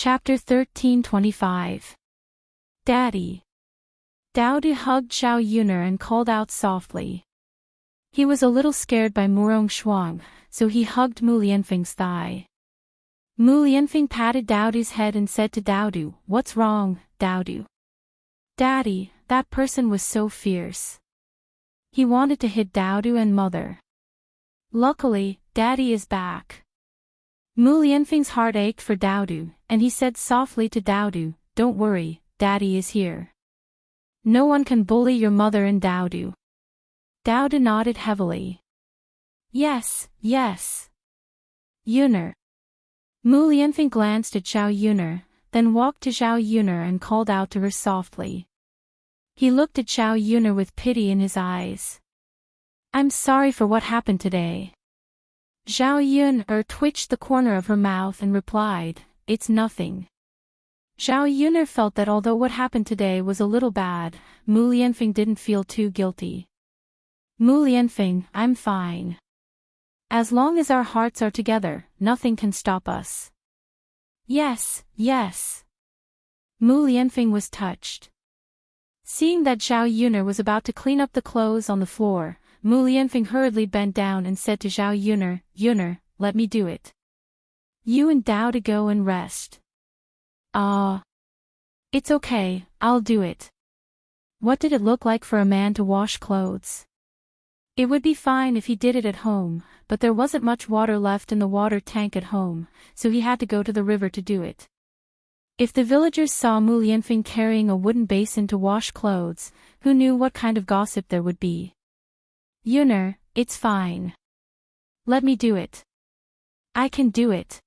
Chapter 13:25. Daddy. Dowdy hugged Xiao Yuner and called out softly. He was a little scared by Murong Shuang, so he hugged Mu Lianfeng's thigh. Mu Lianfeng patted Dowdy's head and said to Dowdy, "What's wrong, Dowdy?" "Daddy, that person was so fierce. He wanted to hit Dowdy and Mother. Luckily, Daddy is back." Mu Lianfeng's heart ached for Dowdy, and he said softly to Dowdy, "Don't worry, Daddy is here. No one can bully your mother and Dowdy." Dowdy nodded heavily. Yes, yes. Yuner. Mu Lianfeng glanced at Xiao Yuner, then walked to Xiao Yuner and called out to her softly. He looked at Xiao Yuner with pity in his eyes. "I'm sorry for what happened today." Xiao Yuner twitched the corner of her mouth and replied, "It's nothing." Xiao Yuner felt that although what happened today was a little bad, Mu Lianfeng didn't feel too guilty. "Mu Lianfeng, I'm fine. As long as our hearts are together, nothing can stop us." "Yes, yes." Mu Lianfeng was touched. Seeing that Xiao Yuner was about to clean up the clothes on the floor, Mu Lianfeng hurriedly bent down and said to Xiao Yuner, "Yuner, let me do it. You and Dowdy go and rest." It's okay, I'll do it." What did it look like for a man to wash clothes? It would be fine if he did it at home, but there wasn't much water left in the water tank at home, so he had to go to the river to do it. If the villagers saw Mu Lianfeng carrying a wooden basin to wash clothes, who knew what kind of gossip there would be? "Yuner, it's fine. Let me do it. I can do it."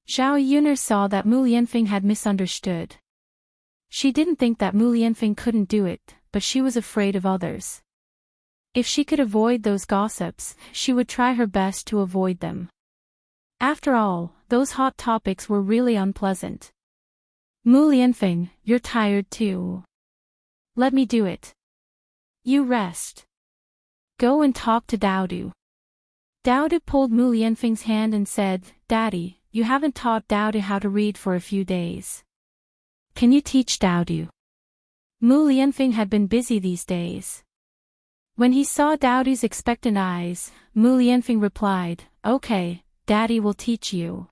Xiao Yuner saw that Mu Lianfeng had misunderstood. She didn't think that Mu Lianfeng couldn't do it, but she was afraid of others. If she could avoid those gossips, she would try her best to avoid them. After all, those hot topics were really unpleasant. "Mu Lianfeng, you're tired too. Let me do it. You rest. Go and talk to Dowdy." Dowdy pulled Mu Lianfeng's hand and said, "Daddy, you haven't taught Dowdy how to read for a few days. Can you teach Dowdy?" Mu Lianfeng had been busy these days. When he saw Dowdy's expectant eyes, Mu Lianfeng replied, "Okay, Daddy will teach you."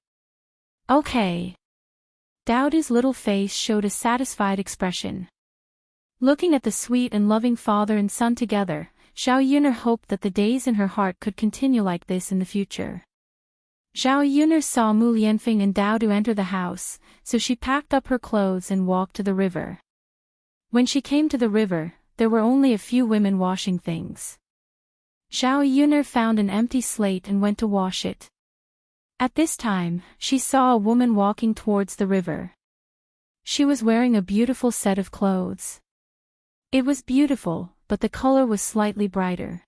"Okay." Dowdy's little face showed a satisfied expression. Looking at the sweet and loving father and son together, Xiao Yuner hoped that the days in her heart could continue like this in the future. Xiao Yuner saw Mu Lianfeng and Dowdy enter the house, so she packed up her clothes and walked to the river. When she came to the river, there were only a few women washing things. Xiao Yuner found an empty slate and went to wash it. At this time, she saw a woman walking towards the river. She was wearing a beautiful set of clothes. It was beautiful, but the color was slightly brighter.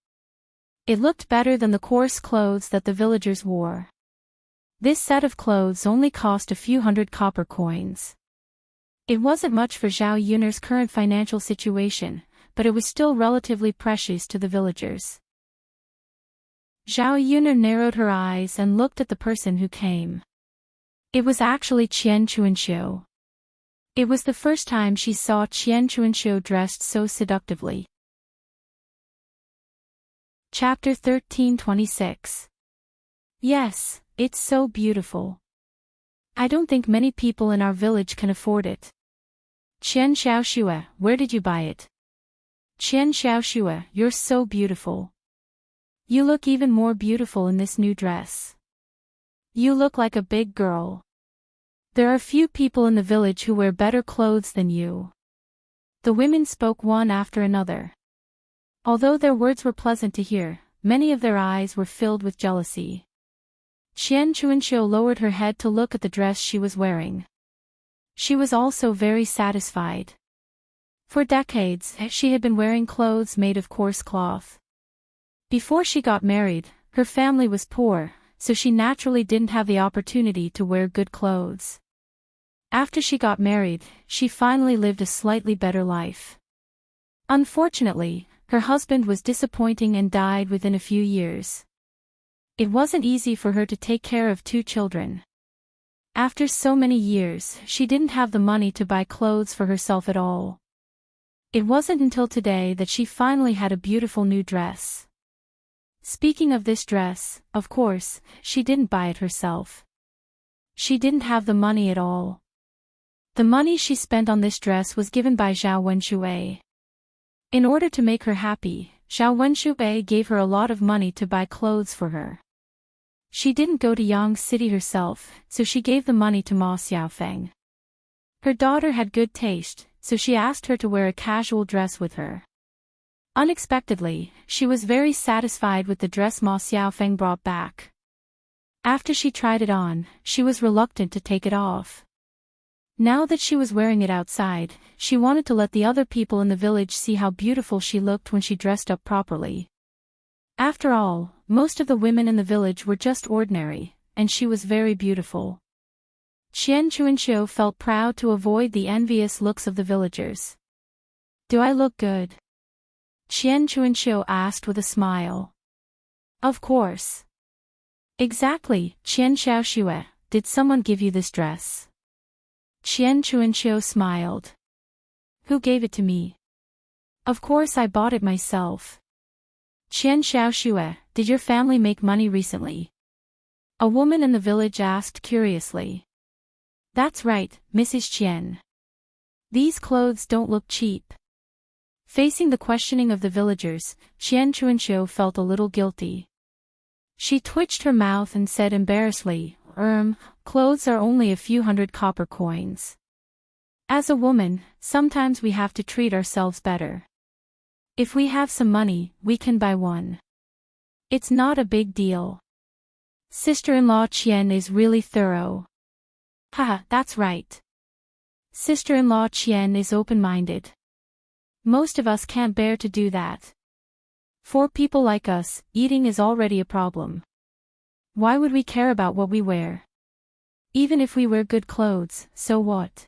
It looked better than the coarse clothes that the villagers wore. This set of clothes only cost a few hundred copper coins. It wasn't much for Xiao Yuner's current financial situation, but it was still relatively precious to the villagers. Xiao Yuner narrowed her eyes and looked at the person who came. It was actually Qian Chuanxiu. It was the first time she saw Qian Chuanxiu dressed so seductively. Chapter 13:26. Yes, it's so beautiful. I don't think many people in our village can afford it. Qian Xiaoxue, where did you buy it? Qian Xiaoxue, you're so beautiful. You look even more beautiful in this new dress. You look like a big girl. There are few people in the village who wear better clothes than you. The women spoke one after another. Although their words were pleasant to hear, many of their eyes were filled with jealousy. Qian Chuanxiu lowered her head to look at the dress she was wearing. She was also very satisfied. For decades, she had been wearing clothes made of coarse cloth. Before she got married, her family was poor, so she naturally didn't have the opportunity to wear good clothes. After she got married, she finally lived a slightly better life. Unfortunately, her husband was disappointing and died within a few years. It wasn't easy for her to take care of two children. After so many years, she didn't have the money to buy clothes for herself at all. It wasn't until today that she finally had a beautiful new dress. Speaking of this dress, of course, she didn't buy it herself. She didn't have the money at all. The money she spent on this dress was given by Zhao Wenxue. In order to make her happy, Zhao Wenxue gave her a lot of money to buy clothes for her. She didn't go to Yang City herself, so she gave the money to Ma Xiaofeng. Her daughter had good taste, so she asked her to wear a casual dress with her. Unexpectedly, she was very satisfied with the dress Ma Xiaofeng brought back. After she tried it on, she was reluctant to take it off. Now that she was wearing it outside, she wanted to let the other people in the village see how beautiful she looked when she dressed up properly. After all, most of the women in the village were just ordinary, and she was very beautiful. Qian Chuanxiu felt proud to avoid the envious looks of the villagers. "Do I look good?" Qian Chuanxiu asked with a smile. "Of course." "Exactly, Qian Xiaoxue, did someone give you this dress?" Qian Chuanxiu smiled. "Who gave it to me?" "Of course I bought it myself." "Qian Xiaoxue, did your family make money recently?" A woman in the village asked curiously. "That's right, Mrs. Qian. These clothes don't look cheap." Facing the questioning of the villagers, Qian Chuanxiu felt a little guilty. She twitched her mouth and said embarrassedly, Clothes are only a few hundred copper coins. As a woman, sometimes we have to treat ourselves better. If we have some money, we can buy one. It's not a big deal." Sister-in-law Qian is really thorough. Haha, that's right. Sister-in-law Qian is open-minded. Most of us can't bear to do that. For people like us, eating is already a problem. Why would we care about what we wear? Even if we wear good clothes, so what?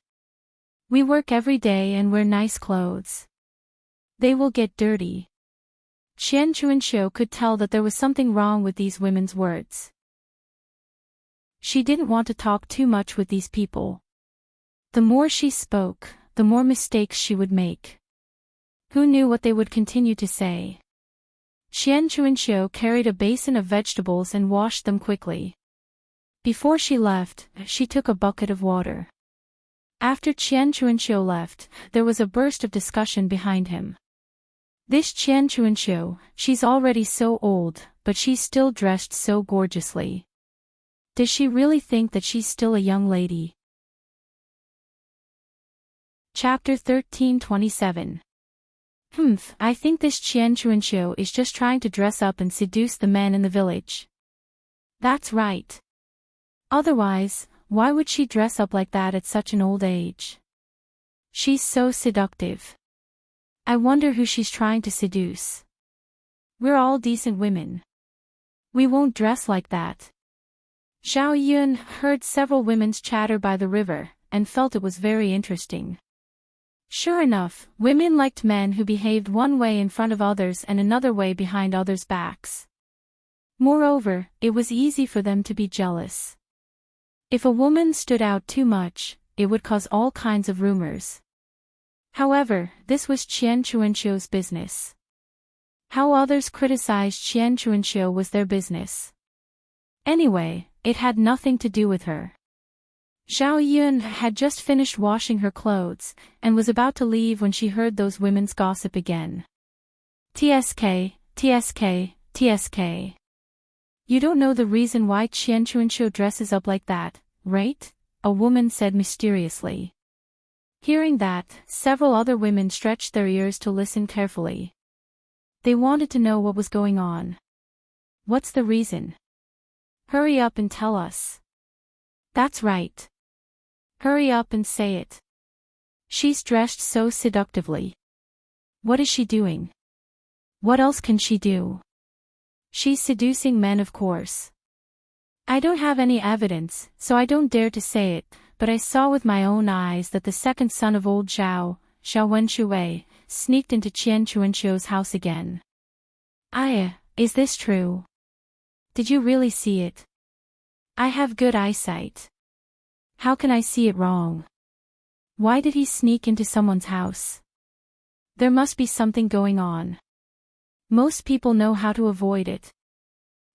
We work every day and wear nice clothes. They will get dirty. Qian Chuanxiu could tell that there was something wrong with these women's words. She didn't want to talk too much with these people. The more she spoke, the more mistakes she would make. Who knew what they would continue to say? Qian Chuanxiu carried a basin of vegetables and washed them quickly. Before she left, she took a bucket of water. After Qian Chuanxiu left, there was a burst of discussion behind him. This Qian Chuanxiu, she's already so old, but she's still dressed so gorgeously. Does she really think that she's still a young lady? Chapter 13:27. I think this Qian Chuanxiu is just trying to dress up and seduce the men in the village. That's right. Otherwise, why would she dress up like that at such an old age? She's so seductive. I wonder who she's trying to seduce. We're all decent women. We won't dress like that. Zhao Yun heard several women's chatter by the river, and felt it was very interesting. Sure enough, women liked men who behaved one way in front of others and another way behind others' backs. Moreover, it was easy for them to be jealous. If a woman stood out too much, it would cause all kinds of rumors. However, this was Qian Chuanxiu's business. How others criticized Qian Chuanxiu was their business. Anyway, it had nothing to do with her. Zhao Yun had just finished washing her clothes, and was about to leave when she heard those women's gossip again. TSK, TSK, TSK. You don't know the reason why Qian Chuanxiu dresses up like that, right? A woman said mysteriously. Hearing that, several other women stretched their ears to listen carefully. They wanted to know what was going on. What's the reason? Hurry up and tell us. That's right. Hurry up and say it. She's dressed so seductively. What is she doing? What else can she do? She's seducing men, of course. I don't have any evidence, so I don't dare to say it, but I saw with my own eyes that the second son of old Zhao, Zhao Wenxue, sneaked into Qian Chuanxiu's house again. Is this true? Did you really see it? I have good eyesight. How can I see it wrong? Why did he sneak into someone's house? There must be something going on. Most people know how to avoid it.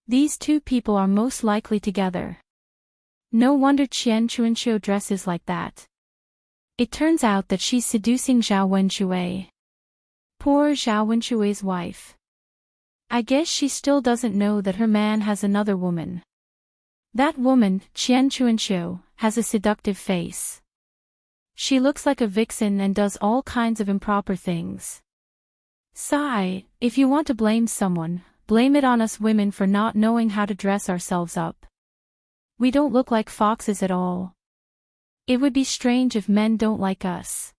These two people are most likely together. No wonder Qian Chuanxiu dresses like that. It turns out that she's seducing Zhao Wenxue. Poor Zhao Wenshui's wife. I guess she still doesn't know that her man has another woman. That woman, Qian Chuanxiu, has a seductive face. She looks like a vixen and does all kinds of improper things. Sigh, if you want to blame someone, blame it on us women for not knowing how to dress ourselves up. We don't look like foxes at all. It would be strange if men don't like us.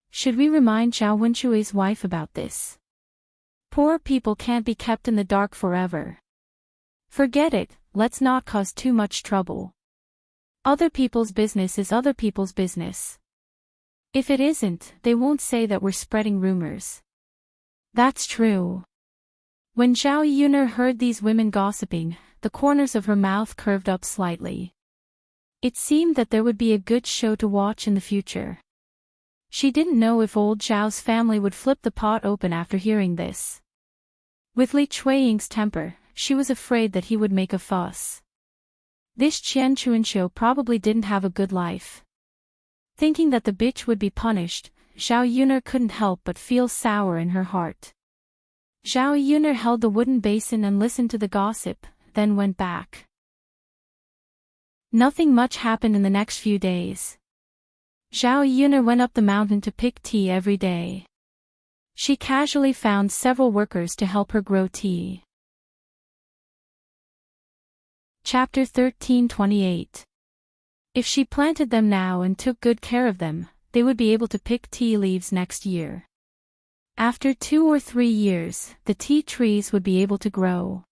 Should we remind Zhao Wenshui's wife about this? Poor people can't be kept in the dark forever. Forget it, let's not cause too much trouble. Other people's business is other people's business. If it isn't, they won't say that we're spreading rumors. That's true. When Zhao Yuner heard these women gossiping, the corners of her mouth curved up slightly. It seemed that there would be a good show to watch in the future. She didn't know if old Zhao's family would flip the pot open after hearing this. With Li Chuiying's temper, she was afraid that he would make a fuss. This Qian Chuanxiu probably didn't have a good life. Thinking that the bitch would be punished, Zhao Yuner couldn't help but feel sour in her heart. Zhao Yuner held the wooden basin and listened to the gossip, then went back. Nothing much happened in the next few days. Zhao Yuner went up the mountain to pick tea every day. She casually found several workers to help her grow tea. Chapter 13:28. If she planted them now and took good care of them, they would be able to pick tea leaves next year. After 2 or 3 years, the tea trees would be able to grow.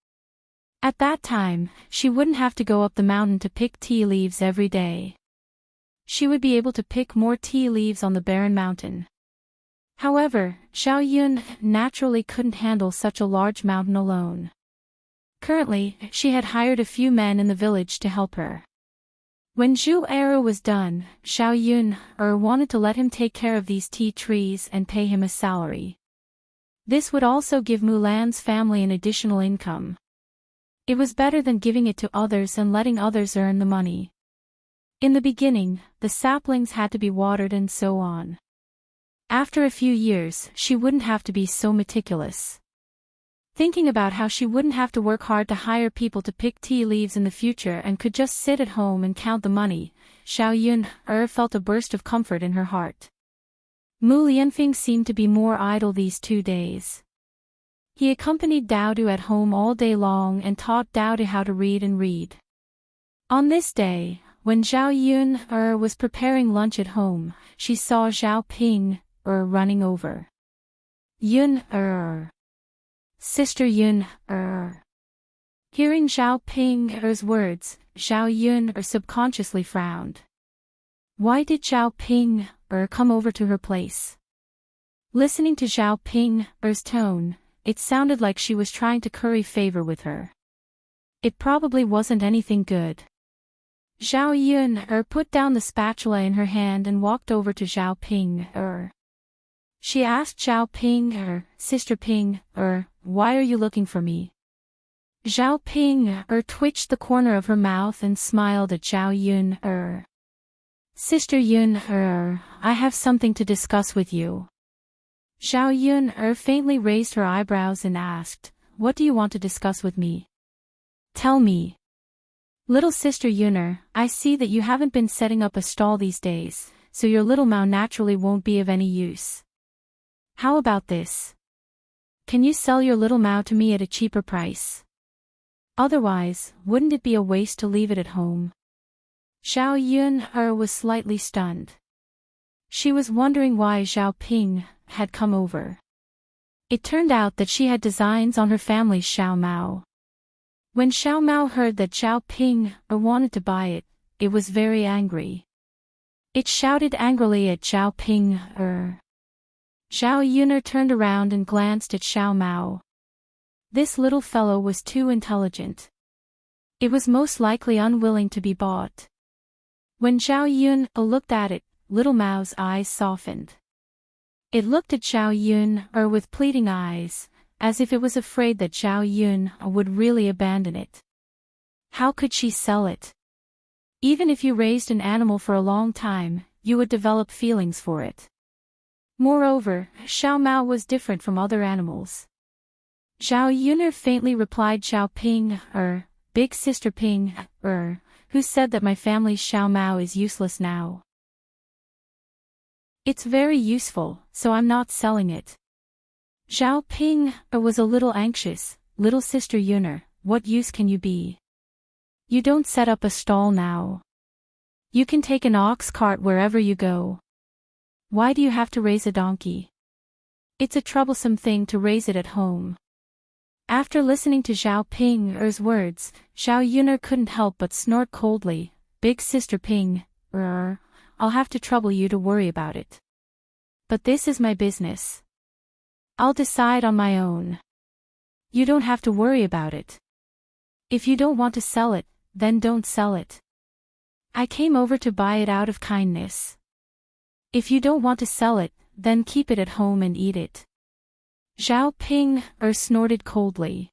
At that time, she wouldn't have to go up the mountain to pick tea leaves every day. She would be able to pick more tea leaves on the barren mountain. However, Zhao Yun naturally couldn't handle such a large mountain alone. Currently, she had hired a few men in the village to help her. When Zhu Eru was done, Zhao Yun wanted to let him take care of these tea trees and pay him a salary. This would also give Mulan's family an additional income. It was better than giving it to others and letting others earn the money. In the beginning, the saplings had to be watered and so on. After a few years, she wouldn't have to be so meticulous. Thinking about how she wouldn't have to work hard to hire people to pick tea leaves in the future and could just sit at home and count the money, Zhao Yun felt a burst of comfort in her heart. Mu Lianfeng seemed to be more idle these 2 days. He accompanied Dao Du at home all day long and taught Dao Du how to read and read. On this day, when Zhao Yun was preparing lunch at home, she saw Zhao Ping running over. Yun Sister Yun Hearing Zhao Ping's words, Zhao Yun subconsciously frowned. Why did Zhao Ping come over to her place? Listening to Zhao Ping's tone, it sounded like she was trying to curry favor with her. It probably wasn't anything good. Zhao Yun put down the spatula in her hand and walked over to Zhao Ping. She asked Zhao Ping, Sister Ping, why are you looking for me? Zhao Ping twitched the corner of her mouth and smiled at Zhao Yun. Sister Yun, I have something to discuss with you. Zhao Yun faintly raised her eyebrows and asked, what do you want to discuss with me? Tell me. Little Sister Yuner, I see that you haven't been setting up a stall these days, so your little Mao naturally won't be of any use. How about this? Can you sell your little Mao to me at a cheaper price? Otherwise, wouldn't it be a waste to leave it at home? Zhao Yun was slightly stunned. She was wondering why Zhao Ping had come over. It turned out that she had designs on her family's Xiao Mao. When Xiao Mao heard that Zhao Ping wanted to buy it, it was very angry. It shouted angrily at Zhao Ping. Zhao Yuner turned around and glanced at Xiao Mao. This little fellow was too intelligent. It was most likely unwilling to be bought. When Zhao Yun looked at it, Little Mao's eyes softened. It looked at Zhao Yun with pleading eyes, as if it was afraid that Zhao Yun would really abandon it. How could she sell it? Even if you raised an animal for a long time, you would develop feelings for it. Moreover, Xiao Mao was different from other animals. Zhao Yun faintly replied, Xiao Ping, big sister Ping, who said that my family's Xiao Mao is useless now. It's very useful, so I'm not selling it. Zhao Ping was a little anxious. Little sister Yun, what use can you be? You don't set up a stall now. You can take an ox cart wherever you go. Why do you have to raise a donkey? It's a troublesome thing to raise it at home. After listening to Zhao Ping's words, Zhao Yun couldn't help but snort coldly. Big sister Ping, I'll have to trouble you to worry about it. But this is my business. I'll decide on my own. You don't have to worry about it. If you don't want to sell it, then don't sell it. I came over to buy it out of kindness. If you don't want to sell it, then keep it at home and eat it. Zhao Ping snorted coldly.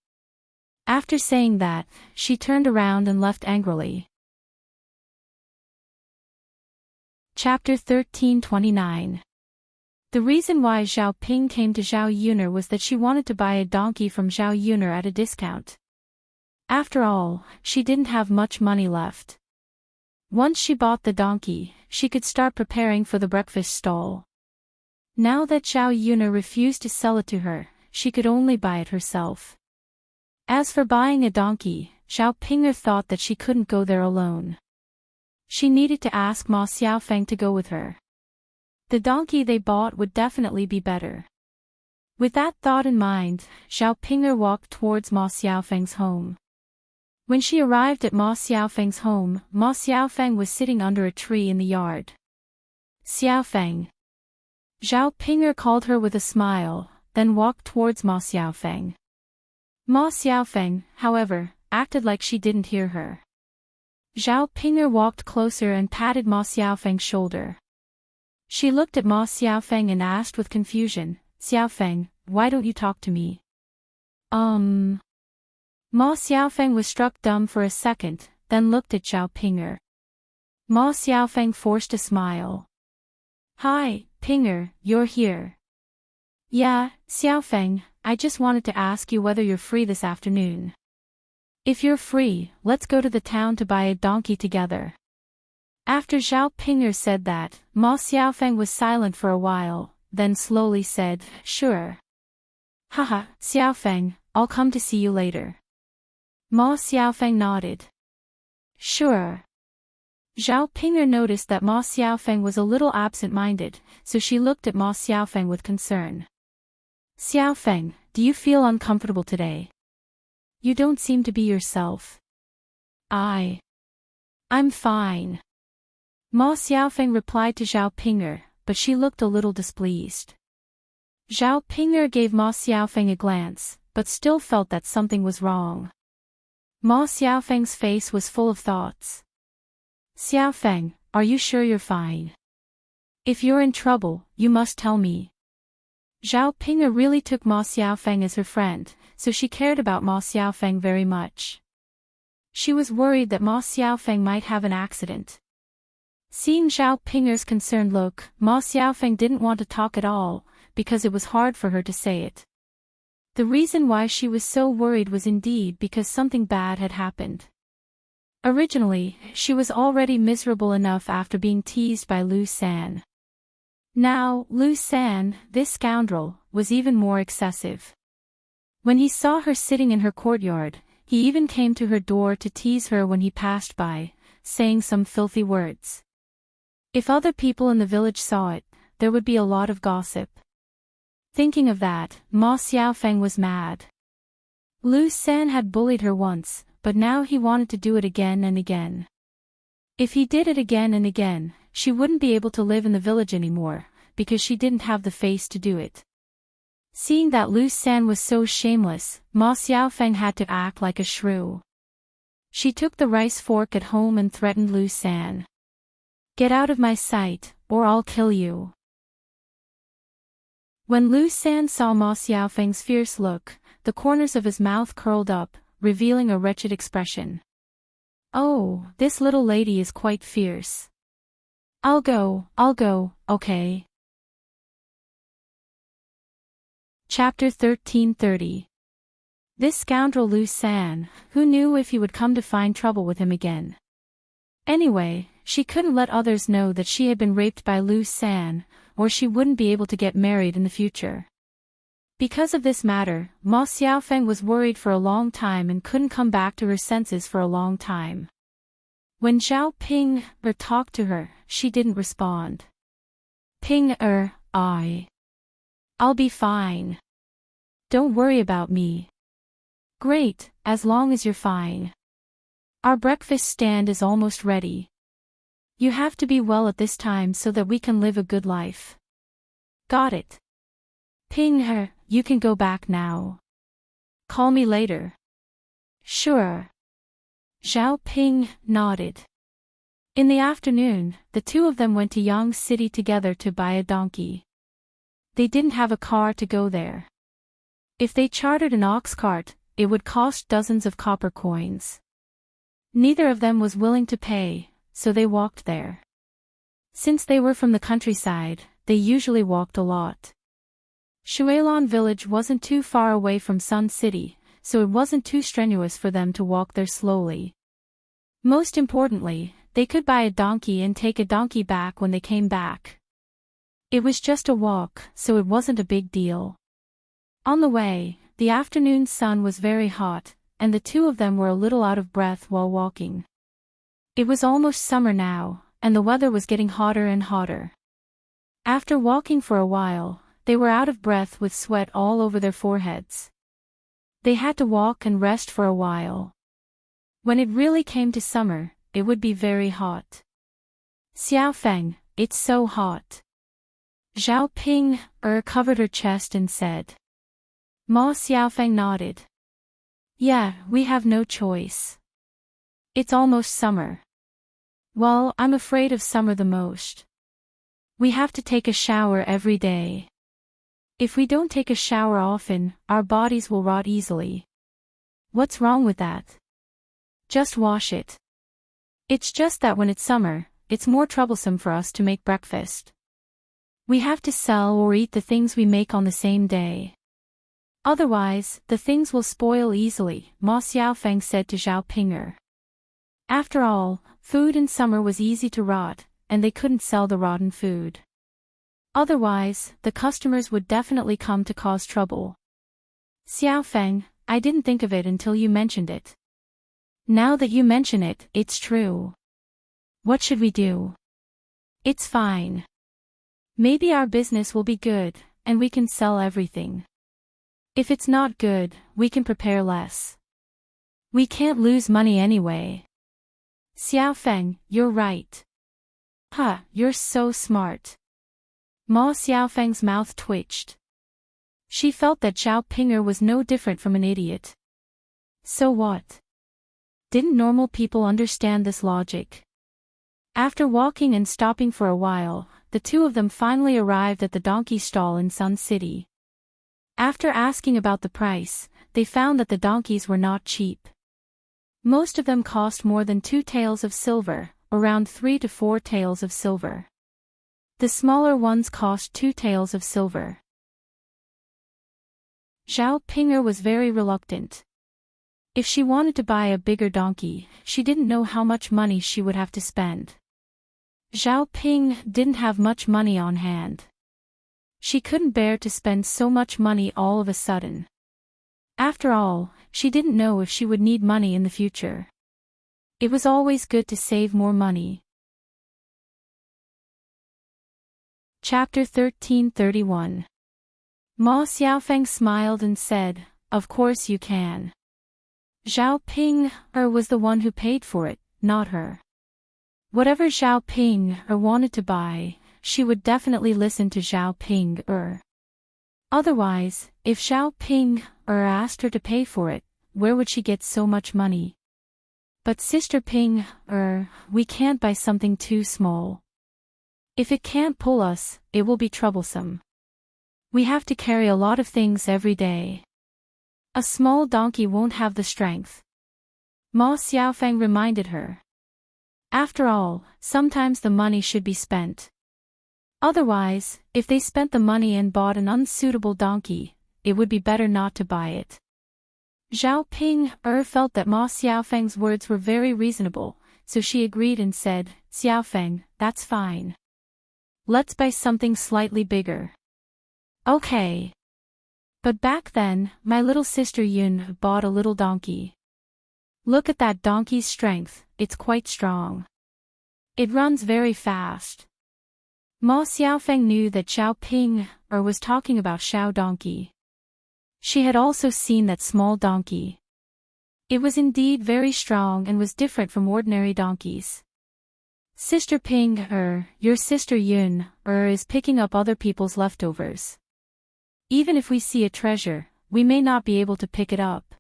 After saying that, she turned around and left angrily. Chapter 1329. The reason why Zhao Ping came to Zhao Yun was that she wanted to buy a donkey from Zhao Yun at a discount. After all, she didn't have much money left. Once she bought the donkey, she could start preparing for the breakfast stall. Now that Zhao Yun refused to sell it to her, she could only buy it herself. As for buying a donkey, Zhao Ping thought that she couldn't go there alone. She needed to ask Ma Xiaofeng to go with her. The donkey they bought would definitely be better. With that thought in mind, Zhao Ping walked towards Ma Xiaofeng's home. When she arrived at Ma Xiaofeng's home, Ma Xiaofeng was sitting under a tree in the yard. Xiaofeng. Zhao Ping called her with a smile, then walked towards Ma Xiaofeng. Ma Xiaofeng, however, acted like she didn't hear her. Zhao Ping walked closer and patted Ma Xiaofeng's shoulder. She looked at Ma Xiaofeng and asked with confusion, Xiaofeng, why don't you talk to me? Ma Xiaofeng was struck dumb for a second, then looked at Zhao Ping. Ma Xiaofeng forced a smile. Hi, Ping, you're here. Yeah, Xiaofeng, I just wanted to ask you whether you're free this afternoon. If you're free, let's go to the town to buy a donkey together. After Zhao Ping said that, Ma Xiaofeng was silent for a while, then slowly said, sure. Haha, Xiaofeng, I'll come to see you later. Ma Xiaofeng nodded. Sure. Zhao Ping noticed that Ma Xiaofeng was a little absent-minded, so she looked at Ma Xiaofeng with concern. Xiaofeng, do you feel uncomfortable today? You don't seem to be yourself. I'm fine. Ma Xiaofeng replied to Zhao Ping, but she looked a little displeased. Zhao Ping gave Ma Xiaofeng a glance, but still felt that something was wrong. Ma Xiaofeng's face was full of thoughts. Xiaofeng, are you sure you're fine? If you're in trouble, you must tell me. Zhao Ping really took Ma Xiaofeng as her friend, so she cared about Ma Xiaofeng very much. She was worried that Ma Xiaofeng might have an accident. Seeing Zhao Ping's concerned look, Ma Xiaofeng didn't want to talk at all, because it was hard for her to say it. The reason why she was so worried was indeed because something bad had happened. Originally, she was already miserable enough after being teased by Lu San. Now, Lu San, this scoundrel, was even more excessive. When he saw her sitting in her courtyard, he even came to her door to tease her when he passed by, saying some filthy words. If other people in the village saw it, there would be a lot of gossip. Thinking of that, Ma Xiaofeng was mad. Lu San had bullied her once, but now he wanted to do it again and again. If he did it again and again, she wouldn't be able to live in the village anymore, because she didn't have the face to do it. Seeing that Lu San was so shameless, Ma Xiaofeng had to act like a shrew. She took the rice fork at home and threatened Lu San. Get out of my sight, or I'll kill you. When Lu San saw Ma Xiaofeng's fierce look, the corners of his mouth curled up, revealing a wretched expression. Oh, this little lady is quite fierce. I'll go, okay. Chapter 1330. This scoundrel Lu San, who knew if he would come to find trouble with him again. Anyway, she couldn't let others know that she had been raped by Lu San, or she wouldn't be able to get married in the future. Because of this matter, Ma Xiaofeng was worried for a long time and couldn't come back to her senses for a long time. When Zhao Ping talked to her, she didn't respond. I'll be fine. Don't worry about me. Great, as long as you're fine. Our breakfast stand is almost ready. You have to be well at this time so that we can live a good life. Got it. Ping, you can go back now. Call me later. Sure. Zhao Ping nodded. In the afternoon, the two of them went to Yang City together to buy a donkey. They didn't have a car to go there. If they chartered an ox cart, it would cost dozens of copper coins. Neither of them was willing to pay, so they walked there. Since they were from the countryside, they usually walked a lot. Shuilin village wasn't too far away from Sun City, so it wasn't too strenuous for them to walk there slowly. Most importantly, they could buy a donkey and take a donkey back when they came back. It was just a walk, so it wasn't a big deal. On the way, the afternoon sun was very hot, and the two of them were a little out of breath while walking. It was almost summer now, and the weather was getting hotter and hotter. After walking for a while, they were out of breath with sweat all over their foreheads. They had to walk and rest for a while. When it really came to summer, it would be very hot. Xiaofeng, it's so hot. Zhao Ping covered her chest and said. Ma Xiaofeng nodded. Yeah, we have no choice. It's almost summer. Well, I'm afraid of summer the most. We have to take a shower every day. If we don't take a shower often, our bodies will rot easily. What's wrong with that? Just wash it. It's just that when it's summer, it's more troublesome for us to make breakfast. We have to sell or eat the things we make on the same day. Otherwise, the things will spoil easily, Ma Xiaofeng said to Zhao Pinger. After all, food in summer was easy to rot, and they couldn't sell the rotten food. Otherwise, the customers would definitely come to cause trouble. Xiaofeng, I didn't think of it until you mentioned it. Now that you mention it, it's true. What should we do? It's fine. Maybe our business will be good, and we can sell everything. If it's not good, we can prepare less. We can't lose money anyway. Xiaofeng, you're right. You're so smart. Ma Xiaofeng's mouth twitched. She felt that Zhao Pinger was no different from an idiot. So what? Didn't normal people understand this logic? After walking and stopping for a while, the two of them finally arrived at the donkey stall in Sun City. After asking about the price, they found that the donkeys were not cheap. Most of them cost more than 2 taels of silver, around 3 to 4 taels of silver. The smaller ones cost 2 taels of silver. Zhao Pinger was very reluctant. If she wanted to buy a bigger donkey, she didn't know how much money she would have to spend. Zhao Ping didn't have much money on hand. She couldn't bear to spend so much money all of a sudden. After all, she didn't know if she would need money in the future. It was always good to save more money. Chapter 1331. Ma Xiaofeng smiled and said, "Of course you can." Zhao Ping was the one who paid for it, not her. Whatever Zhao Ping wanted to buy, she would definitely listen to Zhao Ping. Otherwise, if Zhao Ping asked her to pay for it, where would she get so much money? But Sister Ping, we can't buy something too small. If it can't pull us, it will be troublesome. We have to carry a lot of things every day. A small donkey won't have the strength. Ma Xiaofeng reminded her. After all, sometimes the money should be spent. Otherwise, if they spent the money and bought an unsuitable donkey, it would be better not to buy it. Zhao Ping felt that Ma Xiaofeng's words were very reasonable, so she agreed and said, Xiaofeng, that's fine. Let's buy something slightly bigger. Okay. But back then, my little sister Yun bought a little donkey. Look at that donkey's strength, it's quite strong. It runs very fast. Ma Xiaofeng knew that Zhao Ping was talking about Xiao donkey. She had also seen that small donkey. It was indeed very strong and was different from ordinary donkeys. Sister Ping your sister Yun is picking up other people's leftovers. Even if we see a treasure, we may not be able to pick it up.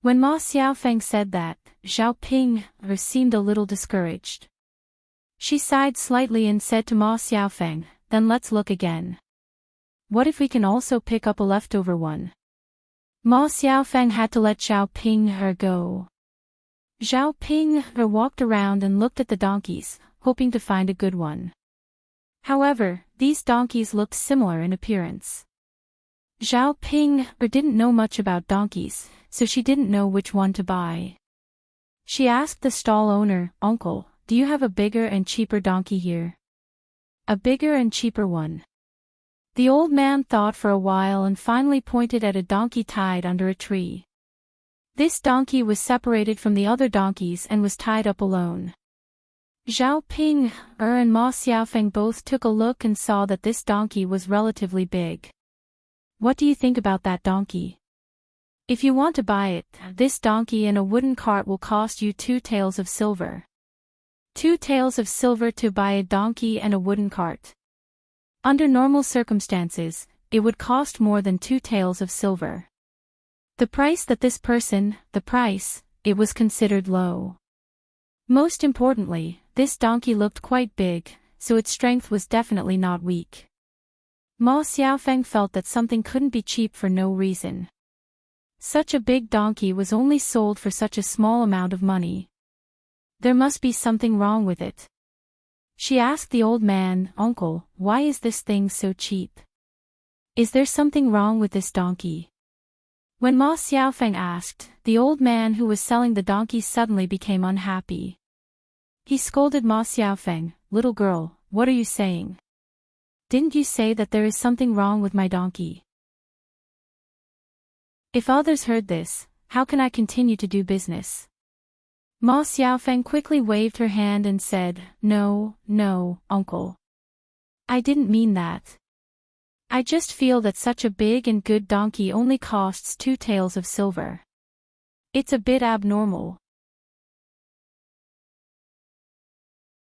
When Ma Xiaofeng said that, Zhao Ping seemed a little discouraged. She sighed slightly and said to Ma Xiaofeng, then let's look again. What if we can also pick up a leftover one? Ma Xiaofeng had to let Zhao Ping go. Zhao Ping walked around and looked at the donkeys, hoping to find a good one. However, these donkeys looked similar in appearance. Zhao Ping didn't know much about donkeys, so she didn't know which one to buy. She asked the stall owner, Uncle, do you have a bigger and cheaper donkey here? A bigger and cheaper one. The old man thought for a while and finally pointed at a donkey tied under a tree. This donkey was separated from the other donkeys and was tied up alone. Zhao Ping and Ma Xiaofeng both took a look and saw that this donkey was relatively big. What do you think about that donkey? If you want to buy it, this donkey and a wooden cart will cost you 2 taels of silver. 2 taels of silver to buy a donkey and a wooden cart. Under normal circumstances, it would cost more than 2 taels of silver. The price that this person, it was considered low. Most importantly, this donkey looked quite big, so its strength was definitely not weak. Ma Xiaofeng felt that something couldn't be cheap for no reason. Such a big donkey was only sold for such a small amount of money. There must be something wrong with it. She asked the old man, Uncle, why is this thing so cheap? Is there something wrong with this donkey? When Ma Xiaofeng asked, the old man who was selling the donkey suddenly became unhappy. He scolded Ma Xiaofeng, little girl, what are you saying? Didn't you say that there is something wrong with my donkey? If others heard this, how can I continue to do business? Ma Xiaofeng quickly waved her hand and said, No, uncle. I didn't mean that. I just feel that such a big and good donkey only costs 2 taels of silver. It's a bit abnormal.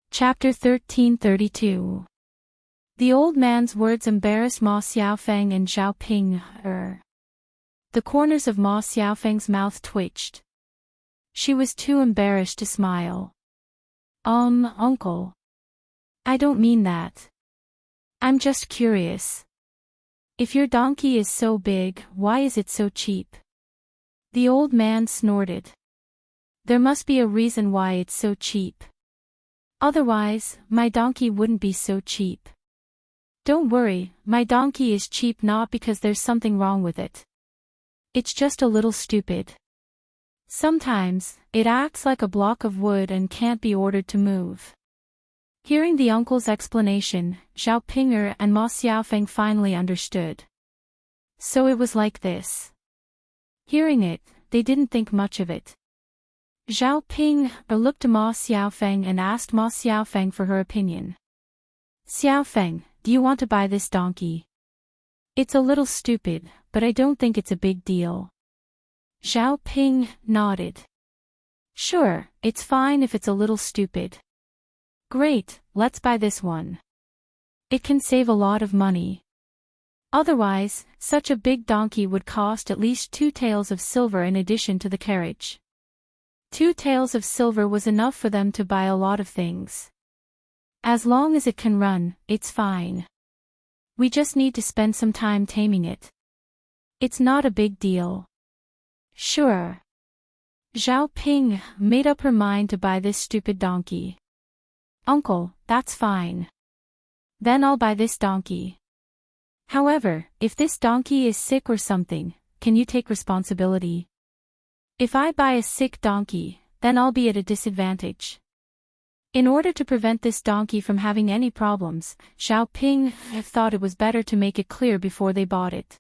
Chapter 1332. The old man's words embarrassed Ma Xiaofeng and Zhao Ping. The corners of Ma Xiaofeng's mouth twitched. She was too embarrassed to smile. Uncle. I don't mean that. I'm just curious. If your donkey is so big, why is it so cheap? The old man snorted. There must be a reason why it's so cheap. Otherwise, my donkey wouldn't be so cheap. Don't worry, my donkey is cheap not because there's something wrong with it. It's just a little stupid. Sometimes, it acts like a block of wood and can't be ordered to move. Hearing the uncle's explanation, Zhao Pinger and Ma Xiaofeng finally understood. So it was like this. Hearing it, they didn't think much of it. Zhao Ping looked to Ma Xiaofeng and asked Ma Xiaofeng for her opinion. Xiaofeng, do you want to buy this donkey? It's a little stupid, but I don't think it's a big deal. Zhao Ping nodded. Sure, it's fine if it's a little stupid. Great, let's buy this one. It can save a lot of money. Otherwise, such a big donkey would cost at least 2 taels of silver in addition to the carriage. 2 taels of silver was enough for them to buy a lot of things. As long as it can run, it's fine. We just need to spend some time taming it. It's not a big deal. Sure. Zhao Ping made up her mind to buy this stupid donkey. Uncle, that's fine. Then I'll buy this donkey. However, if this donkey is sick or something, can you take responsibility? If I buy a sick donkey, then I'll be at a disadvantage. In order to prevent this donkey from having any problems, Zhao Ping thought it was better to make it clear before they bought it.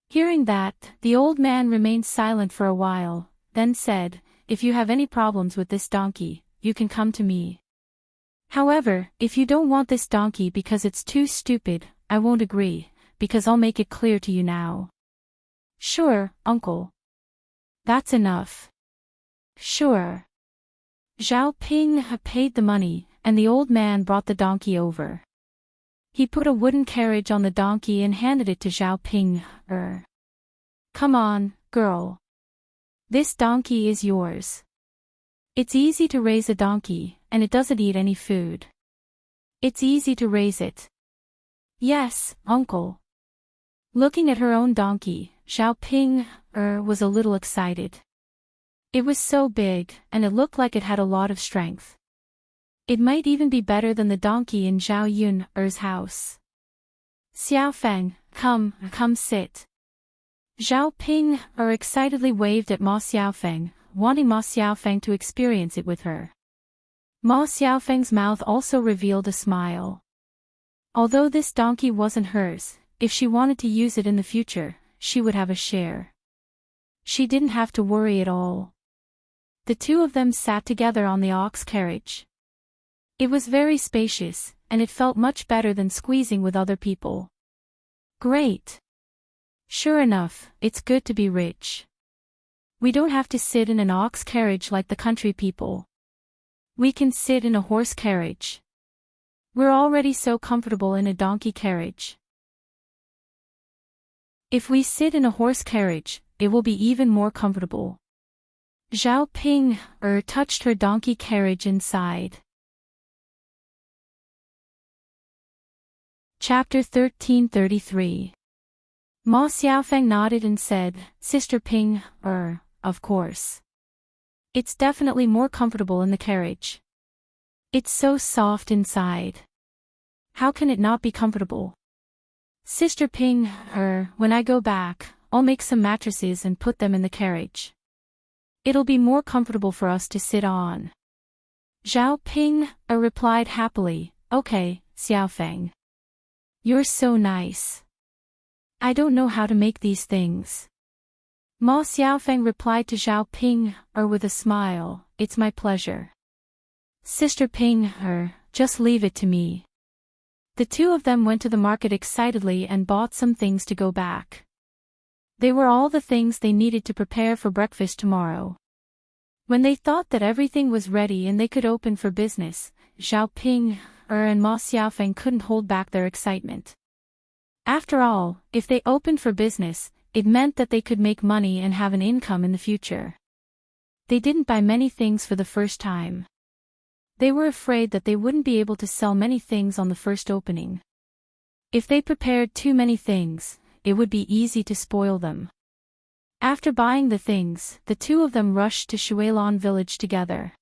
Hearing that, the old man remained silent for a while, then said, "If you have any problems with this donkey, you can come to me. However, if you don't want this donkey because it's too stupid, I won't agree, because I'll make it clear to you now." "Sure, uncle. That's enough." "Sure." Zhao Ping paid the money, and the old man brought the donkey over. He put a wooden carriage on the donkey and handed it to Zhao Ping. Come on, girl. This donkey is yours. It's easy to raise a donkey, and it doesn't eat any food. It's easy to raise it." "Yes, uncle." Looking at her own donkey, Zhao Ping was a little excited. It was so big, and it looked like it had a lot of strength. It might even be better than the donkey in Zhao Yun's house. "Xiaofeng, come sit." Zhao Ping excitedly waved at Ma Xiaofeng, wanting Ma Xiaofeng to experience it with her. Ma Xiaofeng's mouth also revealed a smile. Although this donkey wasn't hers, if she wanted to use it in the future, she would have a share. She didn't have to worry at all. The two of them sat together on the ox carriage. It was very spacious, and it felt much better than squeezing with other people. Great. Sure enough, it's good to be rich. We don't have to sit in an ox carriage like the country people. We can sit in a horse carriage. We're already so comfortable in a donkey carriage. If we sit in a horse carriage, it will be even more comfortable. Zhao Ping touched her donkey carriage inside. Chapter 1333. Ma Xiaofeng nodded and said, "Sister Ping, of course. It's definitely more comfortable in the carriage. It's so soft inside. How can it not be comfortable? Sister Ping, when I go back, I'll make some mattresses and put them in the carriage. It'll be more comfortable for us to sit on." Zhao Ping replied happily, "Okay, Xiaofeng. You're so nice. I don't know how to make these things." Ma Xiaofeng replied to Zhao Ping with a smile, "It's my pleasure. Sister Ping, just leave it to me." The two of them went to the market excitedly and bought some things to go back. They were all the things they needed to prepare for breakfast tomorrow. When they thought that everything was ready and they could open for business, Zhao Ping and Ma Xiaofeng couldn't hold back their excitement. After all, if they opened for business, it meant that they could make money and have an income in the future. They didn't buy many things for the first time. They were afraid that they wouldn't be able to sell many things on the first opening. If they prepared too many things, it would be easy to spoil them. After buying the things, the two of them rushed to Shuilan village together.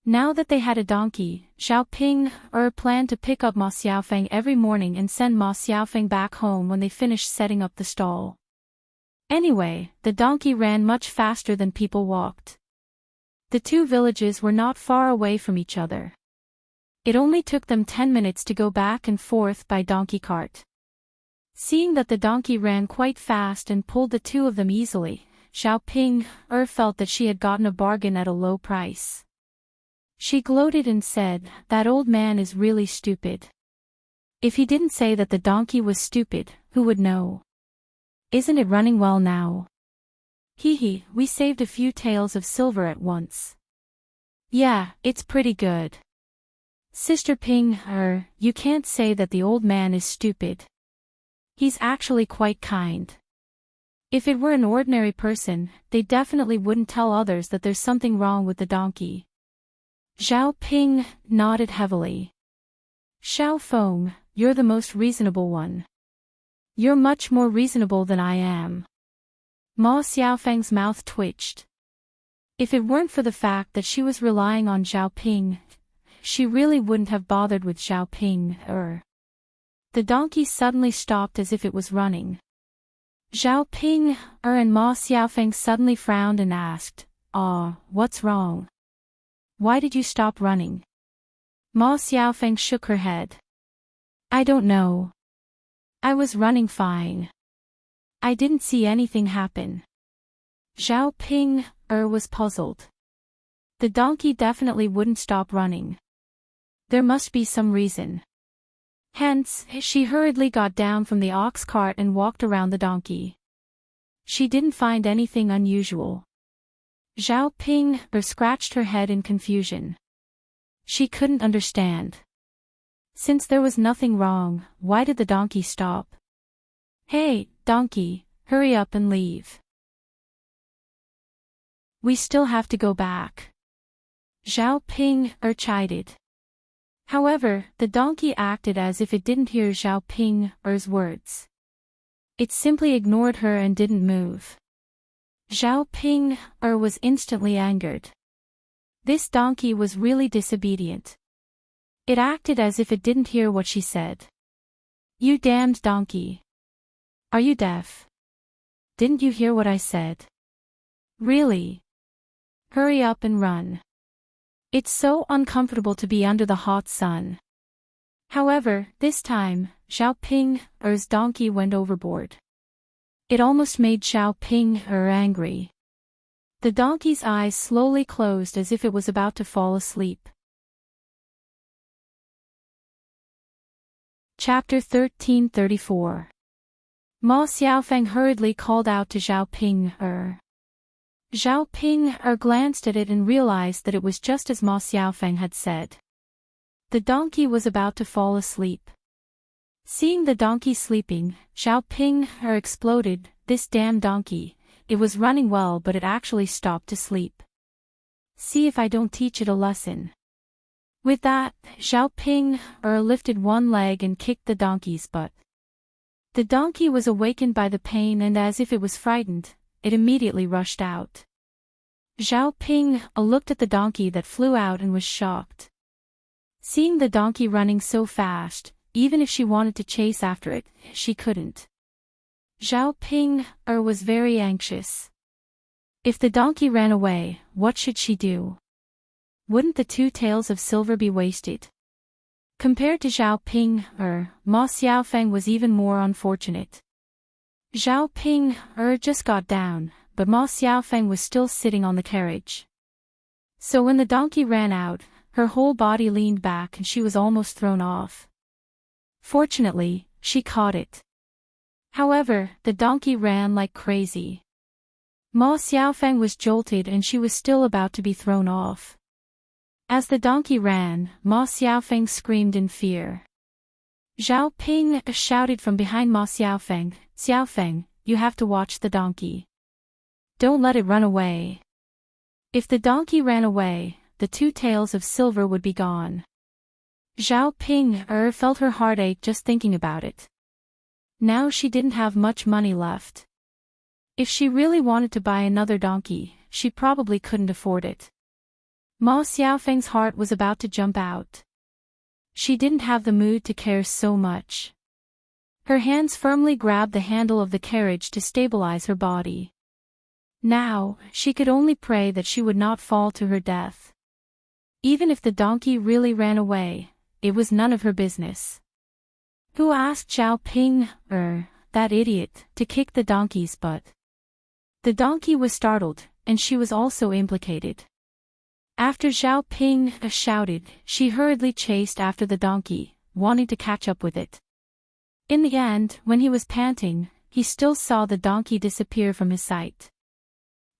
Now that they had a donkey, Zhao Ping planned to pick up Ma Xiaofeng every morning and send Ma Xiaofeng back home when they finished setting up the stall. Anyway, the donkey ran much faster than people walked. The two villages were not far away from each other. It only took them 10 minutes to go back and forth by donkey cart. Seeing that the donkey ran quite fast and pulled the two of them easily, Zhao Ping felt that she had gotten a bargain at a low price. She gloated and said, "That old man is really stupid. If he didn't say that the donkey was stupid, who would know? Isn't it running well now? Hee, we saved a few taels of silver at once. Yeah, it's pretty good. Sister Ping, you can't say that the old man is stupid. He's actually quite kind. If it were an ordinary person, they definitely wouldn't tell others that there's something wrong with the donkey." Zhao Ping nodded heavily. Xiao Feng, you're the most reasonable one. You're much more reasonable than I am. Ma Xiaofeng's mouth twitched. If it weren't for the fact that she was relying on Xiaoping, she really wouldn't have bothered with Xiaoping. The donkey suddenly stopped as if it was running. Xiaoping, and Ma Xiaofeng suddenly frowned and asked, what's wrong? Why did you stop running? Ma Xiaofeng shook her head. I don't know. I was running fine. I didn't see anything happen. Xiaoping, was puzzled. The donkey definitely wouldn't stop running. There must be some reason. Hence, she hurriedly got down from the ox cart and walked around the donkey. She didn't find anything unusual. Xiaoping, scratched her head in confusion. She couldn't understand. Since there was nothing wrong, why did the donkey stop? Hey, donkey, hurry up and leave. We still have to go back. Xiaoping, chided. However, the donkey acted as if it didn't hear Xiaoping's words. It simply ignored her and didn't move. Xiaoping, was instantly angered. This donkey was really disobedient. It acted as if it didn't hear what she said. You damned donkey. Are you deaf? Didn't you hear what I said? Really? Hurry up and run. It's so uncomfortable to be under the hot sun. However, this time, Xiaoping's donkey went overboard. It almost made Xiaoping angry. The donkey's eyes slowly closed as if it was about to fall asleep. Chapter 1334. Ma Xiaofeng hurriedly called out to Xiaoping. Xiaoping glanced at it and realized that it was just as Ma Xiaofeng had said. The donkey was about to fall asleep. Seeing the donkey sleeping, Xiaoping exploded, this damn donkey, it was running well but it actually stopped to sleep. See if I don't teach it a lesson. With that, Xiaoping lifted one leg and kicked the donkey's butt. The donkey was awakened by the pain and as if it was frightened, it immediately rushed out. Xiaoping looked at the donkey that flew out and was shocked. Seeing the donkey running so fast, even if she wanted to chase after it, she couldn't. Xiaoping was very anxious. If the donkey ran away, what should she do? Wouldn't the 2 tails of silver be wasted? Compared to Xiaoping, Ma Xiaofeng was even more unfortunate. Xiaoping just got down, but Ma Xiaofeng was still sitting on the carriage. So when the donkey ran out, her whole body leaned back and she was almost thrown off. Fortunately, she caught it. However, the donkey ran like crazy. Ma Xiaofeng was jolted and she was still about to be thrown off. As the donkey ran, Ma Xiaofeng screamed in fear. Xiaoping shouted from behind Ma Xiaofeng, Xiaofeng, you have to watch the donkey. Don't let it run away. If the donkey ran away, the 2 tails of silver would be gone. Xiaoping felt her heart ache just thinking about it. Now she didn't have much money left. If she really wanted to buy another donkey, she probably couldn't afford it. Ma Xiaofeng's heart was about to jump out. She didn't have the mood to care so much. Her hands firmly grabbed the handle of the carriage to stabilize her body. Now, she could only pray that she would not fall to her death. Even if the donkey really ran away, it was none of her business. Who asked Xiaoping, that idiot, to kick the donkey's butt? The donkey was startled, and she was also implicated. After Xiaoping shouted, she hurriedly chased after the donkey, wanting to catch up with it. In the end, when he was panting, he still saw the donkey disappear from his sight.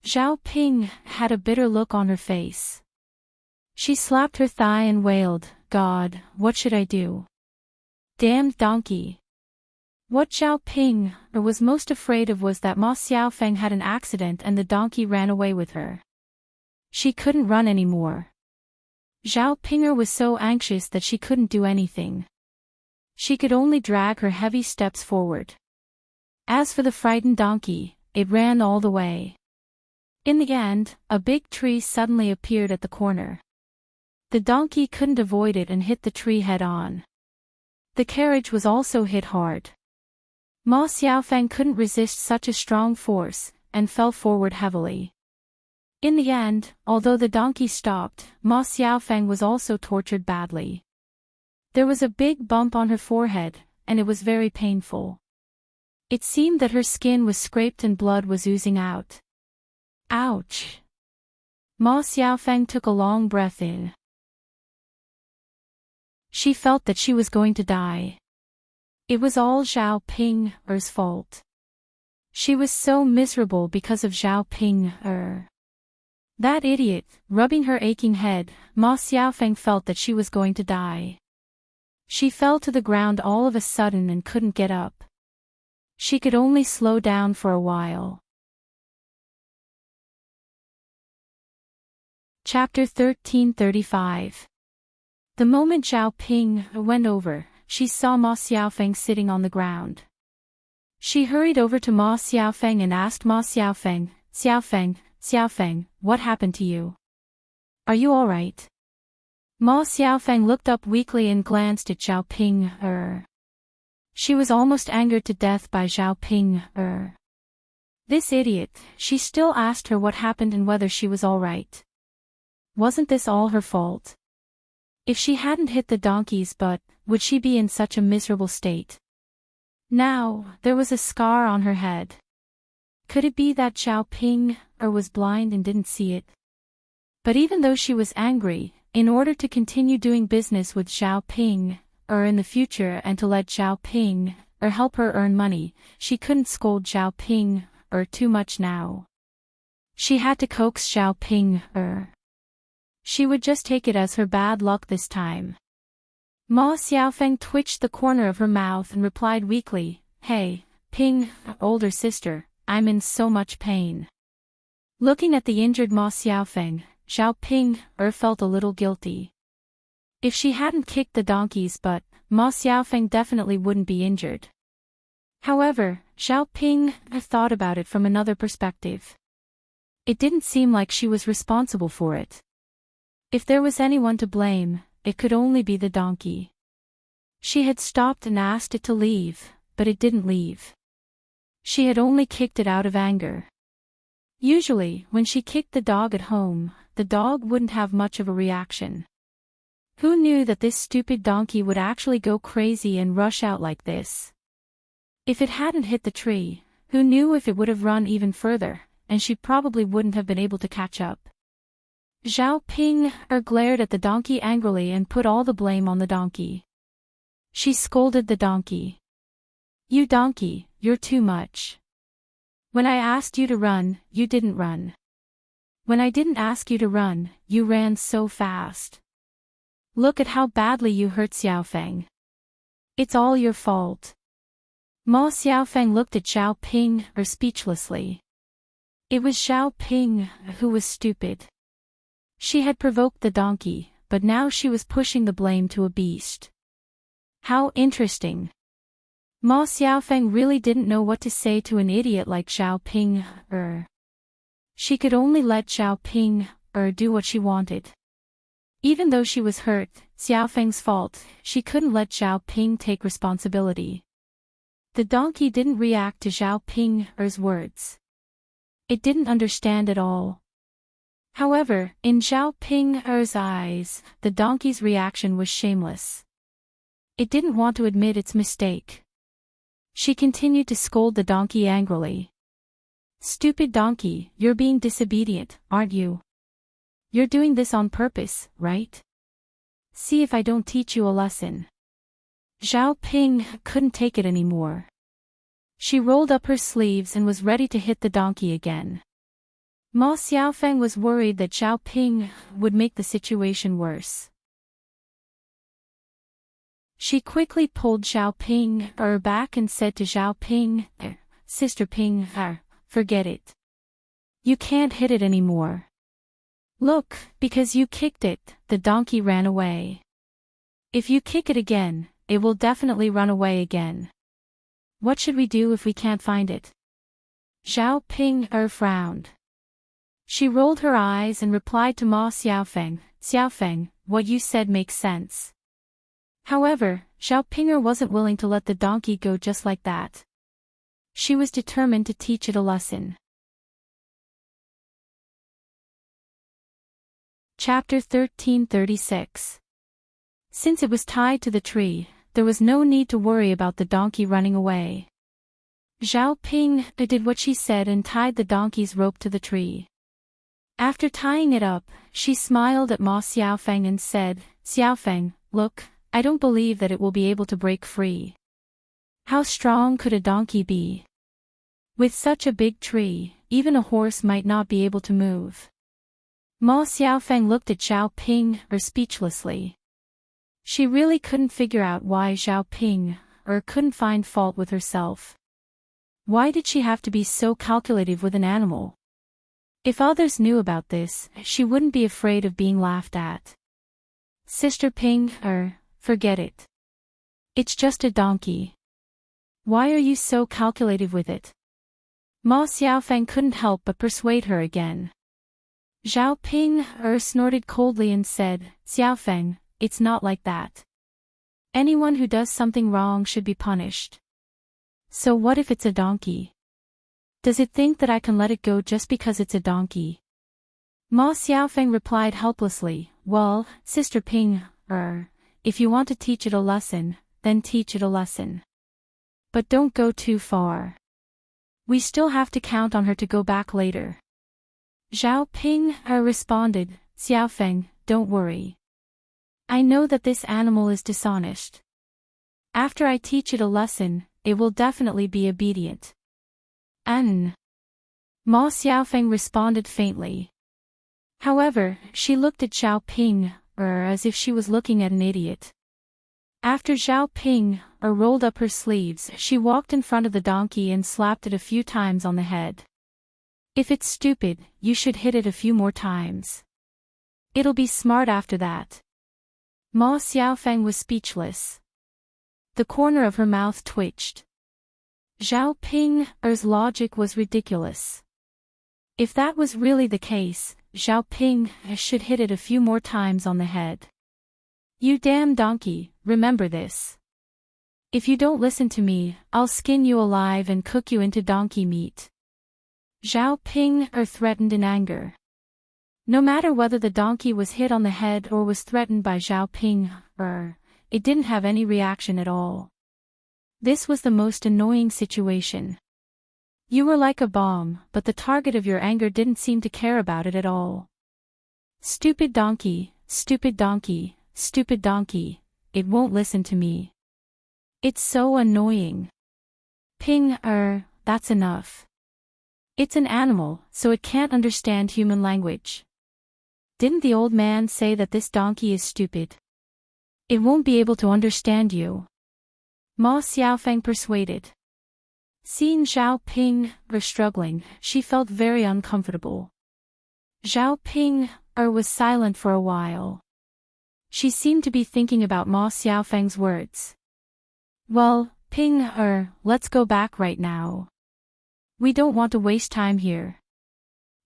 Xiaoping had a bitter look on her face. She slapped her thigh and wailed, God, what should I do? Damned donkey. What Xiaoping was most afraid of was that Ma Xiaofeng had an accident and the donkey ran away with her. She couldn't run anymore. Xiaoping was so anxious that she couldn't do anything. She could only drag her heavy steps forward. As for the frightened donkey, it ran all the way. In the end, a big tree suddenly appeared at the corner. The donkey couldn't avoid it and hit the tree head-on. The carriage was also hit hard. Ma Xiaofeng couldn't resist such a strong force, and fell forward heavily. In the end, although the donkey stopped, Ma Xiaofeng was also tortured badly. There was a big bump on her forehead, and it was very painful. It seemed that her skin was scraped and blood was oozing out. Ouch! Ma Xiaofeng took a long breath in. She felt that she was going to die. It was all Zhao Ping's fault. She was so miserable because of Zhao Ping. That idiot, rubbing her aching head, Ma Xiaofeng felt that she was going to die. She fell to the ground all of a sudden and couldn't get up. She could only slow down for a while. Chapter 1335. The moment Zhao Ping went over, she saw Ma Xiaofeng sitting on the ground. She hurried over to Ma Xiaofeng and asked Ma Xiaofeng, Xiaofeng, what happened to you? Are you all right? Ma Xiaofeng looked up weakly and glanced at Zhao Ping. She was almost angered to death by Zhao Ping. This idiot, she still asked her what happened and whether she was all right. Wasn't this all her fault? If she hadn't hit the donkey's butt, would she be in such a miserable state? Now, there was a scar on her head. Could it be that Zhao Ping was blind and didn't see it? But even though she was angry, in order to continue doing business with Zhao Ping in the future and to let Zhao Ping help her earn money, she couldn't scold Zhao Ping too much now. She had to coax Zhao Ping. She would just take it as her bad luck this time. Ma Xiaofeng twitched the corner of her mouth and replied weakly, Hey, Ping, older sister, I'm in so much pain. Looking at the injured Ma Xiaofeng, Zhao Ping felt a little guilty. If she hadn't kicked the donkey's butt, Ma Xiaofeng definitely wouldn't be injured. However, Zhao Ping thought about it from another perspective. It didn't seem like she was responsible for it. If there was anyone to blame, it could only be the donkey. She had stopped and asked it to leave, but it didn't leave. She had only kicked it out of anger. Usually, when she kicked the dog at home, the dog wouldn't have much of a reaction. Who knew that this stupid donkey would actually go crazy and rush out like this? If it hadn't hit the tree, who knew if it would have run even further, and she probably wouldn't have been able to catch up. Zhao Ping glared at the donkey angrily and put all the blame on the donkey. She scolded the donkey. You donkey, you're too much. When I asked you to run, you didn't run. When I didn't ask you to run, you ran so fast. Look at how badly you hurt Xiaofeng. It's all your fault. Ma Xiaofeng looked at Zhao Ping speechlessly. It was Zhao Ping who was stupid. She had provoked the donkey, but now she was pushing the blame to a beast. How interesting. Ma Xiaofeng really didn't know what to say to an idiot like Zhao Ping. She could only let Zhao Ping do what she wanted. Even though she was hurt, Xiaofeng's fault, she couldn't let Zhao Ping take responsibility. The donkey didn't react to Zhao Ping's words. It didn't understand at all. However, in Zhao Ping's eyes, the donkey's reaction was shameless. It didn't want to admit its mistake. She continued to scold the donkey angrily. Stupid donkey, you're being disobedient, aren't you? You're doing this on purpose, right? See if I don't teach you a lesson. Zhao Ping couldn't take it anymore. She rolled up her sleeves and was ready to hit the donkey again. Ma Xiaofeng was worried that Zhao Ping would make the situation worse. She quickly pulled Zhao Ping back and said to Zhao Ping, Sister Ping, forget it. You can't hit it anymore. Look, because you kicked it, the donkey ran away. If you kick it again, it will definitely run away again. What should we do if we can't find it? Zhao Ping frowned. She rolled her eyes and replied to Ma Xiaofeng, Xiaofeng, what you said makes sense. However, Zhao Pinger wasn't willing to let the donkey go just like that. She was determined to teach it a lesson. Chapter 1336. Since it was tied to the tree, there was no need to worry about the donkey running away. Zhao Ping did what she said and tied the donkey's rope to the tree. After tying it up, she smiled at Ma Xiaofeng and said, Xiaofeng, look, I don't believe that it will be able to break free. How strong could a donkey be? With such a big tree, even a horse might not be able to move. Ma Xiaofeng looked at Zhao Ping speechlessly. She really couldn't figure out why Zhao Ping couldn't find fault with herself. Why did she have to be so calculative with an animal? If others knew about this, she wouldn't be afraid of being laughed at. Sister Ping, forget it. It's just a donkey. Why are you so calculative with it? Ma Xiaofeng couldn't help but persuade her again. Zhao Ping snorted coldly and said, Xiaofeng, it's not like that. Anyone who does something wrong should be punished. So what if it's a donkey? Does it think that I can let it go just because it's a donkey? Ma Xiaofeng replied helplessly, well, Sister Ping, if you want to teach it a lesson, then teach it a lesson. But don't go too far. We still have to count on her to go back later. Zhao Ping responded, Xiaofeng, don't worry. I know that this animal is dishonest. After I teach it a lesson, it will definitely be obedient. Ma Xiaofeng responded faintly. However, she looked at Zhao Ping, as if she was looking at an idiot. After Zhao Ping rolled up her sleeves, she walked in front of the donkey and slapped it a few times on the head. If it's stupid, you should hit it a few more times. It'll be smart after that. Ma Xiaofeng was speechless. The corner of her mouth twitched. Zhao Ping's logic was ridiculous. If that was really the case, Zhao Ping should hit it a few more times on the head. You damn donkey, remember this. If you don't listen to me, I'll skin you alive and cook you into donkey meat. Zhao Ping threatened in anger. No matter whether the donkey was hit on the head or was threatened by Zhao Ping, it didn't have any reaction at all. This was the most annoying situation. You were like a bomb, but the target of your anger didn't seem to care about it at all. Stupid donkey, stupid donkey, stupid donkey, it won't listen to me. It's so annoying. Ping, that's enough. It's an animal, so it can't understand human language. Didn't the old man say that this donkey is stupid? It won't be able to understand you. Ma Xiaofeng persuaded. Seeing Zhao Ping struggling, she felt very uncomfortable. Zhao Ping was silent for a while. She seemed to be thinking about Ma Xiaofeng's words. Well, Ping, let's go back right now. We don't want to waste time here.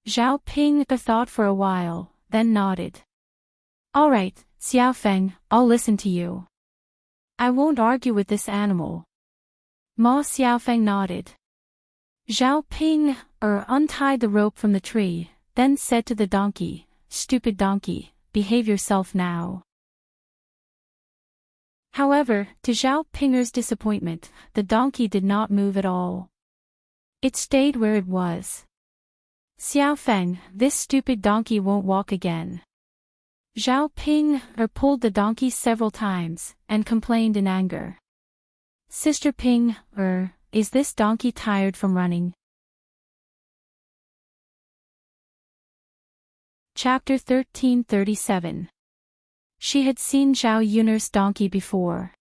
Zhao Ping thought for a while, then nodded. All right, Xiaofeng, I'll listen to you. I won't argue with this animal. Ma Xiaofeng nodded. Zhao Ping untied the rope from the tree, then said to the donkey, Stupid donkey, behave yourself now. However, to Zhao Pinger's disappointment, the donkey did not move at all. It stayed where it was. Xiaofeng, this stupid donkey won't walk again. Zhao Ping pulled the donkey several times, and complained in anger. Sister Ping, is this donkey tired from running? Chapter 1337. She had seen Zhao Yun'er's donkey before.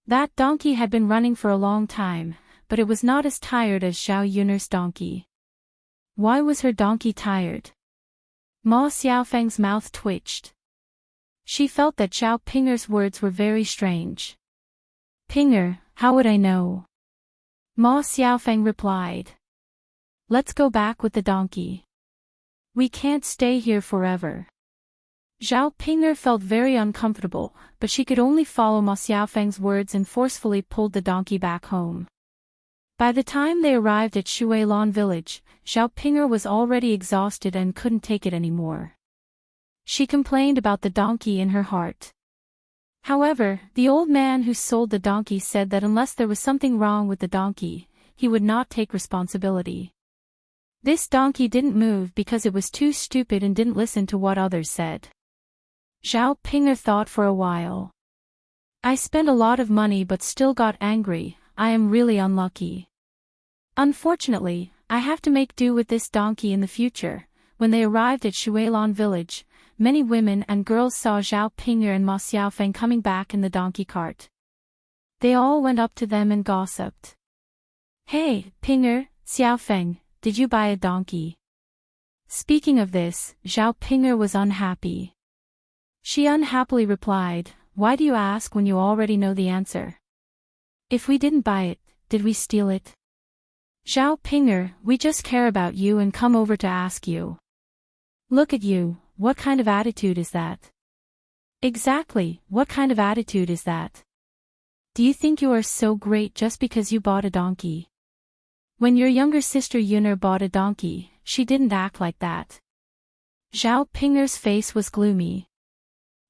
That donkey had been running for a long time, but it was not as tired as Zhao Yun'er's donkey. Why was her donkey tired? Ma Xiaofeng's mouth twitched. She felt that Zhao Pinger's words were very strange. Pinger, how would I know? Ma Xiaofeng replied. Let's go back with the donkey. We can't stay here forever. Zhao Pinger felt very uncomfortable, but she could only follow Ma Xiaofeng's words and forcefully pulled the donkey back home. By the time they arrived at Shuilan village, Zhao Pinger was already exhausted and couldn't take it anymore. She complained about the donkey in her heart. However, the old man who sold the donkey said that unless there was something wrong with the donkey, he would not take responsibility. This donkey didn't move because it was too stupid and didn't listen to what others said. Zhao Pinger thought for a while. I spent a lot of money but still got angry. I am really unlucky. Unfortunately, I have to make do with this donkey in the future. When they arrived at Shuilan village, many women and girls saw Zhao Pinger and Ma Xiaofeng coming back in the donkey cart. They all went up to them and gossiped. Hey, Pinger, Xiaofeng, did you buy a donkey? Speaking of this, Zhao Pinger was unhappy. She unhappily replied, Why do you ask when you already know the answer? If we didn't buy it, did we steal it? Zhao Pinger, we just care about you and come over to ask you. Look at you, what kind of attitude is that? Exactly, what kind of attitude is that? Do you think you are so great just because you bought a donkey? When your younger sister Yuner bought a donkey, she didn't act like that. Zhao Pinger's face was gloomy.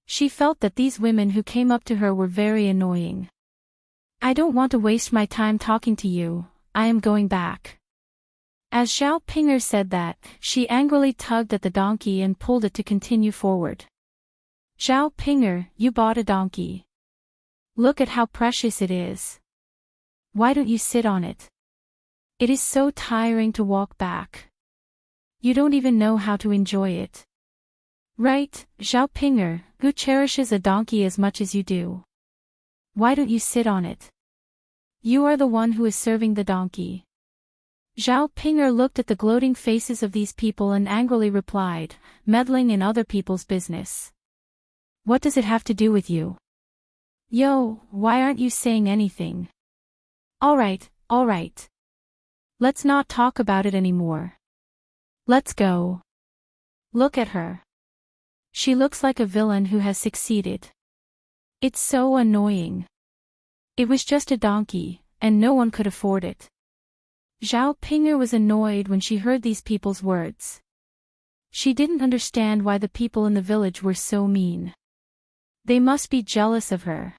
She felt that these women who came up to her were very annoying. I don't want to waste my time talking to you, I am going back. As Zhao Pinger said that, she angrily tugged at the donkey and pulled it to continue forward. Zhao Pinger, you bought a donkey. Look at how precious it is. Why don't you sit on it? It is so tiring to walk back. You don't even know how to enjoy it. Right, Zhao Pinger, who cherishes a donkey as much as you do? Why don't you sit on it? You are the one who is serving the donkey. Zhao Pinger looked at the gloating faces of these people and angrily replied, meddling in other people's business. What does it have to do with you? Yo, why aren't you saying anything? Alright. Let's not talk about it anymore. Let's go. Look at her. She looks like a villain who has succeeded. It's so annoying. It was just a donkey, and no one could afford it. Zhao Pinger was annoyed when she heard these people's words. She didn't understand why the people in the village were so mean. They must be jealous of her.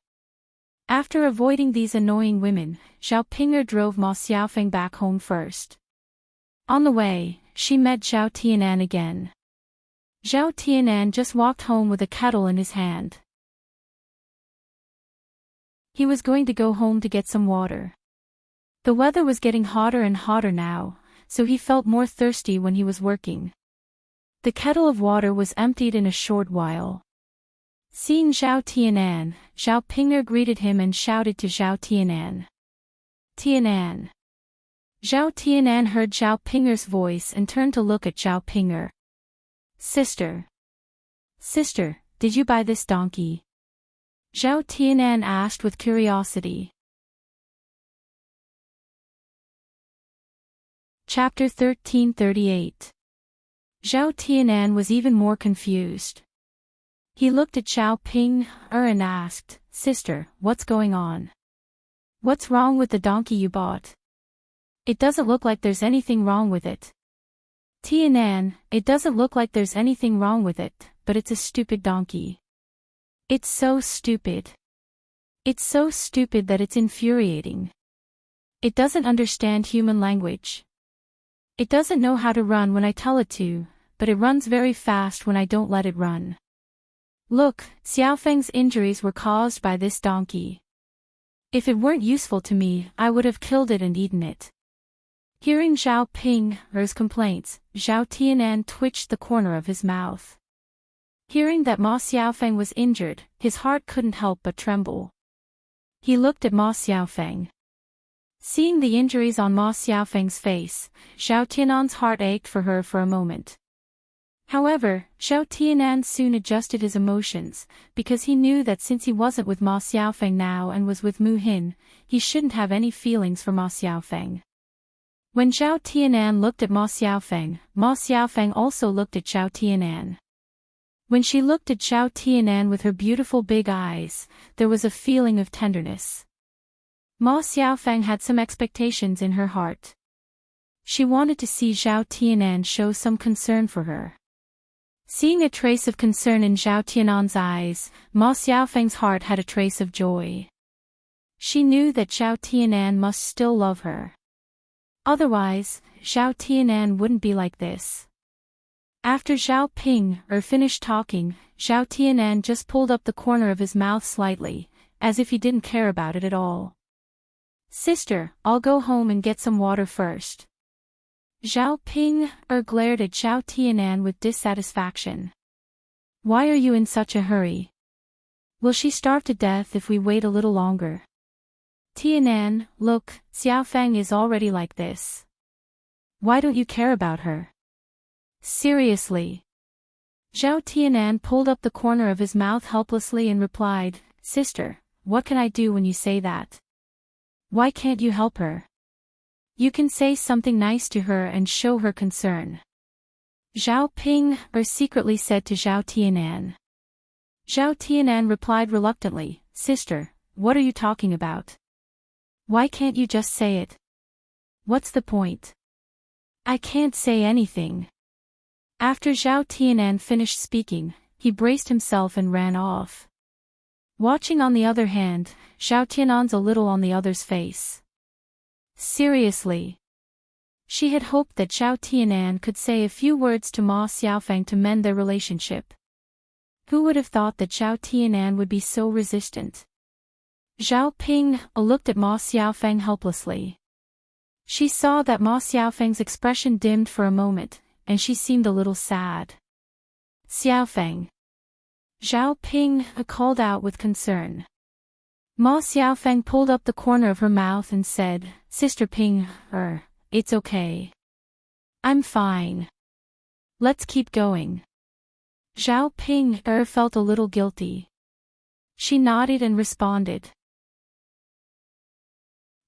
After avoiding these annoying women, Zhao Pinger drove Ma Xiaofeng back home first. On the way, she met Zhao Tianan again. Zhao Tianan just walked home with a kettle in his hand. He was going to go home to get some water. The weather was getting hotter and hotter now, so he felt more thirsty when he was working. The kettle of water was emptied in a short while. Seeing Zhao Tianan, Zhao Pinger greeted him and shouted to Zhao Tianan. Tianan. Zhao Tianan heard Zhao Pinger's voice and turned to look at Zhao Pinger. Sister, did you buy this donkey? Zhao Tianan asked with curiosity. Chapter 1338. Zhao Tianan was even more confused. He looked at Zhao Pinger and asked, Sister, what's going on? What's wrong with the donkey you bought? It doesn't look like there's anything wrong with it. Tianan, it doesn't look like there's anything wrong with it, but it's a stupid donkey. It's so stupid. It's so stupid that it's infuriating. It doesn't understand human language. It doesn't know how to run when I tell it to, but it runs very fast when I don't let it run. Look, Xiaofeng's injuries were caused by this donkey. If it weren't useful to me, I would have killed it and eaten it. Hearing Zhao Pinger's complaints, Zhao Tianan twitched the corner of his mouth. Hearing that Ma Xiaofeng was injured, his heart couldn't help but tremble. He looked at Ma Xiaofeng. Seeing the injuries on Ma Xiaofeng's face, Zhao Tianan's heart ached for her for a moment. However, Zhao Tianan soon adjusted his emotions, because he knew that since he wasn't with Ma Xiaofeng now and was with Mu Hin, he shouldn't have any feelings for Ma Xiaofeng. When Zhao Tianan looked at Ma Xiaofeng also looked at Zhao Tianan. When she looked at Zhao Tianan with her beautiful big eyes, there was a feeling of tenderness. Ma Xiaofeng had some expectations in her heart. She wanted to see Zhao Tianan show some concern for her. Seeing a trace of concern in Zhao Tianan's eyes, Ma Xiaofeng's heart had a trace of joy. She knew that Zhao Tianan must still love her. Otherwise, Zhao Tianan wouldn't be like this. After Zhao Ping finished talking, Zhao Tianan just pulled up the corner of his mouth slightly, as if he didn't care about it at all. "Sister, I'll go home and get some water first." Zhao Ping glared at Zhao Tianan with dissatisfaction. "Why are you in such a hurry? Will she starve to death if we wait a little longer?" "Tianan, look, Xiaofeng is already like this. Why don't you care about her? Seriously." Zhao Tianan pulled up the corner of his mouth helplessly and replied, "Sister, what can I do when you say that? Why can't you help her? You can say something nice to her and show her concern." Zhao Ping secretly said to Zhao Tianan. Zhao Tianan replied reluctantly, "Sister, what are you talking about? Why can't you just say it? What's the point?" "I can't say anything." After Zhao Tianan finished speaking, he braced himself and ran off. Watching on the other hand, Zhao Tianan's a little on the other's face. Seriously. She had hoped that Zhao Tianan could say a few words to Ma Xiaofeng to mend their relationship. Who would have thought that Zhao Tianan would be so resistant? Zhao Ping looked at Ma Xiaofeng helplessly. She saw that Ma Xiaofeng's expression dimmed for a moment, and she seemed a little sad. "Xiaofeng." Zhao Ping called out with concern. Ma Xiaofeng pulled up the corner of her mouth and said, "Sister Ping, it's okay. I'm fine. Let's keep going." Zhao Ping felt a little guilty. She nodded and responded.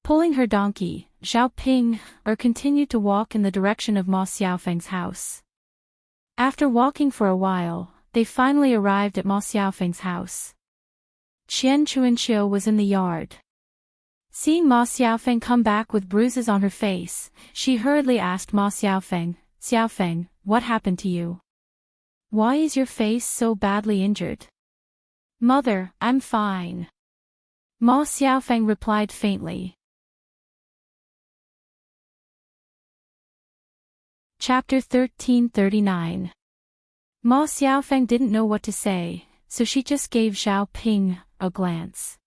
Pulling her donkey, Zhao Ping continued to walk in the direction of Ma Xiaofeng's house. After walking for a while, they finally arrived at Ma Xiaofeng's house. Qian Chuanxiu was in the yard. Seeing Ma Xiaofeng come back with bruises on her face, she hurriedly asked Ma Xiaofeng, "Xiaofeng, what happened to you? Why is your face so badly injured?" "Mother, I'm fine." Ma Xiaofeng replied faintly. Chapter 1339. Ma Xiaofeng didn't know what to say, so she just gave Zhao Ping a glance.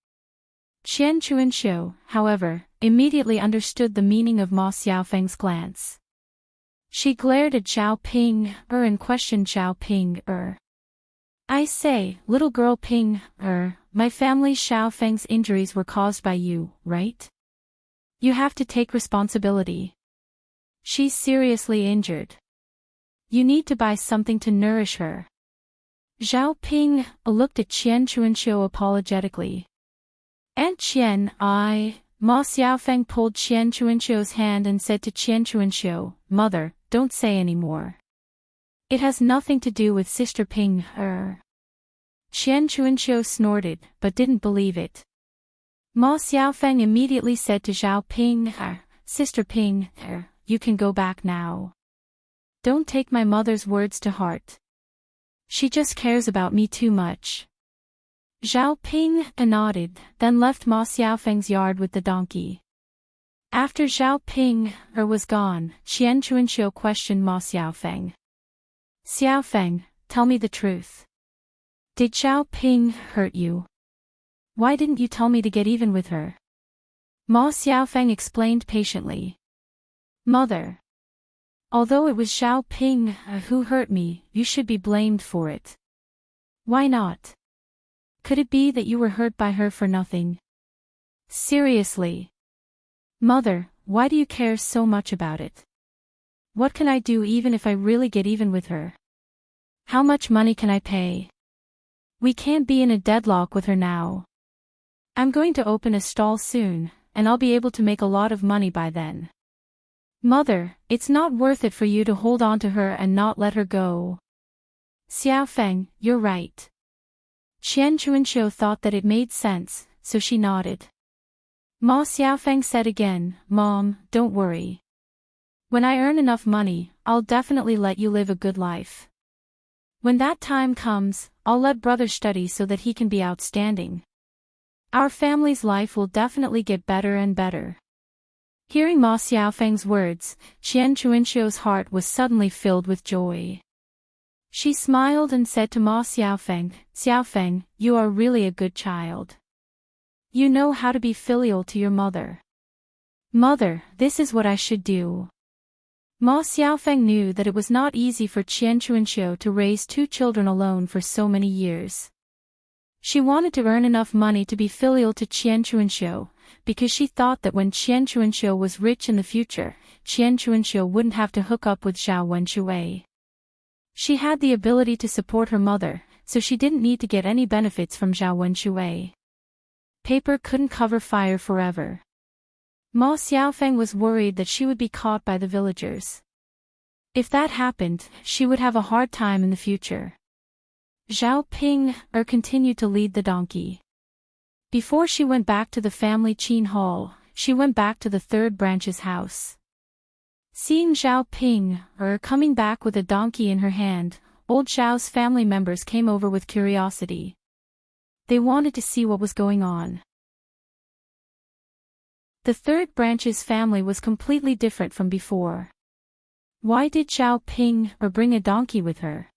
Qian Chuanxiu, however, immediately understood the meaning of Ma Xiaofeng's glance. She glared at Zhao Ping and questioned Zhao Ping "I say, little girl Ping my family Xiaofeng's injuries were caused by you, right? You have to take responsibility. She's seriously injured. You need to buy something to nourish her." Zhao Ping looked at Qian Chuanxiu apologetically. "Aunt Qian, Ma Xiaofeng pulled Qian Chuanxiu's hand and said to Qian Chuanxiu, "Mother, don't say any more. It has nothing to do with Sister Ping." Qian Chuanxiu snorted, but didn't believe it. Ma Xiaofeng immediately said to Zhao Ping, "Sister Ping, you can go back now. Don't take my mother's words to heart. She just cares about me too much." Zhao Ping nodded, then left Ma Xiaofeng's yard with the donkey. After Zhao Ping was gone, Qian Chuanxiu questioned Ma Xiaofeng. "Xiaofeng, tell me the truth. Did Zhao Ping hurt you? Why didn't you tell me to get even with her?" Ma Xiaofeng explained patiently. "Mother. Although it was Zhao Ping who hurt me, you should be blamed for it. Why not? Could it be that you were hurt by her for nothing? Seriously. Mother, why do you care so much about it? What can I do even if I really get even with her?" How much money can I pay? We can't be in a deadlock with her now. I'm going to open a stall soon, and I'll be able to make a lot of money by then. Mother, it's not worth it for you to hold on to her and not let her go. Xiaofeng, you're right. Qian Chuanxiu thought that it made sense, so she nodded. Ma Xiaofeng said again, Mom, don't worry. When I earn enough money, I'll definitely let you live a good life. When that time comes, I'll let brother study so that he can be outstanding. Our family's life will definitely get better and better. Hearing Ma Xiaofeng's words, Qian Chuanxiu's heart was suddenly filled with joy. She smiled and said to Ma Xiaofeng, Xiaofeng, you are really a good child. You know how to be filial to your mother. Mother, this is what I should do. Ma Xiaofeng knew that it was not easy for Qian Chuanxiu to raise 2 children alone for so many years. She wanted to earn enough money to be filial to Qian Chuanxiu, because she thought that when Qian Chuanxiu was rich in the future, Qian Chuanxiu wouldn't have to hook up with Zhao Wenshui. She had the ability to support her mother, so she didn't need to get any benefits from Zhao Wenshui. Paper couldn't cover fire forever. Ma Xiaofeng was worried that she would be caught by the villagers. If that happened, she would have a hard time in the future. Zhao Ping continued to lead the donkey. Before she went back to the family Qin Hall, she went back to the 3rd branch's house. Seeing Zhao Ping coming back with a donkey in her hand, old Zhao's family members came over with curiosity. They wanted to see what was going on. The 3rd branch's family was completely different from before. Why did Zhao Ping bring a donkey with her?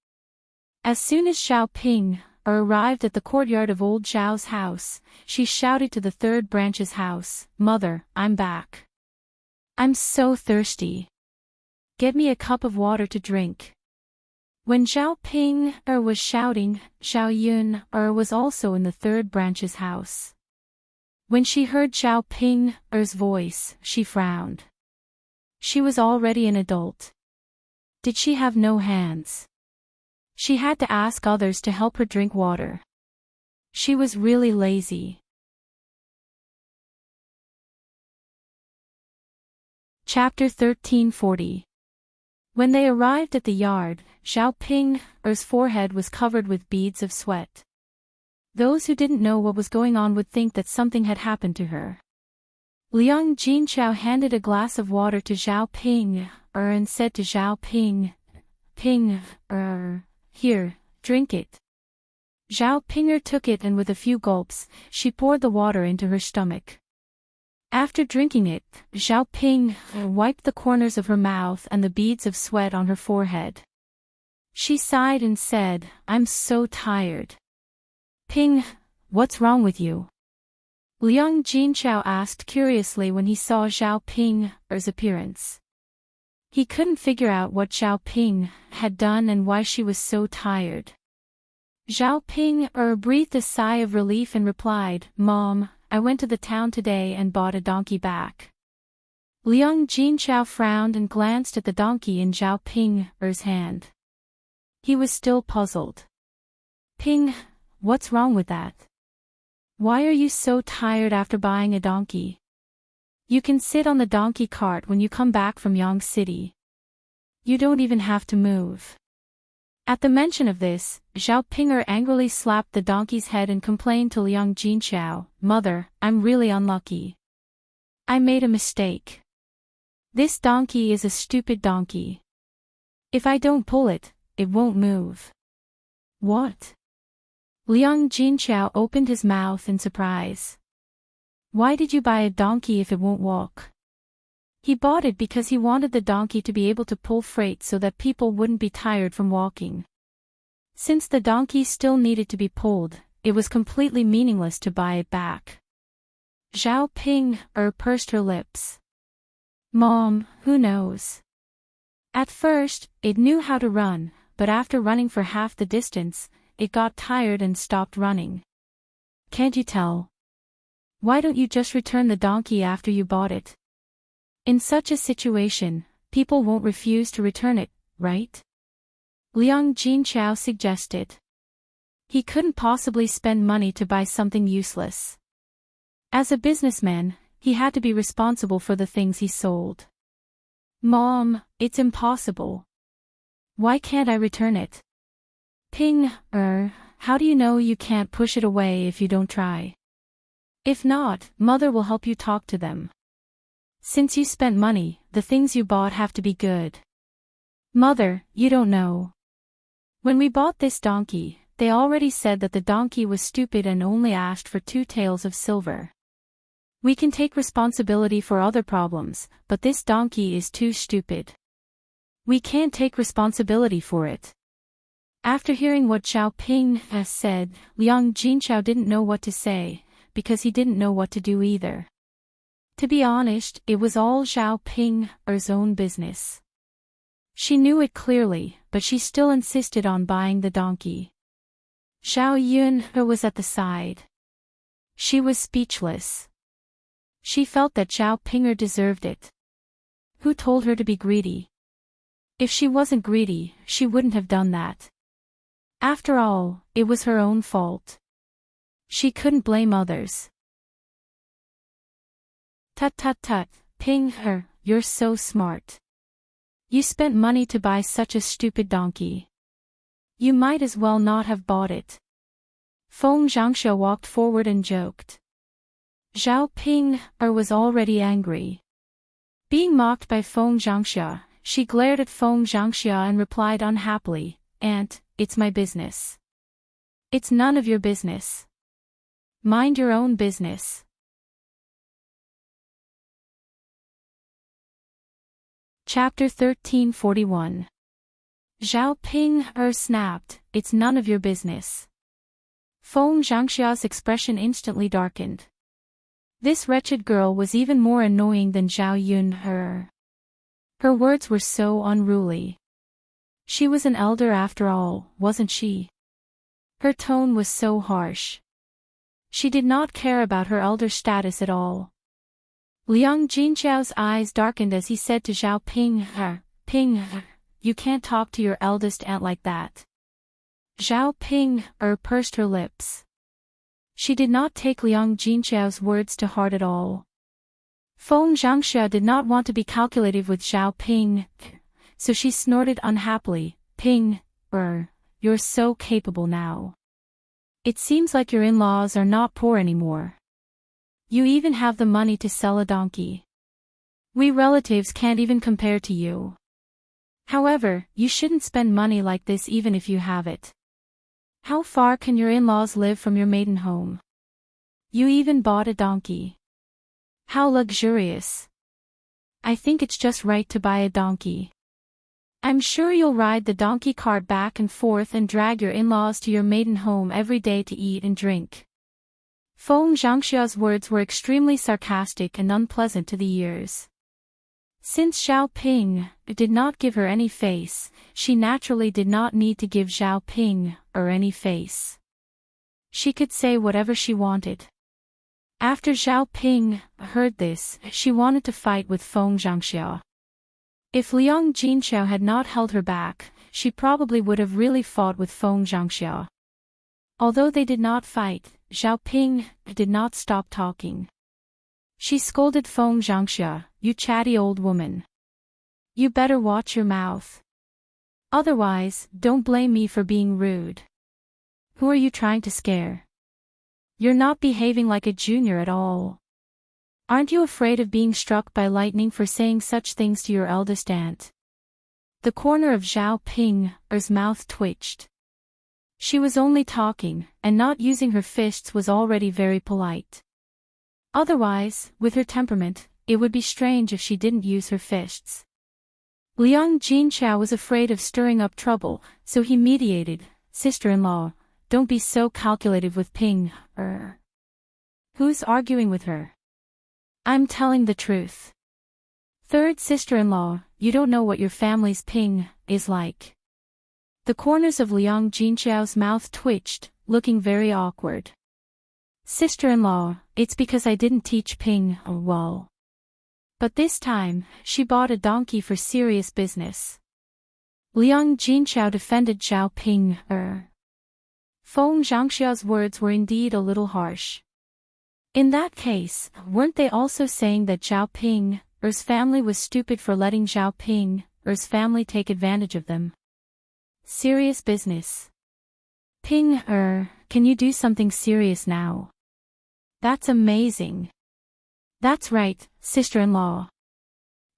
As soon as Zhao Ping arrived at the courtyard of old Zhao's house, she shouted to the 3rd branch's house, Mother, I'm back. I'm so thirsty. Get me a cup of water to drink. When Zhao Ping was shouting, Zhao Yun was also in the 3rd branch's house. When she heard Zhao Ping's voice, she frowned. She was already an adult. Did she have no hands? She had to ask others to help her drink water. She was really lazy. Chapter 1340. When they arrived at the yard, Zhao Ping's forehead was covered with beads of sweat. Those who didn't know what was going on would think that something had happened to her. Liang Jinchao handed a glass of water to Zhao Ping and said to Zhao Ping, Here, drink it. Zhao Ping took it and with a few gulps, she poured the water into her stomach. After drinking it, Zhao Ping wiped the corners of her mouth and the beads of sweat on her forehead. She sighed and said, I'm so tired. Ping, what's wrong with you? Liang Jinchao asked curiously when he saw Zhao Ping's appearance. He couldn't figure out what Zhao Ping had done and why she was so tired. Zhao Ping breathed a sigh of relief and replied, Mom, I went to the town today and bought a donkey back. Liang Jinchao frowned and glanced at the donkey in Zhao Ping's hand. He was still puzzled. Ping, what's wrong with that? Why are you so tired after buying a donkey? You can sit on the donkey cart when you come back from Yang City. You don't even have to move. At the mention of this, Zhao Ping angrily slapped the donkey's head and complained to Liang Jinchao, Mother, I'm really unlucky. I made a mistake. This donkey is a stupid donkey. If I don't pull it, it won't move. What? Liang Jinchao opened his mouth in surprise. Why did you buy a donkey if it won't walk? He bought it because he wanted the donkey to be able to pull freight so that people wouldn't be tired from walking. Since the donkey still needed to be pulled, it was completely meaningless to buy it back. Zhao Ping pursed her lips. Mom, who knows? At first, it knew how to run, but after running for half the distance, it got tired and stopped running. Can't you tell? Why don't you just return the donkey after you bought it? In such a situation, people won't refuse to return it, right? Liang Jinchao suggested. He couldn't possibly spend money to buy something useless. As a businessman, he had to be responsible for the things he sold. Mom, it's impossible. Why can't I return it? Ping, how do you know you can't push it away if you don't try? If not, Mother will help you talk to them. Since you spent money, the things you bought have to be good. Mother, you don't know. When we bought this donkey, they already said that the donkey was stupid and only asked for 2 taels of silver. We can take responsibility for other problems, but this donkey is too stupid. We can't take responsibility for it. After hearing what Zhao Ping has said, Liang Jinchao didn't know what to say, because he didn't know what to do either. To be honest, it was all Zhao Ping's own business. She knew it clearly, but she still insisted on buying the donkey. Zhao Yun was at the side. She was speechless. She felt that Zhao Pinger deserved it. Who told her to be greedy? If she wasn't greedy, she wouldn't have done that. After all, it was her own fault. She couldn't blame others. Tut tut tut, Pinger, you're so smart. You spent money to buy such a stupid donkey. You might as well not have bought it. Feng Zhangxia walked forward and joked. Zhao Pinger was already angry. Being mocked by Feng Zhangxia, she glared at Feng Zhangxia and replied unhappily, "Aunt, it's my business." "It's none of your business. Mind your own business." Chapter 1341. Zhao Pinger snapped, "It's none of your business." Feng Zhangxia's expression instantly darkened. This wretched girl was even more annoying than Zhao Yun. Her words were so unruly. She was an elder after all, wasn't she? Her tone was so harsh. She did not care about her elder status at all. Liang Jinchao's eyes darkened as he said to Zhao Pinger, "Pinger, you can't talk to your eldest aunt like that." Zhao Pinger pursed her lips. She did not take Liang Jinchao's words to heart at all. Feng Zhangxia did not want to be calculative with Zhao Pinger, so she snorted unhappily, "Pinger, you're so capable now. It seems like your in-laws are not poor anymore. You even have the money to sell a donkey. We relatives can't even compare to you. However, you shouldn't spend money like this even if you have it. How far can your in-laws live from your maiden home? You even bought a donkey. How luxurious. I think it's just right to buy a donkey. I'm sure you'll ride the donkey cart back and forth and drag your in-laws to your maiden home every day to eat and drink." Feng Zhangxia's words were extremely sarcastic and unpleasant to the ears. Since Zhao Ping did not give her any face, she naturally did not need to give Zhao Ping any face. She could say whatever she wanted. After Zhao Ping heard this, she wanted to fight with Feng Zhangxia. If Liang Jinchao had not held her back, she probably would have really fought with Feng Zhangxia. Although they did not fight, Zhao Ping did not stop talking. She scolded Feng Zhangxia, "You chatty old woman. You better watch your mouth. Otherwise, don't blame me for being rude. Who are you trying to scare? You're not behaving like a junior at all. Aren't you afraid of being struck by lightning for saying such things to your eldest aunt?" The corner of Zhao Ping's mouth twitched. She was only talking, and not using her fists was already very polite. Otherwise, with her temperament, it would be strange if she didn't use her fists. Liang Jinchao was afraid of stirring up trouble, so he mediated, "Sister-in-law, don't be so calculative with Pinger. Who's arguing with her? I'm telling the truth. Third sister-in-law, you don't know what your family's Ping is like." The corners of Liang Jinchao's mouth twitched, looking very awkward. "Sister-in-law, it's because I didn't teach Ping well. But this time, she bought a donkey for serious business." Liang Jinqiao defended Zhao Ping. Feng Zhangxia's words were indeed a little harsh. In that case, weren't they also saying that Zhao Ping's family was stupid for letting Zhao Ping's family take advantage of them? Serious business. Ping, can you do something serious now? That's amazing. That's right, sister-in-law.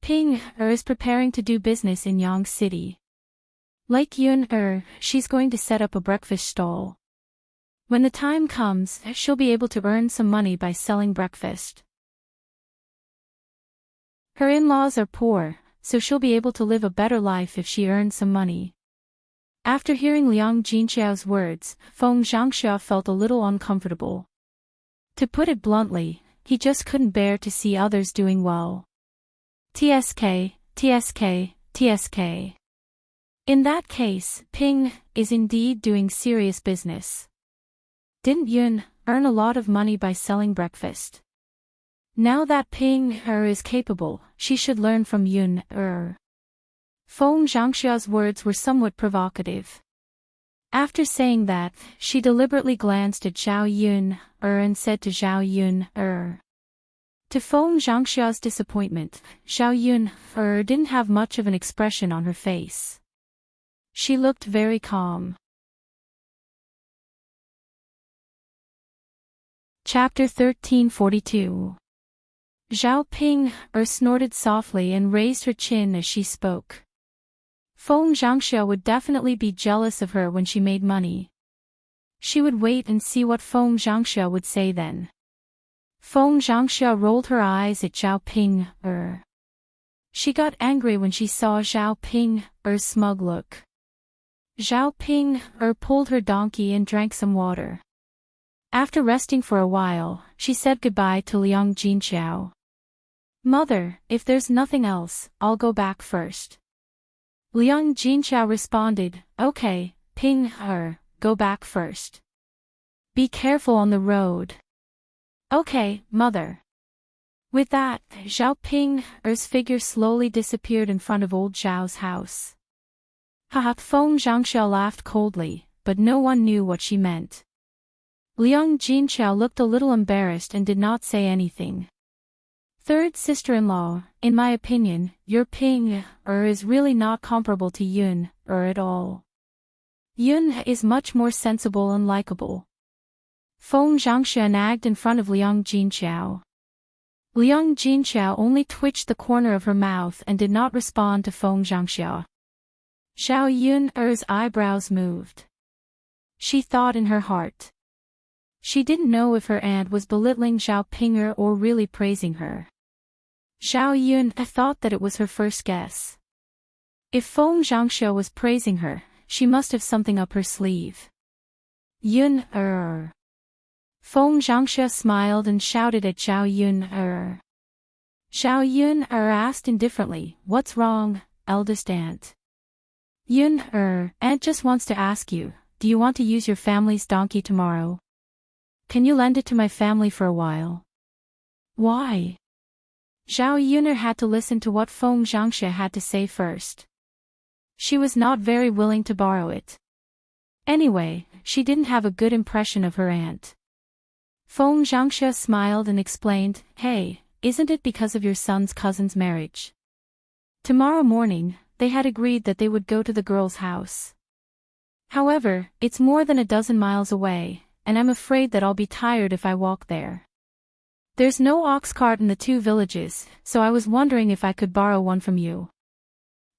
Ping is preparing to do business in Yang City. Like Yun she's going to set up a breakfast stall. When the time comes, she'll be able to earn some money by selling breakfast. Her in-laws are poor, so she'll be able to live a better life if she earns some money. After hearing Liang Jinqiao's words, Feng Zhangxia felt a little uncomfortable. To put it bluntly, he just couldn't bear to see others doing well. TSK, TSK, TSK. In that case, Ping is indeed doing serious business. Didn't Yun earn a lot of money by selling breakfast? Now that Ping is capable, she should learn from Yun Feng Zhangxia's words were somewhat provocative. After saying that, she deliberately glanced at Zhao Yun and said to Zhao Yun To Feng Zhangxia's disappointment, Zhao Yun didn't have much of an expression on her face. She looked very calm. Chapter 1342. Zhao Ping snorted softly and raised her chin as she spoke. Feng Zhangxia would definitely be jealous of her when she made money. She would wait and see what Feng Zhangxia would say then. Feng Zhangxia rolled her eyes at Zhao Ping. She got angry when she saw Zhao Ping's smug look. Zhao Ping pulled her donkey and drank some water. After resting for a while, she said goodbye to Liang Jinqiao. Mother, if there's nothing else, I'll go back first. Liang Jinqiao responded, Okay, Ping go back first. Be careful on the road. Okay, mother. With that, Zhao Ping's figure slowly disappeared in front of old Zhao's house. Haha, Feng Zhangxia laughed coldly, but no one knew what she meant. Liang Jinqiao looked a little embarrassed and did not say anything. Third sister-in-law, in my opinion, your Ping is really not comparable to Yun at all. Yun is much more sensible and likable. Feng Zhangxia nagged in front of Liang Jinqiao. Liang Jinqiao only twitched the corner of her mouth and did not respond to Feng Zhangxia. Zhao Yun's eyebrows moved. She thought in her heart. She didn't know if her aunt was belittling Zhao Ping or really praising her. Zhao Yun thought that it was her first guess. If Feng Zhangxia was praising her, she must have something up her sleeve. Yun Feng Zhangxia smiled and shouted at Zhao Yun Zhao Yun asked indifferently, What's wrong, eldest aunt? Yun aunt just wants to ask you, do you want to use your family's donkey tomorrow? Can you lend it to my family for a while? Why? Zhao Yun had to listen to what Feng Zhangxia had to say first. She was not very willing to borrow it. Anyway, she didn't have a good impression of her aunt. Feng Zhangxia smiled and explained, Hey, isn't it because of your son's cousin's marriage? Tomorrow morning, they had agreed that they would go to the girl's house. However, it's more than a dozen miles away, and I'm afraid that I'll be tired if I walk there. There's no ox cart in the two villages, so I was wondering if I could borrow one from you.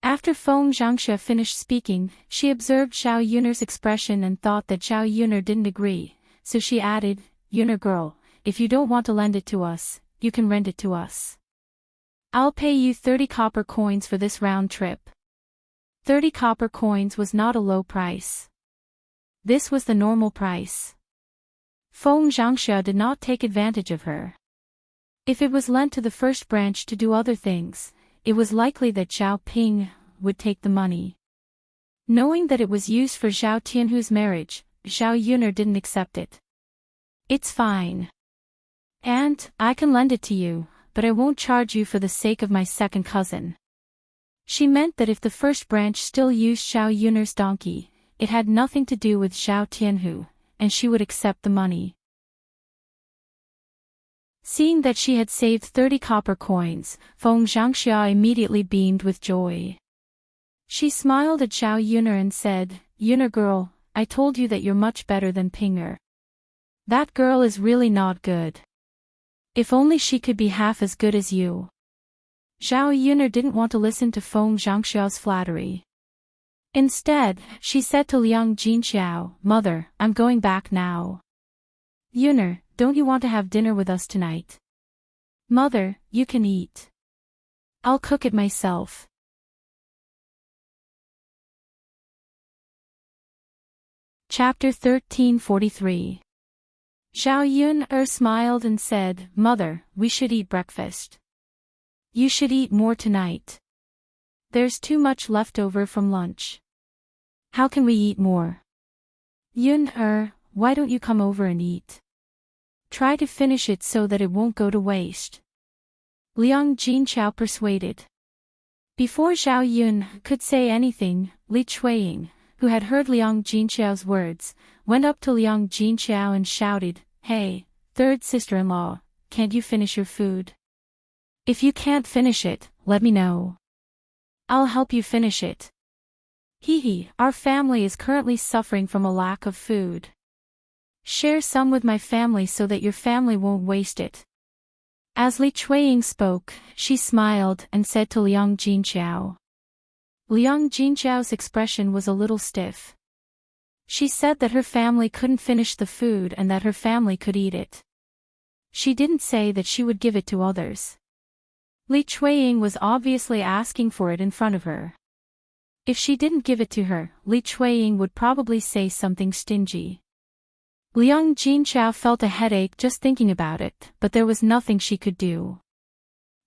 After Feng Zhangxia finished speaking, she observed Zhao Yun's expression and thought that Zhao Yun didn't agree, so she added, Yun girl, if you don't want to lend it to us, you can rent it to us. I'll pay you 30 copper coins for this round trip. 30 copper coins was not a low price. This was the normal price. Feng Zhangxia did not take advantage of her. If it was lent to the first branch to do other things, it was likely that Zhao Ping would take the money. Knowing that it was used for Zhao Tianhu's marriage, Zhao Yun didn't accept it. It's fine. Aunt, I can lend it to you, but I won't charge you for the sake of my second cousin. She meant that if the first branch still used Zhao Yun'er's donkey, it had nothing to do with Zhao Tianhu, and she would accept the money. Seeing that she had saved 30 copper coins, Feng Zhangxia immediately beamed with joy. She smiled at Zhao Yun'er and said, "Yun'er girl, I told you that you're much better than Ping'er. That girl is really not good. If only she could be half as good as you." Zhao Yun'er didn't want to listen to Feng Zhangxiao's flattery. Instead, she said to Liang Jinxiao, "Mother, I'm going back now." "Yun'er, don't you want to have dinner with us tonight?" "Mother, you can eat. I'll cook it myself." Chapter 1343. Zhao Yun'er smiled and said, "Mother, we should eat breakfast. You should eat more tonight. There's too much left over from lunch." "How can we eat more?" "Yun'er, why don't you come over and eat? Try to finish it so that it won't go to waste." Liang Jinxiao persuaded. Before Zhao Yun could say anything, Li Chuiying, who had heard Liang Jinxiao's words, went up to Liang Jinxiao and shouted, "Hey, third sister-in-law, can't you finish your food? If you can't finish it, let me know. I'll help you finish it. Hee, our family is currently suffering from a lack of food. Share some with my family so that your family won't waste it." As Li Chuiying spoke, she smiled and said to Liang Jinxiao. Liang Jinxiao's expression was a little stiff. She said that her family couldn't finish the food and that her family could eat it. She didn't say that she would give it to others. Li Chuiying was obviously asking for it in front of her. If she didn't give it to her, Li Chuiying would probably say something stingy. Liang Jinxiao felt a headache just thinking about it, but there was nothing she could do.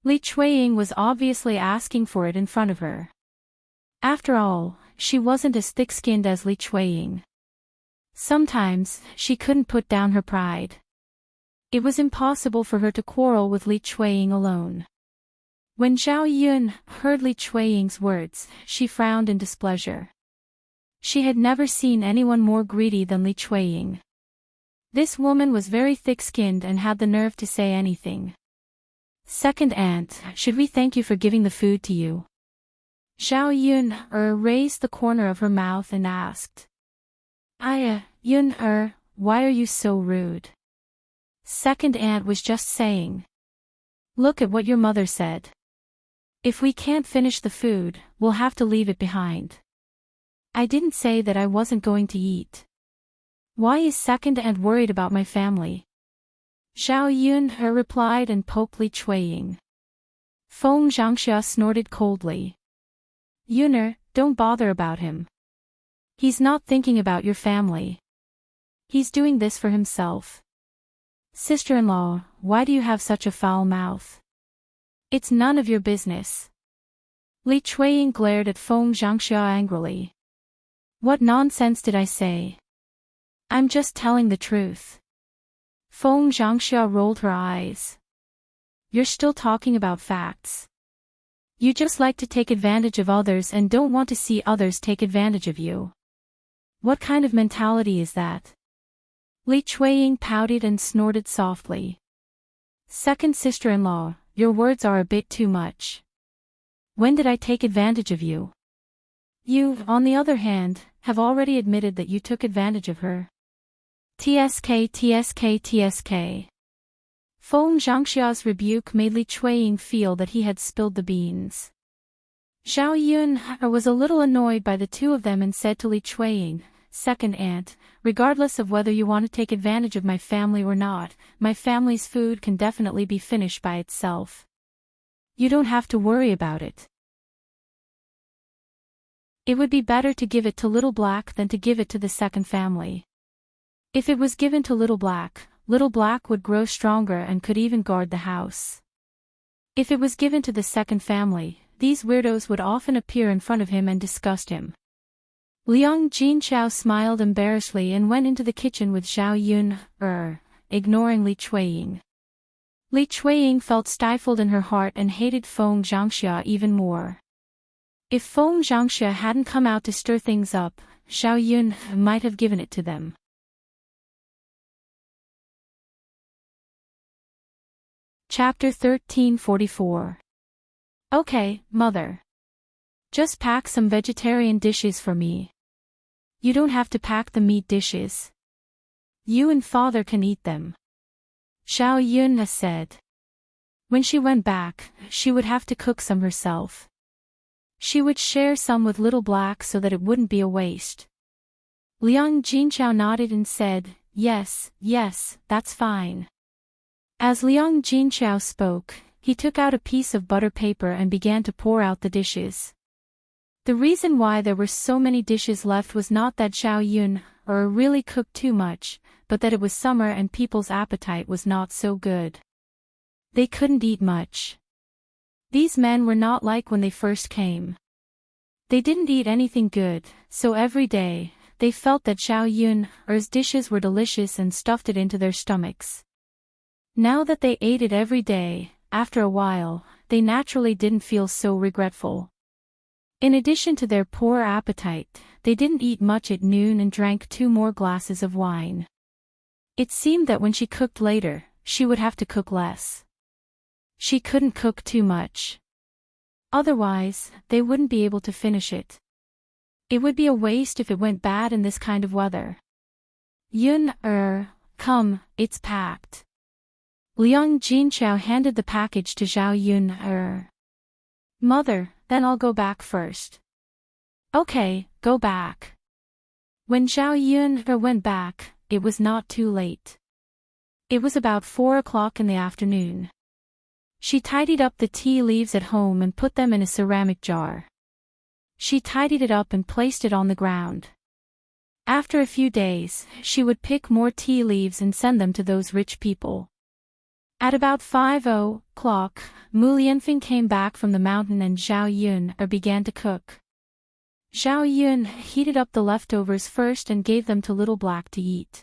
Li Chuiying was obviously asking for it in front of her. After all, she wasn't as thick-skinned as Li Chuiying. Sometimes, she couldn't put down her pride. It was impossible for her to quarrel with Li Chuiying alone. When Zhao Yun heard Li Chuiying's words, she frowned in displeasure. She had never seen anyone more greedy than Li Chuiying. This woman was very thick-skinned and had the nerve to say anything. "Second aunt, should we thank you for giving the food to you?" Zhao Yun raised the corner of her mouth and asked. Yun why are you so rude?" Second aunt was just saying. "Look at what your mother said. If we can't finish the food, we'll have to leave it behind. I didn't say that I wasn't going to eat. Why is second aunt worried about my family?" Zhao Yun replied and poked Li Chuiying. Feng Zhangxia snorted coldly. "Yun'er, don't bother about him. He's not thinking about your family. He's doing this for himself. Sister-in-law, why do you have such a foul mouth? It's none of your business." Li Chuiying glared at Feng Zhangxia angrily. "What nonsense did I say? I'm just telling the truth." Feng Zhangxia rolled her eyes. "You're still talking about facts. You just like to take advantage of others and don't want to see others take advantage of you. What kind of mentality is that?" Li Chuiying pouted and snorted softly. "Second sister-in-law, your words are a bit too much. When did I take advantage of you? You, on the other hand, have already admitted that you took advantage of her." TSK. Feng Zhangxia's rebuke made Li Chuiying feel that he had spilled the beans. Zhao Yun was a little annoyed by the two of them and said to Li Chuiying, "Second aunt, regardless of whether you want to take advantage of my family or not, my family's food can definitely be finished by itself. You don't have to worry about it. It would be better to give it to Little Black than to give it to the second family. If it was given to Little Black would grow stronger and could even guard the house. If it was given to the second family, these weirdos would often appear in front of him and disgust him." Liang Jinxiao smiled embarrassedly and went into the kitchen with Zhao Yun, ignoring Li Chuiying. Li Chuiying felt stifled in her heart and hated Feng Zhangxia even more. If Feng Zhangxia hadn't come out to stir things up, Xiao Yun might have given it to them. Chapter 1344. Okay, Mother. Just pack some vegetarian dishes for me. You don't have to pack the meat dishes. You and Father can eat them. Xiao Yun said. When she went back, she would have to cook some herself. She would share some with Little Black so that it wouldn't be a waste. Liang Jinchao nodded and said, yes, that's fine. As Liang Jinchao spoke, he took out a piece of butter paper and began to pour out the dishes. The reason why there were so many dishes left was not that Xiao Yun really cooked too much, but that it was summer and people's appetite was not so good. They couldn't eat much. These men were not like when they first came. They didn't eat anything good, so every day, they felt that Xiao Yun's dishes were delicious and stuffed it into their stomachs. Now that they ate it every day, after a while, they naturally didn't feel so regretful. In addition to their poor appetite, they didn't eat much at noon and drank 2 more glasses of wine. It seemed that when she cooked later, she would have to cook less. She couldn't cook too much. Otherwise, they wouldn't be able to finish it. It would be a waste if it went bad in this kind of weather. Yun, come, it's packed. Liang Jinchao handed the package to Xiao Yun. Mother, then I'll go back first. Okay, go back. When Xiao Yun went back, it was not too late. It was about 4 o'clock in the afternoon. She tidied up the tea leaves at home and put them in a ceramic jar. She tidied it up and placed it on the ground. After a few days, she would pick more tea leaves and send them to those rich people. At about 5 o'clock, Mu Lianfeng came back from the mountain and Xiao Yun began to cook. Xiao Yun heated up the leftovers first and gave them to Little Black to eat.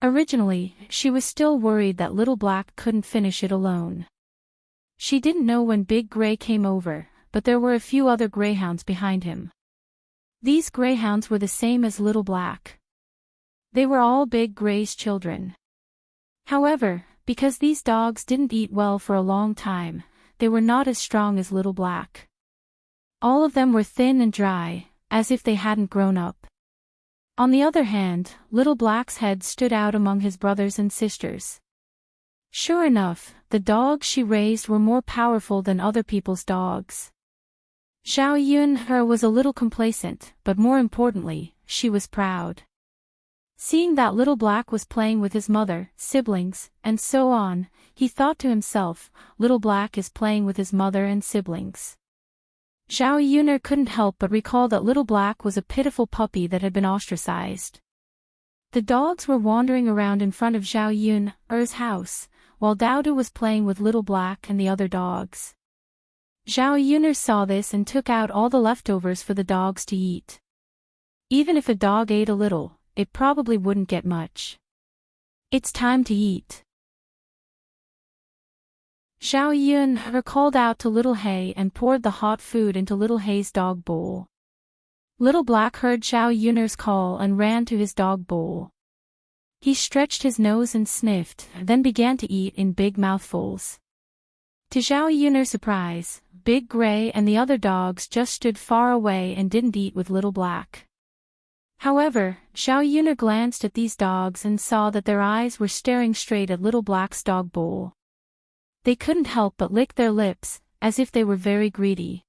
Originally, she was still worried that Little Black couldn't finish it alone. She didn't know when Big Gray came over, but there were a few other greyhounds behind him. These greyhounds were the same as Little Black. They were all Big Gray's children. However, because these dogs didn't eat well for a long time, they were not as strong as Little Black. All of them were thin and dry, as if they hadn't grown up. On the other hand, Little Black's head stood out among his brothers and sisters. Sure enough, the dogs she raised were more powerful than other people's dogs. Xiao Yun was a little complacent, but more importantly, she was proud. Seeing that Little Black was playing with his mother, siblings, and so on, he thought to himself, Little Black is playing with his mother and siblings. Xiao Yun couldn't help but recall that Little Black was a pitiful puppy that had been ostracized. The dogs were wandering around in front of Xiao Yun's house, while Daodu was playing with Little Black and the other dogs. Xiao Yun saw this and took out all the leftovers for the dogs to eat. Even if a dog ate a little, it probably wouldn't get much. It's time to eat. Xiao Yun called out to Little Hay and poured the hot food into Little Hay's dog bowl. Little Black heard Xiao Yun's call and ran to his dog bowl. He stretched his nose and sniffed, then began to eat in big mouthfuls. To Xiao Yun's surprise, Big Gray and the other dogs just stood far away and didn't eat with Little Black. However, Xiao Yun glanced at these dogs and saw that their eyes were staring straight at Little Black's dog bowl. They couldn't help but lick their lips, as if they were very greedy.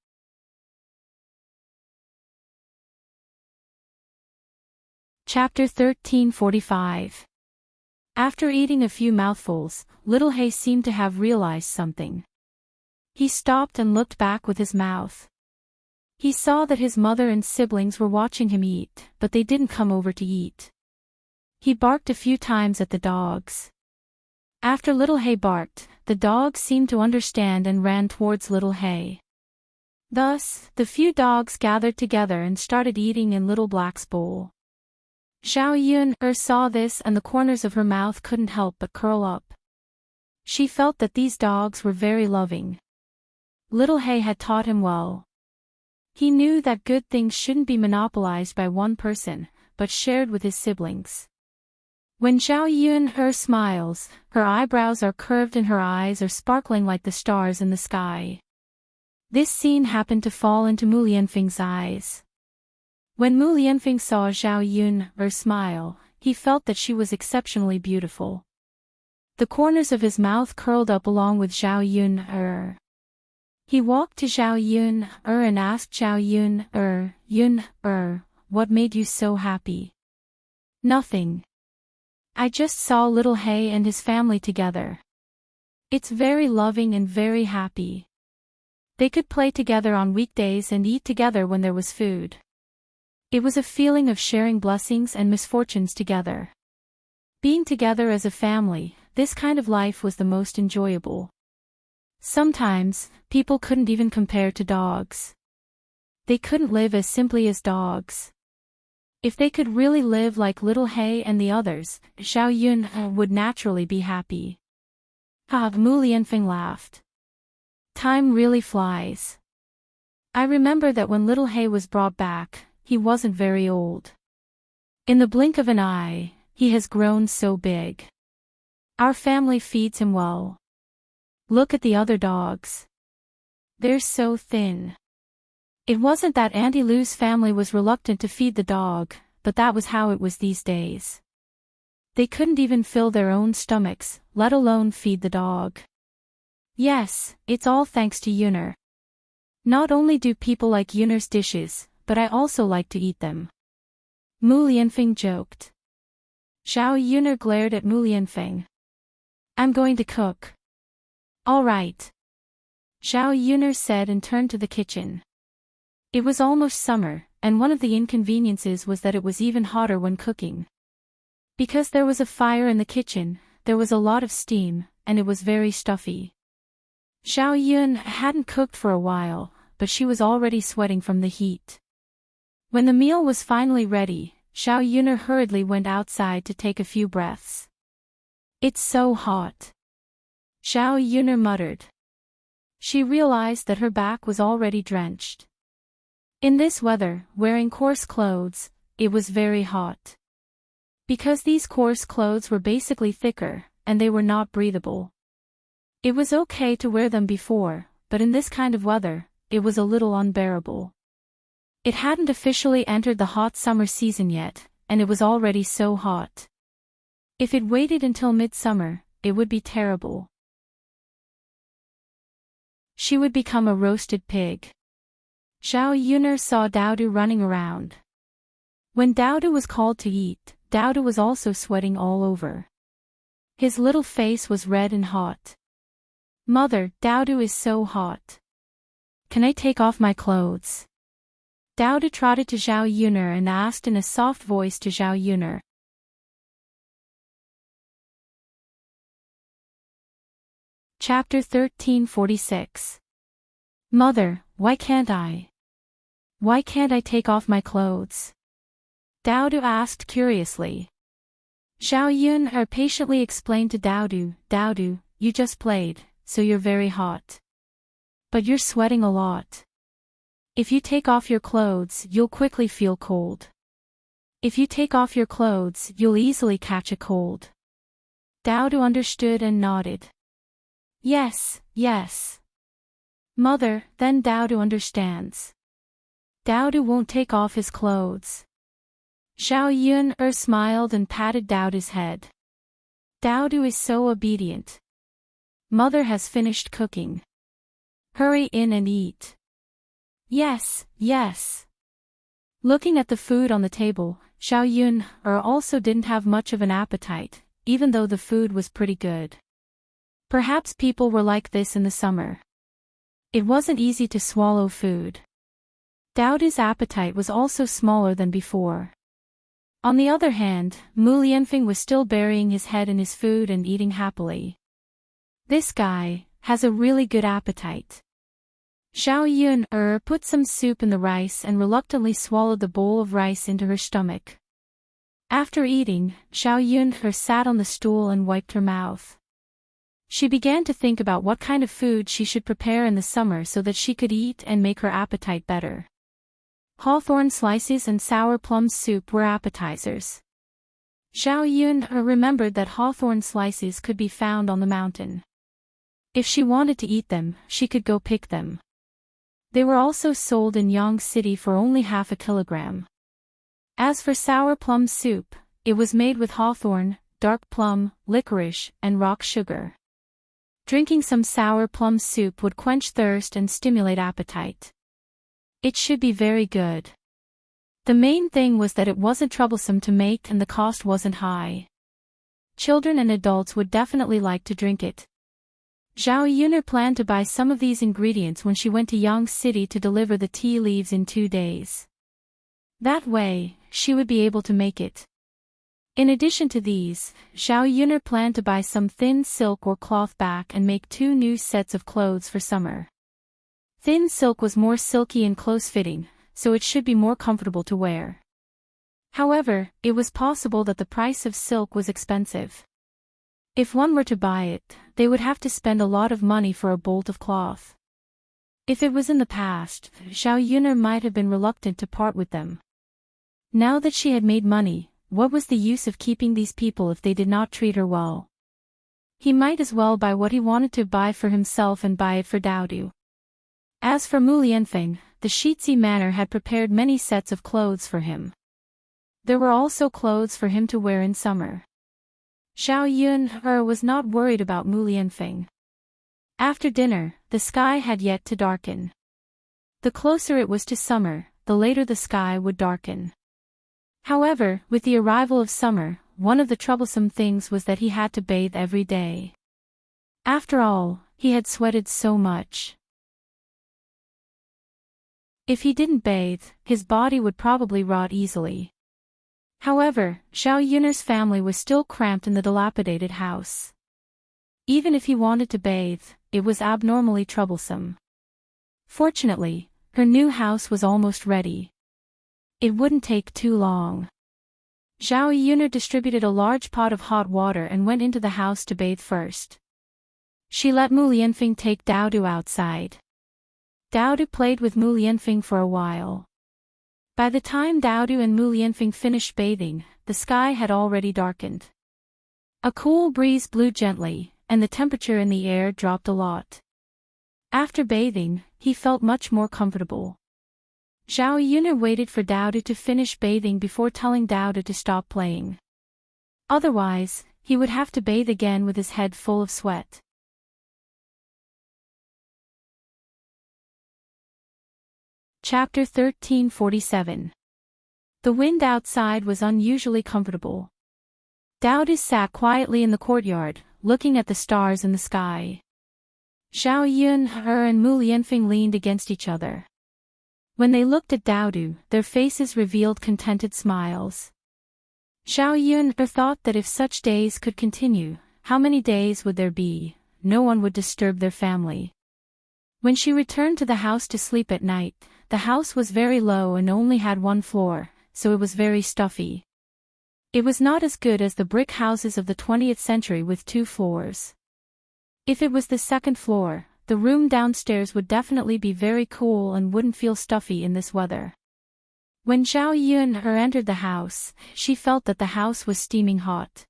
Chapter 1345. After eating a few mouthfuls, Little Hay seemed to have realized something. He stopped and looked back with his mouth. He saw that his mother and siblings were watching him eat, but they didn't come over to eat. He barked a few times at the dogs. After Little Hay barked, the dogs seemed to understand and ran towards Little Hay. Thus, the few dogs gathered together and started eating in Little Black's bowl. Xiao Yun saw this and the corners of her mouth couldn't help but curl up. She felt that these dogs were very loving. Little Hay had taught him well. He knew that good things shouldn't be monopolized by one person, but shared with his siblings. When Zhao Yun smiles, her eyebrows are curved and her eyes are sparkling like the stars in the sky. This scene happened to fall into Mu Lianfeng's eyes. When Mu Lianfeng saw Zhao Yun smile, he felt that she was exceptionally beautiful. The corners of his mouth curled up along with Zhao Yun. He walked to Zhao Yun and asked Zhao Yun, what made you so happy? Nothing. I just saw little He and his family together. It's very loving and very happy. They could play together on weekdays and eat together when there was food. It was a feeling of sharing blessings and misfortunes together. Being together as a family, this kind of life was the most enjoyable. Sometimes, people couldn't even compare to dogs. They couldn't live as simply as dogs. If they could really live like little He and the others, Zhao Yun would naturally be happy. Mu Lianfeng laughed. Time really flies. I remember that when little He was brought back, he wasn't very old. In the blink of an eye, he has grown so big. Our family feeds him well. Look at the other dogs. They're so thin. It wasn't that Auntie Lou's family was reluctant to feed the dog, but that was how it was these days. They couldn't even fill their own stomachs, let alone feed the dog. Yes, it's all thanks to Yuner. Not only do people like Yuner's dishes, but I also like to eat them. Mu Lianfeng joked. Zhao Yuner glared at Mu Lianfeng. I'm going to cook. All right. Zhao Yuner said and turned to the kitchen. It was almost summer, and one of the inconveniences was that it was even hotter when cooking. Because there was a fire in the kitchen, there was a lot of steam, and it was very stuffy. Zhao Yun hadn't cooked for a while, but she was already sweating from the heat. When the meal was finally ready, Zhao Yuner hurriedly went outside to take a few breaths. It's so hot. Zhao Yuner muttered. She realized that her back was already drenched. In this weather, wearing coarse clothes, it was very hot. Because these coarse clothes were basically thicker, and they were not breathable. It was okay to wear them before, but in this kind of weather, it was a little unbearable. It hadn't officially entered the hot summer season yet, and it was already so hot. If it waited until midsummer, it would be terrible. She would become a roasted pig. Zhao Yuner saw Daodu running around. When Daodu was called to eat, Daodu was also sweating all over. His little face was red and hot. Mother, Daodu is so hot. Can I take off my clothes? Daodu trotted to Zhao Yuner and asked in a soft voice to Zhao Yuner. Chapter 1346. Mother, why can't I? Why can't I take off my clothes? Daodu asked curiously. Zhao Yun patiently explained to Daodu, Daodu, you just played, so you're very hot. But you're sweating a lot. If you take off your clothes, you'll quickly feel cold. If you take off your clothes, you'll easily catch a cold. Daodu understood and nodded. Yes, yes. Mother, then Daodu understands. Daodu won't take off his clothes. Zhao Yun smiled and patted Daodu's head. Daodu is so obedient. Mother has finished cooking. Hurry in and eat. Yes, yes. Looking at the food on the table, Zhao Yun also didn't have much of an appetite, even though the food was pretty good. Perhaps people were like this in the summer. It wasn't easy to swallow food. Daodu's appetite was also smaller than before. On the other hand, Mu Lianfeng was still burying his head in his food and eating happily. This guy has a really good appetite. Zhao Yun put some soup in the rice and reluctantly swallowed the bowl of rice into her stomach. After eating, Zhao Yun sat on the stool and wiped her mouth. She began to think about what kind of food she should prepare in the summer so that she could eat and make her appetite better. Hawthorn slices and sour plum soup were appetizers. Zhao Yun remembered that hawthorn slices could be found on the mountain. If she wanted to eat them, she could go pick them. They were also sold in Yang City for only half a kilogram. As for sour plum soup, it was made with hawthorn, dark plum, licorice, and rock sugar. Drinking some sour plum soup would quench thirst and stimulate appetite. It should be very good. The main thing was that it wasn't troublesome to make and the cost wasn't high. Children and adults would definitely like to drink it. Zhao Yun'er planned to buy some of these ingredients when she went to Yang City to deliver the tea leaves in 2 days. That way, she would be able to make it. In addition to these, Zhao Yun'er planned to buy some thin silk or cloth back and make 2 new sets of clothes for summer. Thin silk was more silky and close-fitting, so it should be more comfortable to wear. However, it was possible that the price of silk was expensive. If one were to buy it, they would have to spend a lot of money for a bolt of cloth. If it was in the past, Zhao Yun'er might have been reluctant to part with them. Now that she had made money, what was the use of keeping these people if they did not treat her well? He might as well buy what he wanted to buy for himself and buy it for Daodu. As for Mu Lianfeng, the Shitzi Manor had prepared many sets of clothes for him. There were also clothes for him to wear in summer. Zhao Yun'er was not worried about Mu Lianfeng. After dinner, the sky had yet to darken. The closer it was to summer, the later the sky would darken. However, with the arrival of summer, one of the troublesome things was that he had to bathe every day. After all, he had sweated so much. If he didn't bathe, his body would probably rot easily. However, Zhao Yun'er's family was still cramped in the dilapidated house. Even if he wanted to bathe, it was abnormally troublesome. Fortunately, her new house was almost ready. It wouldn't take too long. Zhao Yun'er distributed a large pot of hot water and went into the house to bathe first. She let Mu Lianfeng take Daodu outside. Daodu played with Mu Lianfeng for a while. By the time Daodu and Mu Lianfeng finished bathing, the sky had already darkened. A cool breeze blew gently, and the temperature in the air dropped a lot. After bathing, he felt much more comfortable. Zhao Yun'er waited for Daodu to finish bathing before telling Daodu to stop playing. Otherwise, he would have to bathe again with his head full of sweat. Chapter 1347. The wind outside was unusually comfortable. Daodu sat quietly in the courtyard, looking at the stars in the sky. Zhao Yun'er and Mu Lianfeng leaned against each other. When they looked at Daodu, their faces revealed contented smiles. Zhao Yun'er thought that if such days could continue, how many days would there be? No one would disturb their family. When she returned to the house to sleep at night, the house was very low and only had 1 floor, so it was very stuffy. It was not as good as the brick houses of the 20th century with 2 floors. If it was the 2nd floor, the room downstairs would definitely be very cool and wouldn't feel stuffy in this weather. When Zhao Yun'er entered the house, she felt that the house was steaming hot.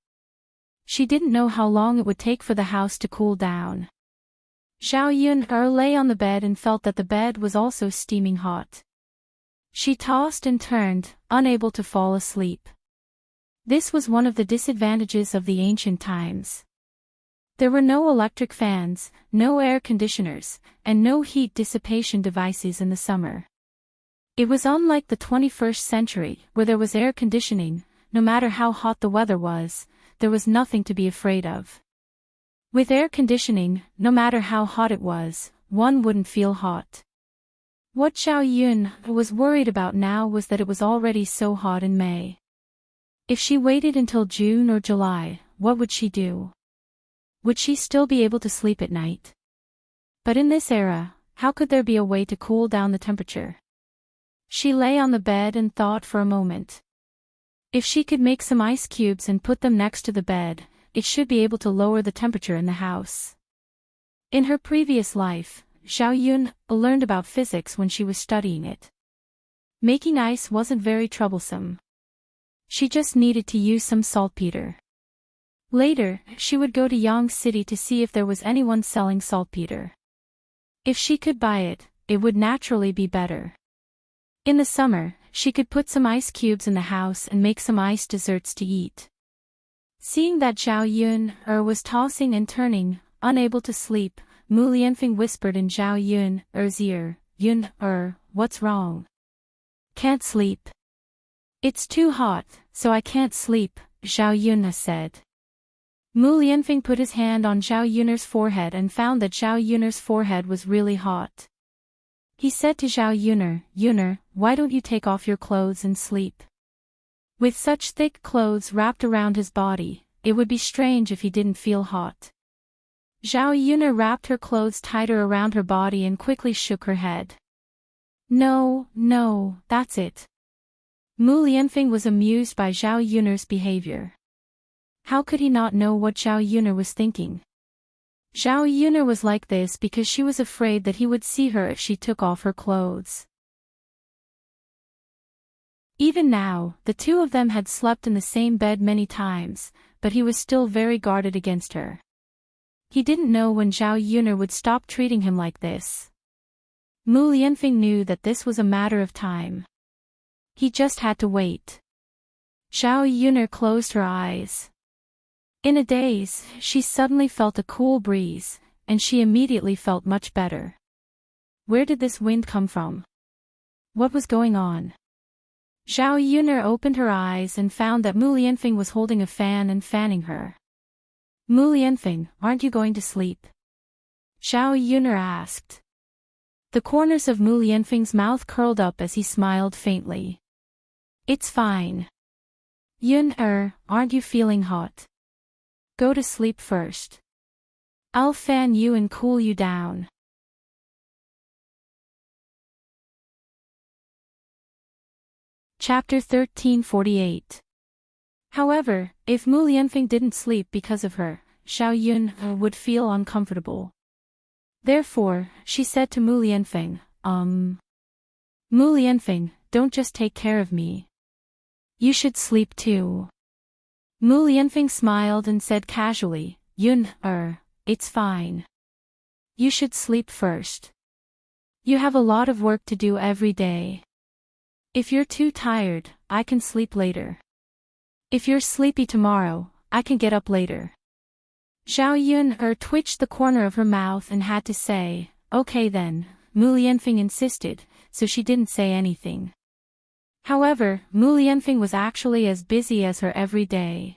She didn't know how long it would take for the house to cool down. Zhao Yun'er lay on the bed and felt that the bed was also steaming hot. She tossed and turned, unable to fall asleep. This was one of the disadvantages of the ancient times. There were no electric fans, no air conditioners, and no heat dissipation devices in the summer. It was unlike the 21st century, where there was air conditioning. No matter how hot the weather was, there was nothing to be afraid of. With air conditioning, no matter how hot it was, one wouldn't feel hot. What Zhao Yun'er was worried about now was that it was already so hot in May. If she waited until June or July, what would she do? Would she still be able to sleep at night? But in this era, how could there be a way to cool down the temperature? She lay on the bed and thought for a moment. If she could make some ice cubes and put them next to the bed, it should be able to lower the temperature in the house. In her previous life, Zhao Yun'er learned about physics when she was studying it. Making ice wasn't very troublesome. She just needed to use some saltpeter. Later, she would go to Yang City to see if there was anyone selling saltpeter. If she could buy it, it would naturally be better. In the summer, she could put some ice cubes in the house and make some ice desserts to eat. Seeing that Zhao Yun was tossing and turning, unable to sleep, Mu Lianfeng whispered in Zhao Yun's ear, Yun, what's wrong? Can't sleep. It's too hot, so I can't sleep, Zhao Yun said. Mu Lianfeng put his hand on Zhao Yun's forehead and found that Zhao Yun's forehead was really hot. He said to Zhao Yun, why don't you take off your clothes and sleep? With such thick clothes wrapped around his body, it would be strange if he didn't feel hot. Zhao Yun wrapped her clothes tighter around her body and quickly shook her head. No, that's it. Mu Lianfeng was amused by Zhao Yun's behavior. How could he not know what Zhao Yun was thinking? Zhao Yun was like this because she was afraid that he would see her if she took off her clothes. Even now, the two of them had slept in the same bed many times, but he was still very guarded against her. He didn't know when Zhao Yun would stop treating him like this. Mu Lianfeng knew that this was a matter of time. He just had to wait. Zhao Yun closed her eyes. In a daze, she suddenly felt a cool breeze, and she immediately felt much better. Where did this wind come from? What was going on? Zhao Yun opened her eyes and found that Mu Lianfeng was holding a fan and fanning her. Mu Lianfeng, aren't you going to sleep? Zhao Yun asked. The corners of Mu Lianfeng's mouth curled up as he smiled faintly. It's fine. Yun, aren't you feeling hot? Go to sleep first. I'll fan you and cool you down. Chapter 1348. However, if Mu Lianfeng didn't sleep because of her, Zhao Yun would feel uncomfortable. Therefore, she said to Mu Lianfeng, Mu Lianfeng, don't just take care of me. You should sleep too. Mu Lianfeng smiled and said casually, Yun, it's fine. You should sleep first. You have a lot of work to do every day. If you're too tired, I can sleep later. If you're sleepy tomorrow, I can get up later. Zhao Yun twitched the corner of her mouth and had to say, okay then, Mu Lianfeng insisted, so she didn't say anything. However, Mu Lianfeng was actually as busy as her every day.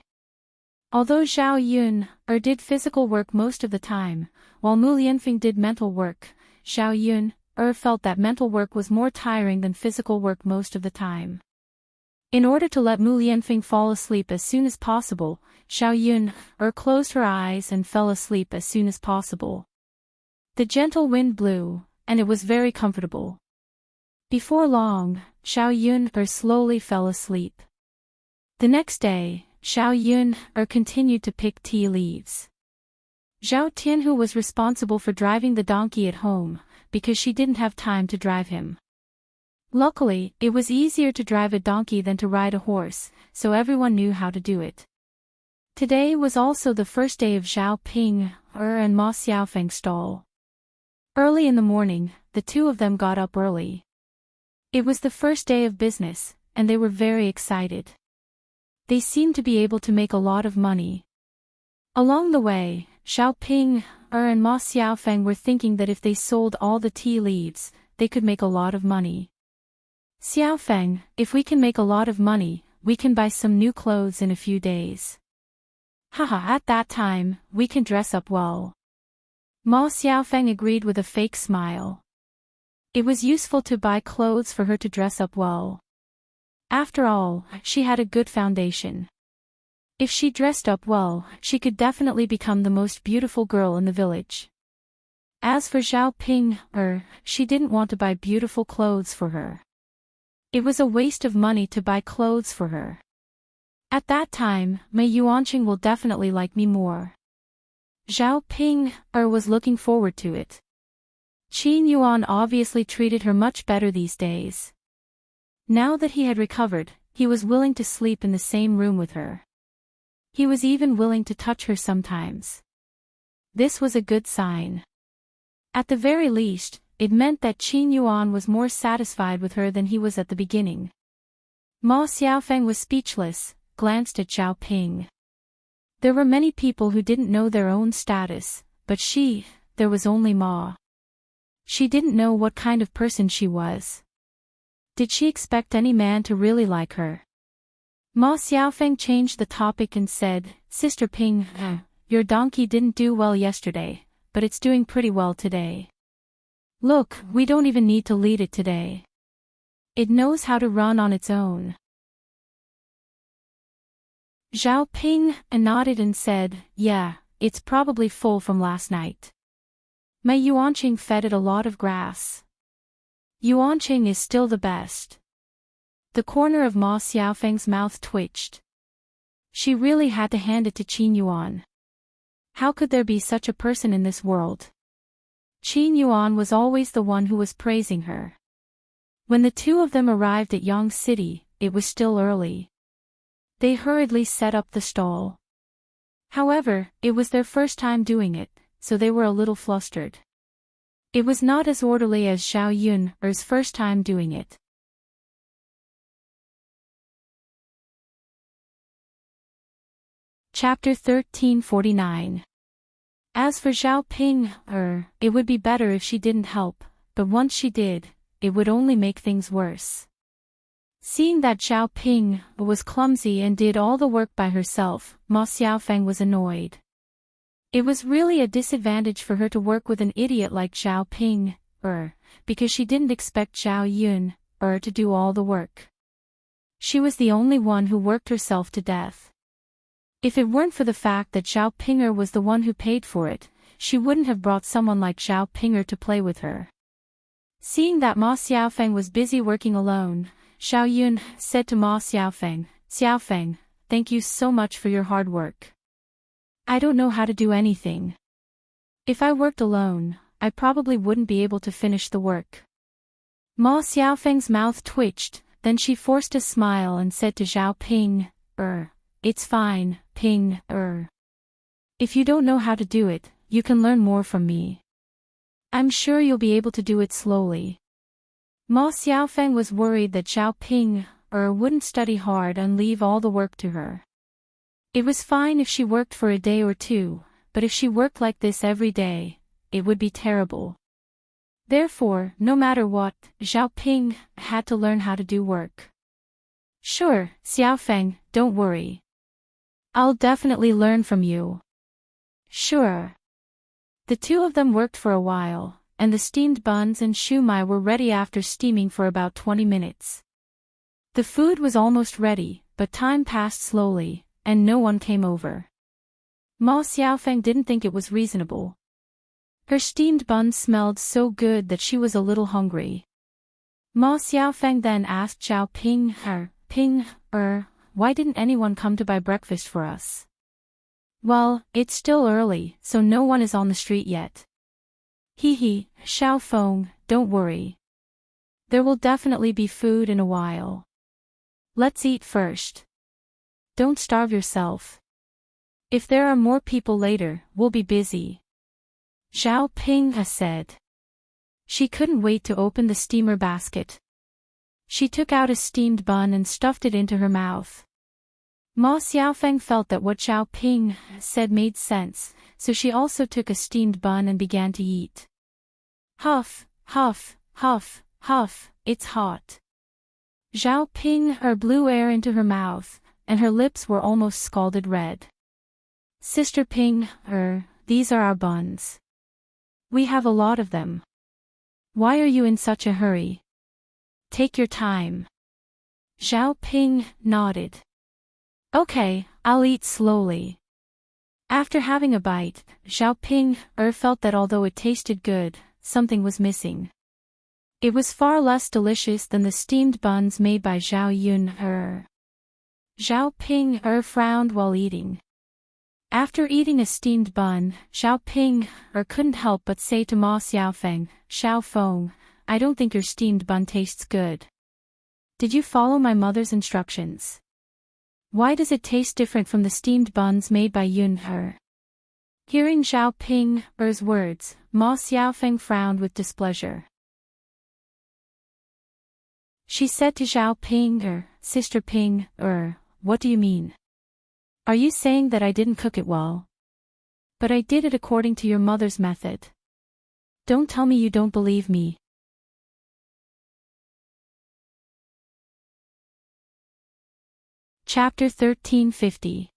Although Zhao Yun did physical work most of the time, while Mu Lianfeng did mental work, Zhao Yun felt that mental work was more tiring than physical work most of the time. In order to let Mu Lianfeng fall asleep as soon as possible, Zhao Yun closed her eyes and fell asleep as soon as possible. The gentle wind blew, and it was very comfortable. Before long, Zhao Yun slowly fell asleep. The next day, Zhao Yun continued to pick tea leaves. Zhao Tianhu was responsible for driving the donkey at home, because she didn't have time to drive him. Luckily, it was easier to drive a donkey than to ride a horse, so everyone knew how to do it. Today was also the first day of Zhao Ping and Ma Xiaofeng's stall. Early in the morning, the two of them got up early. It was the first day of business, and they were very excited. They seemed to be able to make a lot of money. Along the way, Zhao Ping and Ma Xiaofeng were thinking that if they sold all the tea leaves, they could make a lot of money. Xiaofeng, if we can make a lot of money, we can buy some new clothes in a few days. Haha, at that time, we can dress up well. Ma Xiaofeng agreed with a fake smile. It was useful to buy clothes for her to dress up well. After all, she had a good foundation. If she dressed up well, she could definitely become the most beautiful girl in the village. As for Zhao Ping, she didn't want to buy beautiful clothes for her. It was a waste of money to buy clothes for her. At that time, Mei Yuanqing will definitely like me more. Zhao Ping was looking forward to it. Qin Yuan obviously treated her much better these days. Now that he had recovered, he was willing to sleep in the same room with her. He was even willing to touch her sometimes. This was a good sign. At the very least, it meant that Qin Yuan was more satisfied with her than he was at the beginning. Ma Xiaofeng was speechless, glanced at Zhao Ping. There were many people who didn't know their own status, but there was only Ma. She didn't know what kind of person she was. Did she expect any man to really like her? Ma Xiaofeng changed the topic and said, Sister Ping, your donkey didn't do well yesterday, but it's doing pretty well today. Look, we don't even need to lead it today. It knows how to run on its own. Zhao Ping nodded and said, yeah, it's probably full from last night. My Yuanqing fed it a lot of grass. Yuanqing is still the best. The corner of Ma Xiaofeng's mouth twitched. She really had to hand it to Qin Yuan. How could there be such a person in this world? Qin Yuan was always the one who was praising her. When the two of them arrived at Yang City, it was still early. They hurriedly set up the stall. However, it was their first time doing it, so they were a little flustered. It was not as orderly as Zhao Yun's first time doing it. Chapter 1349. As for Zhao Ping, it would be better if she didn't help, but once she did, it would only make things worse. Seeing that Zhao Ping was clumsy and did all the work by herself, Ma Xiaofeng was annoyed. It was really a disadvantage for her to work with an idiot like Zhao Ping, because she didn't expect Zhao Yun, to do all the work. She was the only one who worked herself to death. If it weren't for the fact that Zhao Pinger was the one who paid for it, she wouldn't have brought someone like Zhao Pinger to play with her. Seeing that Ma Xiaofeng was busy working alone, Zhao Yun said to Ma Xiaofeng, Xiaofeng, thank you so much for your hard work. I don't know how to do anything. If I worked alone, I probably wouldn't be able to finish the work. Ma Xiaofeng's mouth twitched, then she forced a smile and said to Zhao Ping, it's fine, Ping, If you don't know how to do it, you can learn more from me. I'm sure you'll be able to do it slowly. Ma Xiaofeng was worried that Zhao Ping, wouldn't study hard and leave all the work to her. It was fine if she worked for a day or two, but if she worked like this every day, it would be terrible. Therefore, no matter what, Zhao Ping had to learn how to do work. Sure, Xiaofeng, don't worry. I'll definitely learn from you. Sure. The two of them worked for a while, and the steamed buns and shumai were ready after steaming for about 20 minutes. The food was almost ready, but time passed slowly, and no one came over. Ma Xiaofeng didn't think it was reasonable. Her steamed buns smelled so good that she was a little hungry. Ma Xiaofeng then asked Zhao Ping, why didn't anyone come to buy breakfast for us? Well, it's still early, so no one is on the street yet. Hee, Xiao Feng, don't worry. There will definitely be food in a while. Let's eat first. Don't starve yourself. If there are more people later, we'll be busy. Zhao Ping said. She couldn't wait to open the steamer basket. She took out a steamed bun and stuffed it into her mouth. Ma Xiaofeng felt that what Zhao Ping said made sense, so she also took a steamed bun and began to eat. Huff, huff, huff, huff, it's hot. Zhao Ping blew air into her mouth, and her lips were almost scalded red. Sister Ping, these are our buns. We have a lot of them. Why are you in such a hurry? Take your time. Zhao Ping nodded. Okay, I'll eat slowly. After having a bite, Zhao Ping felt that although it tasted good, something was missing. It was far less delicious than the steamed buns made by Zhao Yun. Zhao Ping frowned while eating. After eating a steamed bun, Zhao Ping couldn't help but say to Ma Xiaofeng, Xiao Feng, I don't think your steamed bun tastes good. Did you follow my mother's instructions? Why does it taste different from the steamed buns made by Yun-He? Hearing Zhao Ping's words, Ma Xiaofeng frowned with displeasure. She said to Zhao Ping, Sister Ping, what do you mean? Are you saying that I didn't cook it well? But I did it according to your mother's method. Don't tell me you don't believe me. Chapter 1350.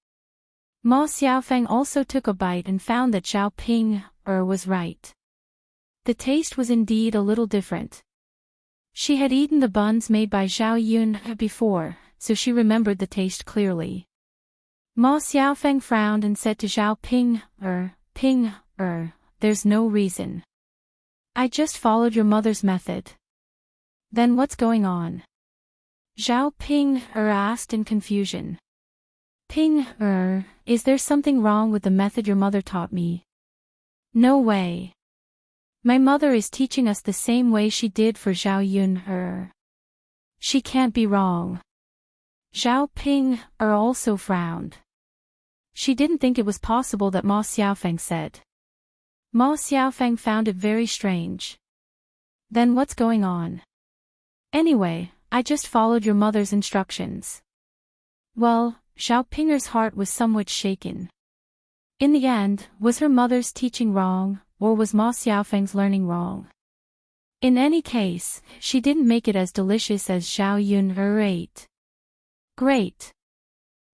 Ma Xiaofeng also took a bite and found that Zhao Ping was right. The taste was indeed a little different. She had eaten the buns made by Zhao Yun before, so she remembered the taste clearly. Ma Xiaofeng frowned and said to Zhao Ping, there's no reason. I just followed your mother's method. Then what's going on? Zhao Ping asked in confusion. Ping, is there something wrong with the method your mother taught me? No way. My mother is teaching us the same way she did for Zhao Yun. She can't be wrong. Zhao Ping also frowned. She didn't think it was possible that Ma Xiaofeng said. Ma Xiaofeng found it very strange. Then what's going on? Anyway, I just followed your mother's instructions. Well, Zhao Pinger's heart was somewhat shaken. In the end, was her mother's teaching wrong, or was Ma Xiaofeng's learning wrong? In any case, she didn't make it as delicious as Zhao Yun ate. Great.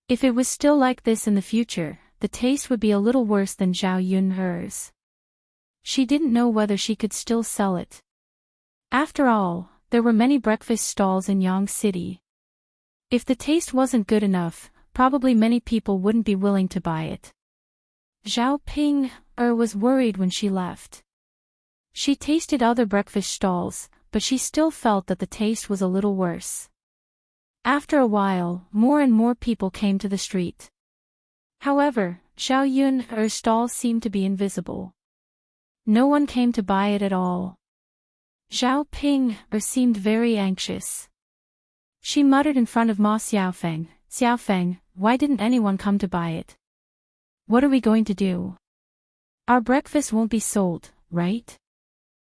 If it was still like this in the future, the taste would be a little worse than Zhao Yun's. She didn't know whether she could still sell it. After all, there were many breakfast stalls in Yang City. If the taste wasn't good enough, probably many people wouldn't be willing to buy it. Zhao Ping was worried when she left. She tasted other breakfast stalls, but she still felt that the taste was a little worse. After a while, more and more people came to the street. However, Zhao Yun's stall seemed to be invisible. No one came to buy it at all. Zhao Ping seemed very anxious. She muttered in front of Ma Xiaofeng, Xiaofeng, why didn't anyone come to buy it? What are we going to do? Our breakfast won't be sold, right?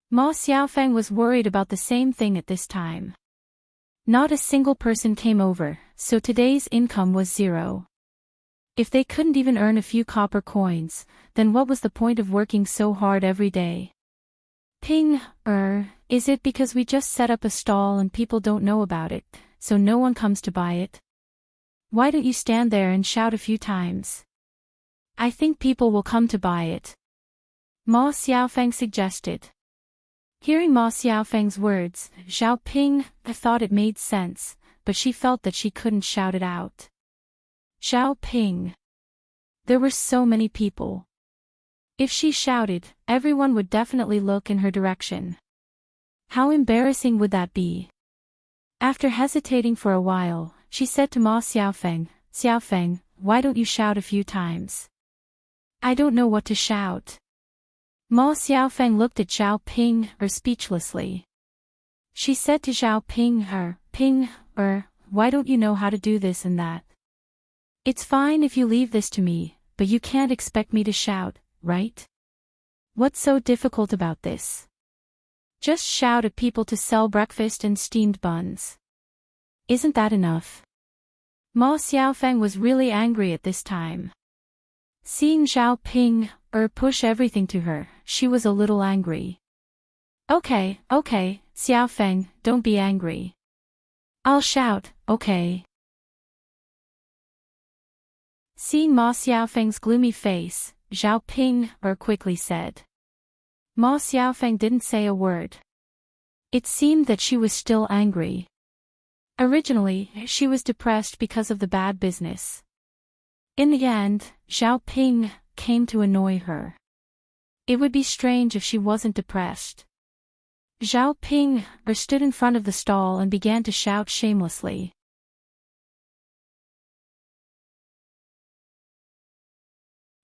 Ma Xiaofeng was worried about the same thing at this time. Not a single person came over, so today's income was 0. If they couldn't even earn a few copper coins, then what was the point of working so hard every day? Ping, is it because we just set up a stall and people don't know about it, so no one comes to buy it? Why don't you stand there and shout a few times? I think people will come to buy it. Ma Xiaofeng suggested. Hearing Ma Xiaofeng's words, Zhao Ping thought it made sense, but she felt that she couldn't shout it out. Zhao Ping. There were so many people. If she shouted, everyone would definitely look in her direction. How embarrassing would that be? After hesitating for a while, she said to Ma Xiaofeng, Xiaofeng, why don't you shout a few times? I don't know what to shout. Ma Xiaofeng looked at Zhao Ping speechlessly. She said to Zhao Ping, why don't you know how to do this and that? It's fine if you leave this to me, but you can't expect me to shout, right? What's so difficult about this? Just shout at people to sell breakfast and steamed buns. Isn't that enough? Ma Xiaofeng was really angry at this time. Seeing Zhao Ping push everything to her, she was a little angry. Okay, Xiaofeng, don't be angry. I'll shout, okay. Seeing Ma Xiaofeng's gloomy face, Zhao Ping quickly said. Ma Xiaofeng didn't say a word. It seemed that she was still angry. Originally, she was depressed because of the bad business. In the end, Zhao Ping came to annoy her. It would be strange if she wasn't depressed. Zhao Ping stood in front of the stall and began to shout shamelessly.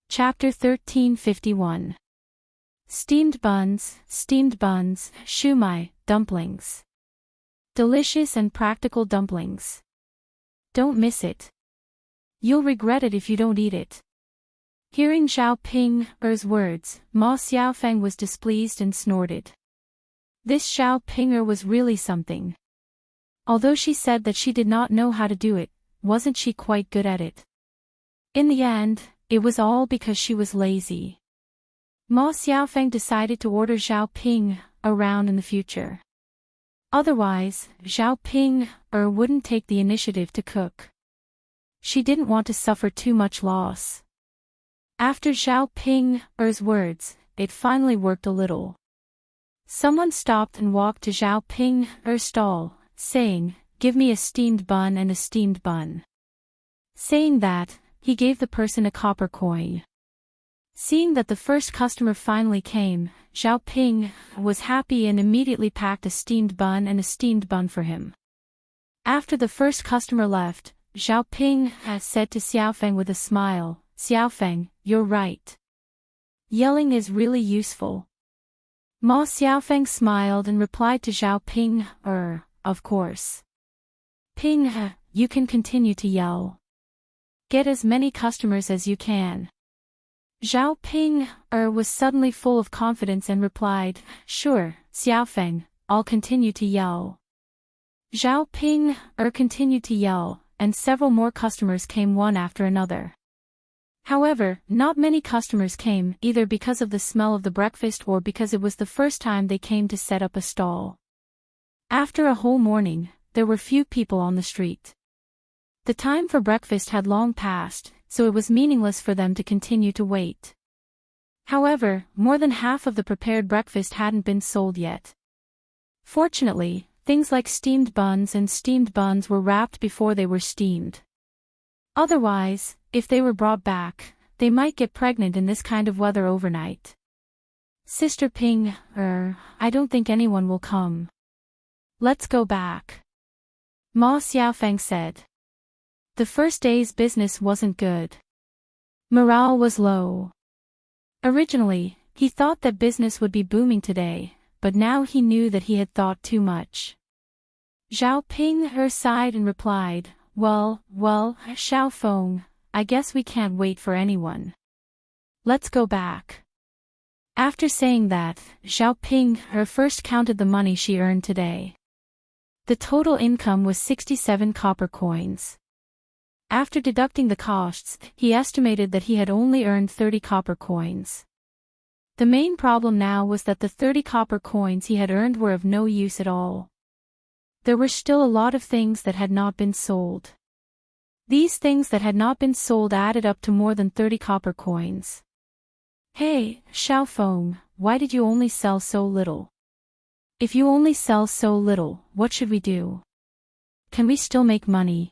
Chapter 1351. Steamed buns, shumai, dumplings. Delicious and practical dumplings. Don't miss it. You'll regret it if you don't eat it. Hearing Zhao Ping's words, Ma Xiaofeng was displeased and snorted. This Zhao Ping was really something. Although she said that she did not know how to do it, wasn't she quite good at it? In the end, it was all because she was lazy. Ma Xiaofeng decided to order Zhao Ping around in the future. Otherwise, Zhao Ping wouldn't take the initiative to cook. She didn't want to suffer too much loss. After Zhao Ping's words, it finally worked a little. Someone stopped and walked to Zhao Ping's stall, saying, "Give me a steamed bun and a steamed bun." Saying that, he gave the person a copper coin. Seeing that the first customer finally came, Zhao Ping was happy and immediately packed a steamed bun and a steamed bun for him. After the first customer left, Zhao Ping said to Xiaofeng with a smile, "Xiaofeng, you're right. Yelling is really useful." Ma Xiaofeng smiled and replied to Zhao Ping, of course. Ping, you can continue to yell. Get as many customers as you can." Zhao Ping was suddenly full of confidence and replied, "Sure, Xiaofeng, I'll continue to yell." Zhao Ping continued to yell, and several more customers came one after another. However, not many customers came, either because of the smell of the breakfast or because it was the first time they came to set up a stall. After a whole morning, there were few people on the street. The time for breakfast had long passed, so it was meaningless for them to continue to wait. However, more than half of the prepared breakfast hadn't been sold yet. Fortunately, things like steamed buns and steamed buns were wrapped before they were steamed. Otherwise, if they were brought back, they might get pregnant in this kind of weather overnight. "Sister Ping, I don't think anyone will come. Let's go back," Ma Xiaofeng said. The first day's business wasn't good. Morale was low. Originally, he thought that business would be booming today, but now he knew that he had thought too much. Zhao Ping sighed and replied, Well, Xiaofeng, I guess we can't wait for anyone. Let's go back." After saying that, Zhao Ping first counted the money she earned today. The total income was 67 copper coins. After deducting the costs, he estimated that he had only earned 30 copper coins. The main problem now was that the 30 copper coins he had earned were of no use at all. There were still a lot of things that had not been sold. These things that had not been sold added up to more than 30 copper coins. "Hey, Xiaofeng, why did you only sell so little? If you only sell so little, what should we do? Can we still make money?"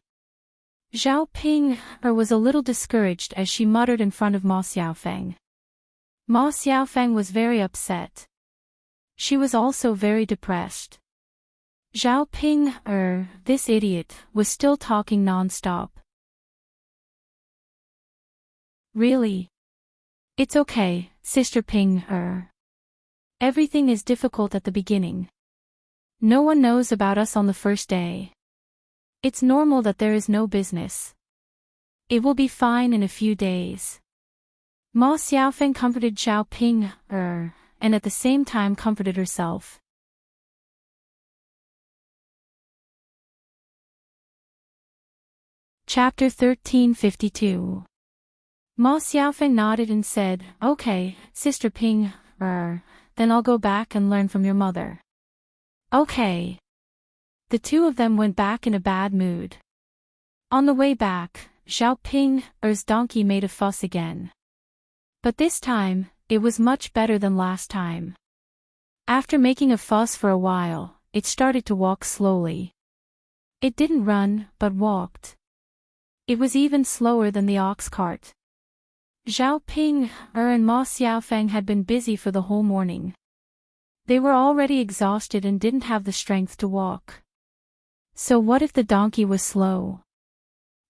Zhao Ping was a little discouraged as she muttered in front of Ma Xiaofeng. Ma Xiaofeng was very upset. She was also very depressed. Zhao Ping, this idiot, was still talking non-stop. "Really? It's okay, Sister Ping, Everything is difficult at the beginning. No one knows about us on the first day. It's normal that there is no business. It will be fine in a few days." Ma Xiaofeng comforted Zhao Ping, and at the same time comforted herself. Chapter 1352. Ma Xiaofeng nodded and said, "Okay, Sister Ping, then I'll go back and learn from your mother." "Okay." The two of them went back in a bad mood. On the way back, Zhao Ping's donkey made a fuss again. But this time, it was much better than last time. After making a fuss for a while, it started to walk slowly. It didn't run, but walked. It was even slower than the ox cart. Zhao Ping and Ma Xiaofeng had been busy for the whole morning. They were already exhausted and didn't have the strength to walk. So what if the donkey was slow?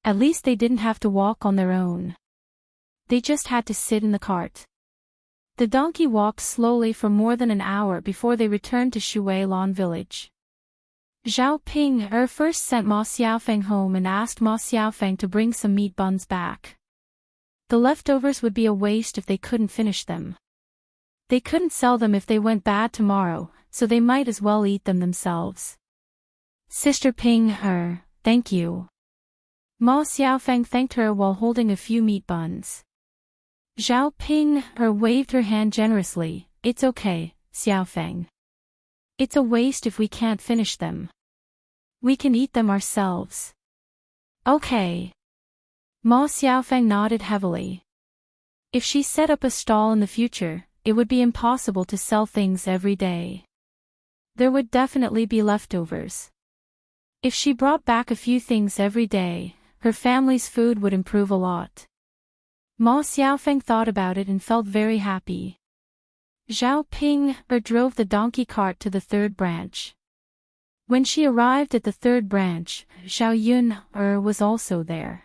At least they didn't have to walk on their own. They just had to sit in the cart. The donkey walked slowly for more than an hour before they returned to Shuilan village. Zhao Ping first sent Ma Xiaofeng home and asked Ma Xiaofeng to bring some meat buns back. The leftovers would be a waste if they couldn't finish them. They couldn't sell them if they went bad tomorrow, so they might as well eat them themselves. Sister Ping thank you. Ma Xiaofeng thanked her while holding a few meat buns. Zhao Ping waved her hand generously. It's okay, Xiaofeng. It's a waste if we can't finish them. We can eat them ourselves. Okay. Ma Xiaofeng nodded heavily. If she set up a stall in the future, it would be impossible to sell things every day. There would definitely be leftovers. If she brought back a few things every day, her family's food would improve a lot. Ma Xiaofeng thought about it and felt very happy. Zhao Ping drove the donkey cart to the third branch. When she arrived at the third branch, Zhao Yun was also there.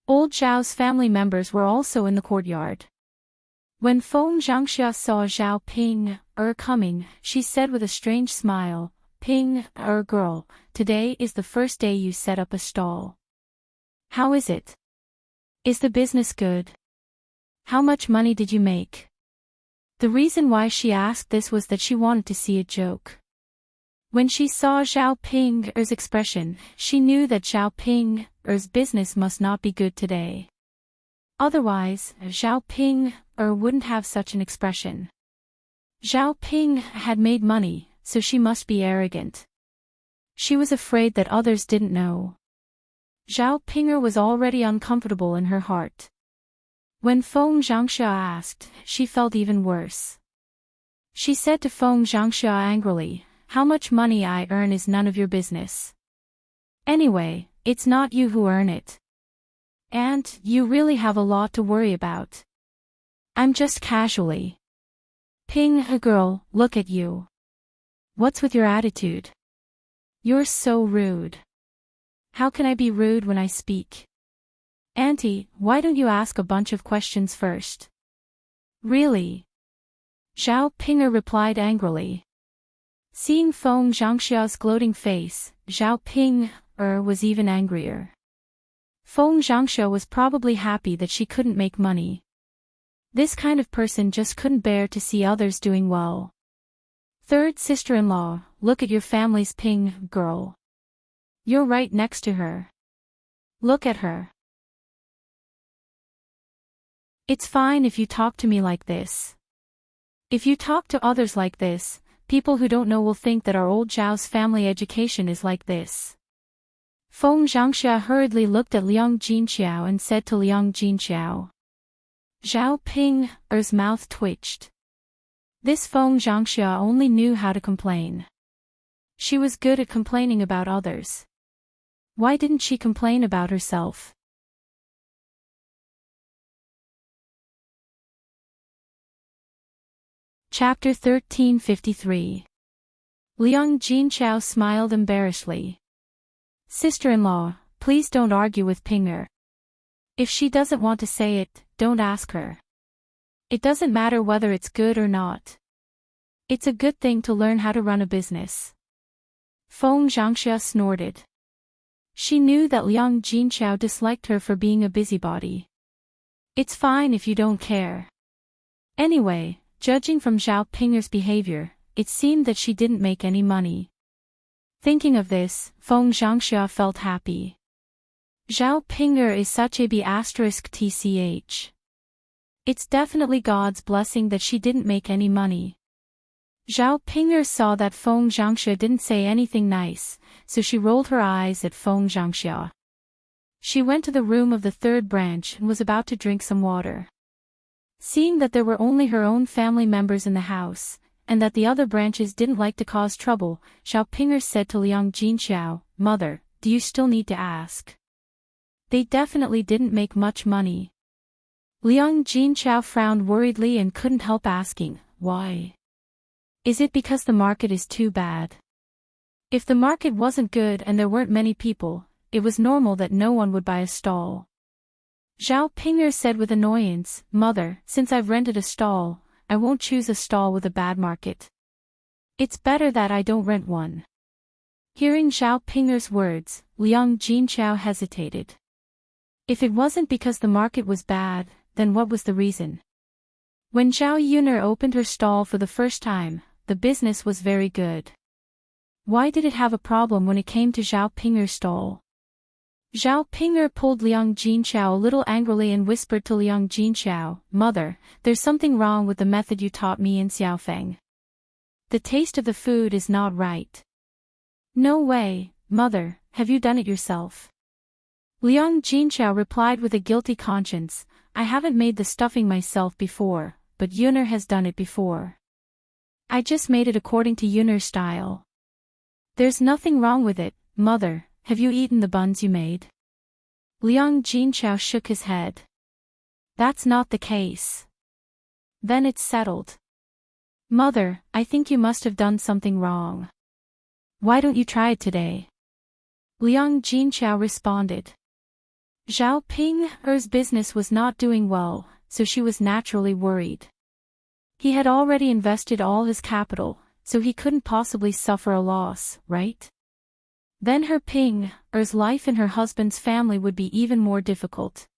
Old Zhao's family members were also in the courtyard. When Feng Zhangxia saw Zhao Ping coming, she said with a strange smile, Ping girl, today is the first day you set up a stall. How is it? Is the business good? How much money did you make? The reason why she asked this was that she wanted to see a joke. When she saw Zhao Ping's expression, she knew that Zhao Ping's business must not be good today. Otherwise, Zhao Ping wouldn't have such an expression. Zhao Ping had made money, so she must be arrogant. She was afraid that others didn't know. Zhao Ping was already uncomfortable in her heart. When Feng Zhangxia asked, she felt even worse. She said to Feng Zhangxia angrily, how much money I earn is none of your business. Anyway, it's not you who earn it. And you really have a lot to worry about. I'm just casually. Ping, a girl, look at you. What's with your attitude? You're so rude. How can I be rude when I speak? Auntie, why don't you ask a bunch of questions first? Really? Zhao Ping replied angrily. Seeing Feng Zhangxia's gloating face, Zhao Ping was even angrier. Feng Zhangxia was probably happy that she couldn't make money. This kind of person just couldn't bear to see others doing well. Third sister-in-law, look at your family's Ping girl. You're right next to her. Look at her. It's fine if you talk to me like this. If you talk to others like this, people who don't know will think that our old Zhao's family education is like this. Feng Zhangxia hurriedly looked at Liang Jinqiao and said to Liang Jinqiao. Zhao Ping's mouth twitched. This Feng Zhangxia only knew how to complain. She was good at complaining about others. Why didn't she complain about herself? Chapter 1353. Liang Jinqiao smiled embarrassedly. Sister-in-law, please don't argue with Pinger. If she doesn't want to say it, don't ask her. It doesn't matter whether it's good or not. It's a good thing to learn how to run a business. Feng Zhangxia snorted. She knew that Liang Jinqiao disliked her for being a busybody. It's fine if you don't care. Anyway, judging from Zhao Pinger's behavior, it seemed that she didn't make any money. Thinking of this, Feng Zhangxia felt happy. Zhao Pinger is such a B***tch. It's definitely God's blessing that she didn't make any money. Zhao Pinger saw that Feng Zhangxia didn't say anything nice, so she rolled her eyes at Feng Zhangxia. She went to the room of the third branch and was about to drink some water. Seeing that there were only her own family members in the house, and that the other branches didn't like to cause trouble, Zhao Pinger said to Liang Jinqiao, Mother, do you still need to ask? They definitely didn't make much money. Liang Jinqiao frowned worriedly and couldn't help asking, why? Is it because the market is too bad? If the market wasn't good and there weren't many people, it was normal that no one would buy a stall. Zhao Pinger said with annoyance, Mother, since I've rented a stall, I won't choose a stall with a bad market. It's better that I don't rent one. Hearing Zhao Ping'er's words, Liang Jinchao hesitated. If it wasn't because the market was bad, then what was the reason? When Zhao Yuner opened her stall for the first time, the business was very good. Why did it have a problem when it came to Zhao Ping'er's stall? Zhao Ping'er pulled Liang Jinchao a little angrily and whispered to Liang Jinchao, "Mother, there's something wrong with the method you taught me in Xiaofeng. The taste of the food is not right." "No way, Mother, have you done it yourself?" Liang Jinchao replied with a guilty conscience, "I haven't made the stuffing myself before, but Yuner has done it before. I just made it according to Yuner's style." "There's nothing wrong with it, Mother. Have you eaten the buns you made?" Liang Jinchao shook his head. "That's not the case." "Then it's settled." "Mother, I think you must have done something wrong. Why don't you try it today?" Liang Jinchao responded. Zhao Ping'er's business was not doing well, so she was naturally worried. He had already invested all his capital, so he couldn't possibly suffer a loss, right? Then her Ping'er's life in her husband's family would be even more difficult.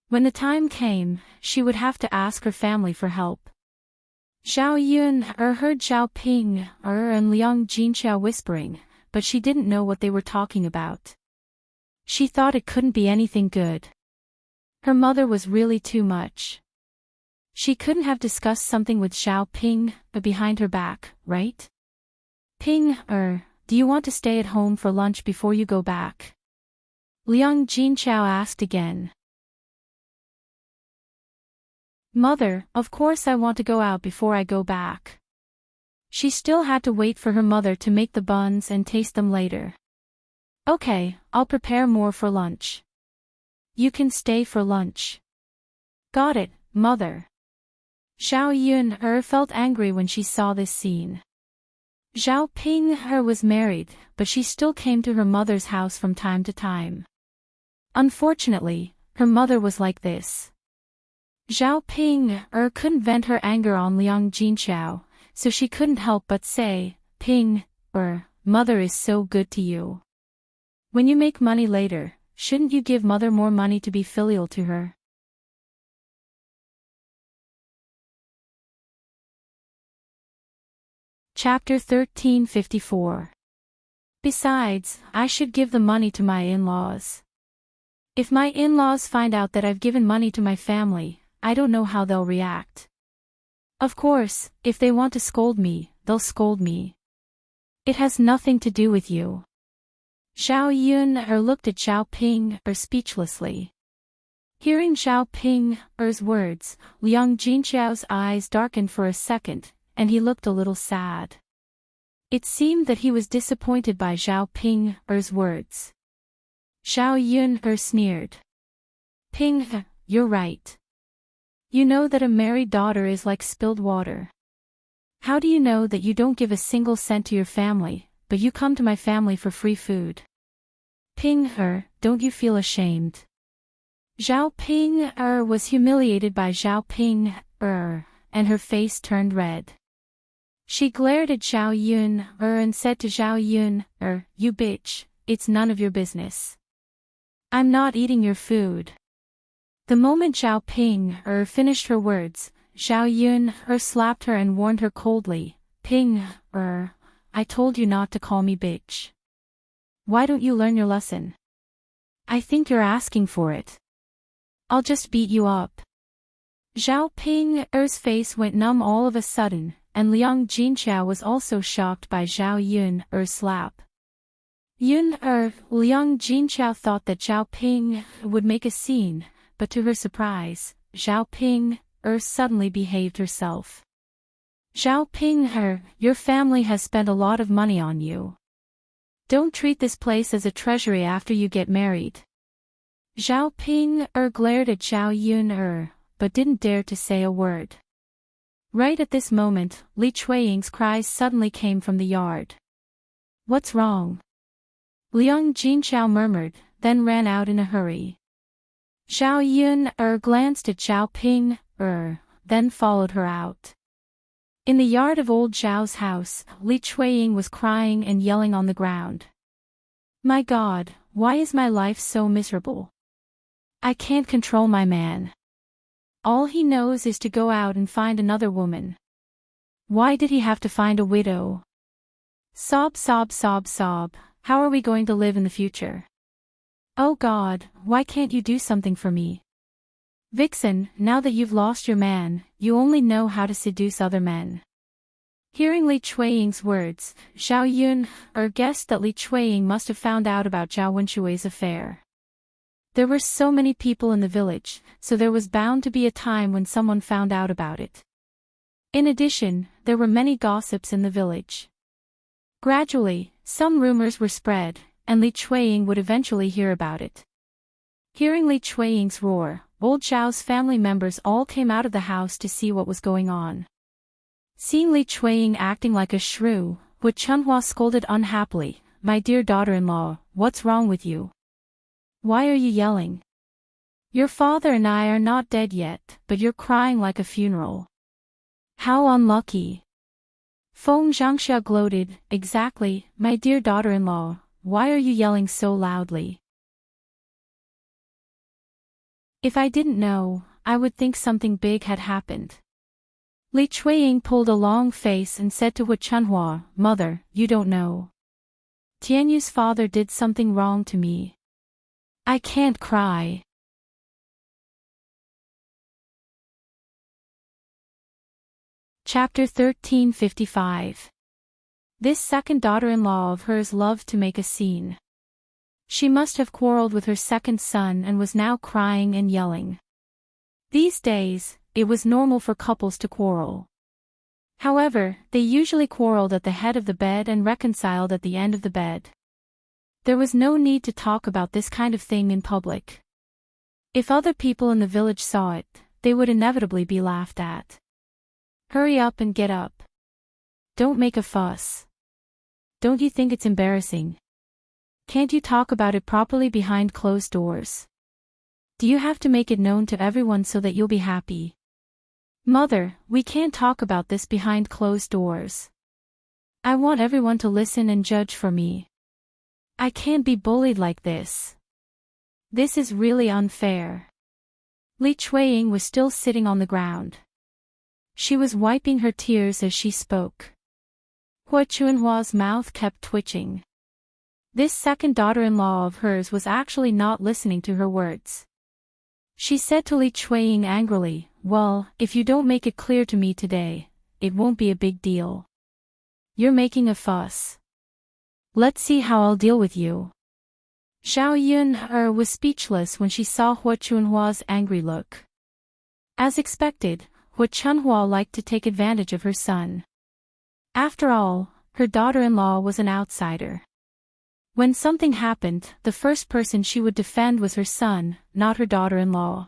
When the time came, she would have to ask her family for help. Zhao Yuner heard Zhao Ping'er and Liang Jinchao whispering, but she didn't know what they were talking about. She thought it couldn't be anything good. Her mother was really too much. She couldn't have discussed something with Zhao Ping'er behind her back, right? "Ping'er, do you want to stay at home for lunch before you go back?" Liang Jinchao asked again. "Mother, of course I want to go out before I go back." She still had to wait for her mother to make the buns and taste them later. "Okay, I'll prepare more for lunch." "You can stay for lunch." "Got it, Mother." Zhao Yuner felt angry when she saw this scene. Zhao Ping'er was married, but she still came to her mother's house from time to time. Unfortunately, her mother was like this. Zhao Ping'er couldn't vent her anger on Liang Jinchao, so she couldn't help but say, "Ping'er, Mother is so good to you. When you make money later, shouldn't you give Mother more money to be filial to her?" Chapter 1354. Besides, I should give the money to my in-laws. If my in-laws find out that I've given money to my family, I don't know how they'll react. Of course, if they want to scold me, they'll scold me. It has nothing to do with you. Zhao Yuner looked at Zhao Ping'er speechlessly. Hearing Zhao Ping'er's words, Liang Jinchao's eyes darkened for a second, and he looked a little sad. It seemed that he was disappointed by Zhao Ping'er's words. Zhao Yuner sneered. "Ping'er, you're right. You know that a married daughter is like spilled water. How do you know that you don't give a single cent to your family, but you come to my family for free food? Ping'er, don't you feel ashamed?" Zhao Ping'er was humiliated by Zhao Ping'er, and her face turned red. She glared at Zhao Yuner and said to Zhao Yuner, "You bitch, it's none of your business. I'm not eating your food." The moment Zhao Ping'er finished her words, Zhao Yuner slapped her and warned her coldly, "Ping'er, I told you not to call me bitch. Why don't you learn your lesson? I think you're asking for it. I'll just beat you up." Zhao Ping'er's face went numb all of a sudden, and Liang Jinchao was also shocked by Zhao Yuner's slap. Liang Jinchao thought that Zhao Ping'er would make a scene, but to her surprise, Zhao Ping'er suddenly behaved herself. "Zhao Ping'er, your family has spent a lot of money on you. Don't treat this place as a treasury after you get married." Zhao Ping'er glared at Zhao Yuner, but didn't dare to say a word. Right at this moment, Li Chuiying's cries suddenly came from the yard. "What's wrong?" Liang Jinchao murmured, then ran out in a hurry. Zhao Yuner glanced at Zhao Ping'er, then followed her out. In the yard of old Zhao's house, Li Chuiying was crying and yelling on the ground. My God, why is my life so miserable? I can't control my man. All he knows is to go out and find another woman. Why did he have to find a widow? Sob, sob, sob, sob. How are we going to live in the future? Oh God, why can't you do something for me? Vixen, now that you've lost your man, you only know how to seduce other men. Hearing Li Chuiying's words, Zhao Yun guessed that Li Chuiying must have found out about Zhao Wenshui's affair. There were so many people in the village, so there was bound to be a time when someone found out about it. In addition, there were many gossips in the village. Gradually, some rumors were spread, and Li Chuiying would eventually hear about it. Hearing Li Chuiying's roar, old Zhao's family members all came out of the house to see what was going on. Seeing Li Chuiying acting like a shrew, Hu Chunhua scolded unhappily, My dear daughter-in-law, what's wrong with you? Why are you yelling? Your father and I are not dead yet, but you're crying like a funeral. How unlucky. Feng Zhangxia gloated, Exactly, my dear daughter-in-law, why are you yelling so loudly? If I didn't know, I would think something big had happened. Li Chuiying pulled a long face and said to Hu Chunhua, Mother, you don't know. Tianyu's father did something wrong to me. I can't cry. Chapter 1355. This second daughter-in-law of hers loved to make a scene. She must have quarreled with her second son and was now crying and yelling. These days, it was normal for couples to quarrel. However, they usually quarreled at the head of the bed and reconciled at the end of the bed. There was no need to talk about this kind of thing in public. If other people in the village saw it, they would inevitably be laughed at. Hurry up and get up. Don't make a fuss. Don't you think it's embarrassing? Can't you talk about it properly behind closed doors? Do you have to make it known to everyone so that you'll be happy? Mother, we can't talk about this behind closed doors. I want everyone to listen and judge for me. I can't be bullied like this. This is really unfair. Li Chuiying was still sitting on the ground. She was wiping her tears as she spoke. Hu Chunhua's mouth kept twitching. This second daughter-in-law of hers was actually not listening to her words. She said to Li Chuiying angrily, Well, if you don't make it clear to me today, it won't be a big deal. You're making a fuss. Let's see how I'll deal with you. Zhao Yun was speechless when she saw Hu Chunhua's angry look. As expected, Hu Chunhua liked to take advantage of her son. After all, her daughter-in-law was an outsider. When something happened, the first person she would defend was her son, not her daughter-in-law.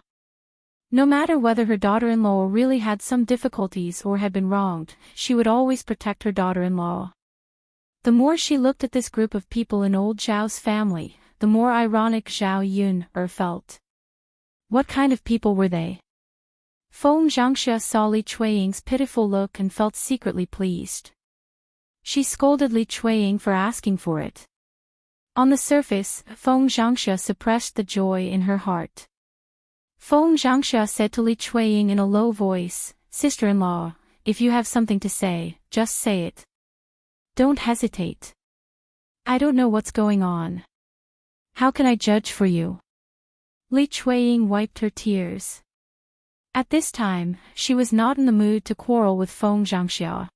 No matter whether her daughter-in-law really had some difficulties or had been wronged, she would always protect her daughter-in-law. The more she looked at this group of people in old Zhao's family, the more ironic Zhao Yun felt. What kind of people were they? Feng Zhangxia saw Li Chuiying's pitiful look and felt secretly pleased. She scolded Li Chuiying for asking for it. On the surface, Feng Zhangxia suppressed the joy in her heart. Feng Zhangxia said to Li Chuiying in a low voice, Sister-in-law, if you have something to say, just say it. Don't hesitate. I don't know what's going on. How can I judge for you? Li Chuiying wiped her tears. At this time, she was not in the mood to quarrel with Feng Zhangxia.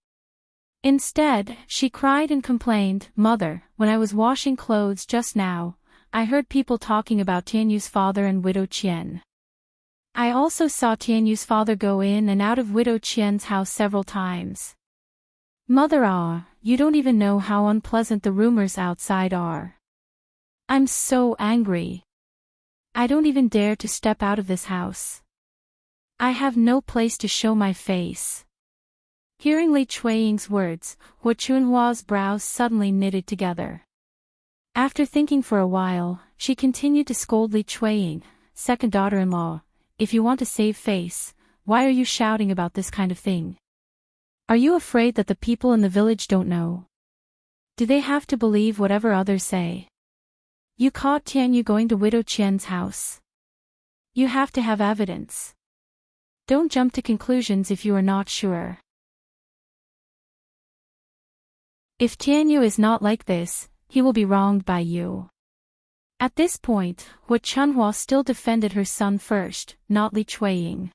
Instead, she cried and complained, Mother, when I was washing clothes just now, I heard people talking about Tianyu's father and Widow Qian. I also saw Tianyu's father go in and out of Widow Qian's house several times. Mother, you don't even know how unpleasant the rumors outside are. I'm so angry. I don't even dare to step out of this house. I have no place to show my face. Hearing Li Chuiying's words, Hu Chunhua's brows suddenly knitted together. After thinking for a while, she continued to scold Li Chuiying, Second daughter-in-law, if you want to save face, why are you shouting about this kind of thing? Are you afraid that the people in the village don't know? Do they have to believe whatever others say? You caught Tianyu going to Widow Qian's house. You have to have evidence. Don't jump to conclusions if you are not sure. If Tianyu is not like this, he will be wronged by you. At this point, Hu Chunhua still defended her son first, not Li Chuiying.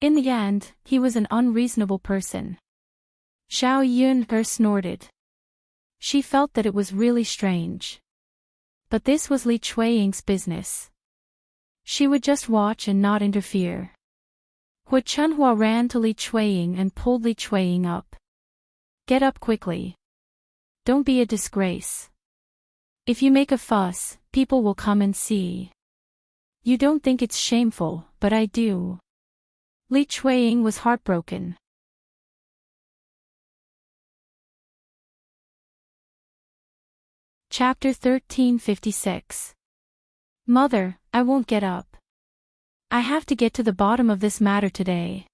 In the end, he was an unreasonable person. Xiao Yun snorted. She felt that it was really strange. But this was Li Chuiying's business. She would just watch and not interfere. Hu Chunhua ran to Li Chuiying and pulled Li Chuiying up. Get up quickly. Don't be a disgrace. If you make a fuss, people will come and see. You don't think it's shameful, but I do. Li Chuiying was heartbroken. Chapter 1356. Mother, I won't get up. I have to get to the bottom of this matter today.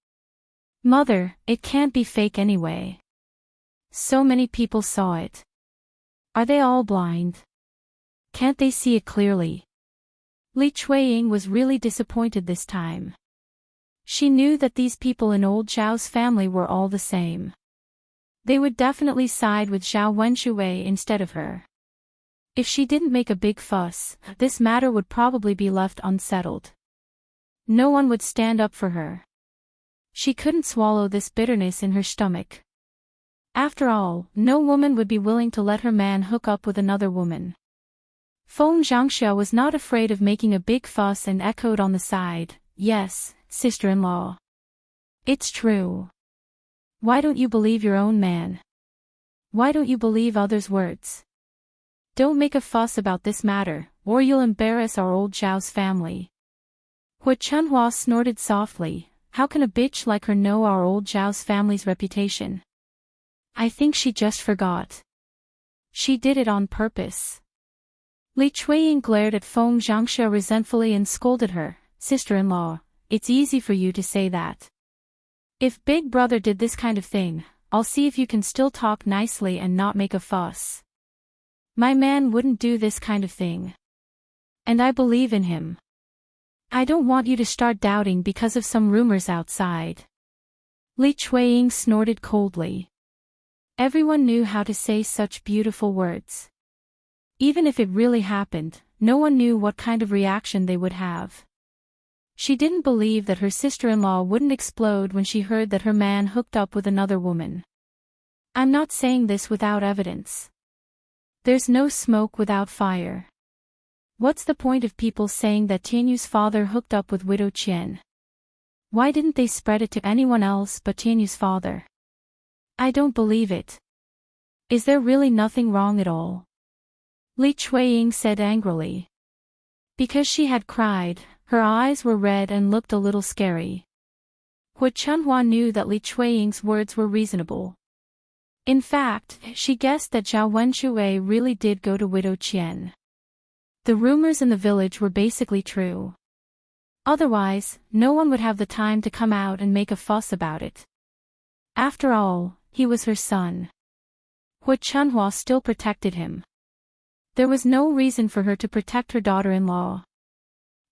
Mother, it can't be fake anyway. So many people saw it. Are they all blind? Can't they see it clearly? Li Chuiying was really disappointed this time. She knew that these people in old Zhao's family were all the same. They would definitely side with Zhao Wenshui instead of her. If she didn't make a big fuss, this matter would probably be left unsettled. No one would stand up for her. She couldn't swallow this bitterness in her stomach. After all, no woman would be willing to let her man hook up with another woman. Feng Zhangxia was not afraid of making a big fuss and echoed on the side, yes, sister-in-law. It's true. Why don't you believe your own man? Why don't you believe others' words? Don't make a fuss about this matter, or you'll embarrass our old Zhao's family. Hu Chunhua snorted softly. How can a bitch like her know our old Zhao's family's reputation? I think she just forgot. She did it on purpose. Li Chuiying glared at Feng Zhangxia resentfully and scolded her, sister-in-law, it's easy for you to say that. If Big Brother did this kind of thing, I'll see if you can still talk nicely and not make a fuss. My man wouldn't do this kind of thing. And I believe in him. I don't want you to start doubting because of some rumors outside. Li Chuiying snorted coldly. Everyone knew how to say such beautiful words. Even if it really happened, no one knew what kind of reaction they would have. She didn't believe that her sister-in-law wouldn't explode when she heard that her man hooked up with another woman. I'm not saying this without evidence. There's no smoke without fire. What's the point of people saying that Tianyu's father hooked up with Widow Qian? Why didn't they spread it to anyone else but Tianyu's father? I don't believe it. Is there really nothing wrong at all? Li Chuiying said angrily. Because she had cried, her eyes were red and looked a little scary. Hu Chunhua knew that Li Chuiying's words were reasonable. In fact, she guessed that Zhao Wenshui really did go to Widow Qian. The rumors in the village were basically true. Otherwise, no one would have the time to come out and make a fuss about it. After all, he was her son. Hu Chunhua still protected him. There was no reason for her to protect her daughter-in-law.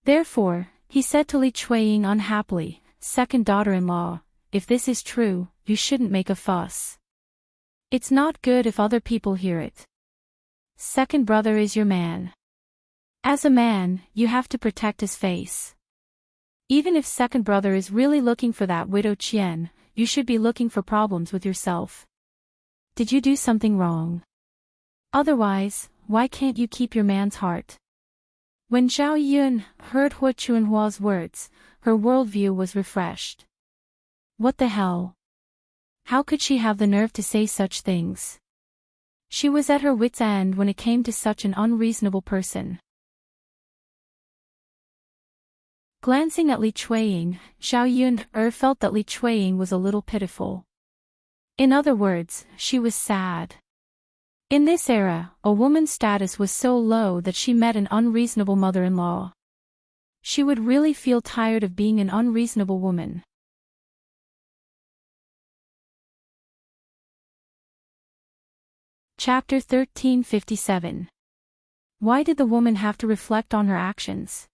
Therefore, he said to Li Chuiying unhappily, second daughter-in-law, if this is true, you shouldn't make a fuss. It's not good if other people hear it. Second brother is your man. As a man, you have to protect his face. Even if second brother is really looking for that Widow Qian, you should be looking for problems with yourself. Did you do something wrong? Otherwise, why can't you keep your man's heart? When Zhao Yun heard Hu Chunhua's words, her worldview was refreshed. What the hell? How could she have the nerve to say such things? She was at her wit's end when it came to such an unreasonable person. Glancing at Li Chuiying, Zhao Yun felt that Li Chuiying was a little pitiful. In other words, she was sad. In this era, a woman's status was so low that she met an unreasonable mother-in-law. She would really feel tired of being an unreasonable woman. Chapter 1357. Why did the woman have to reflect on her actions?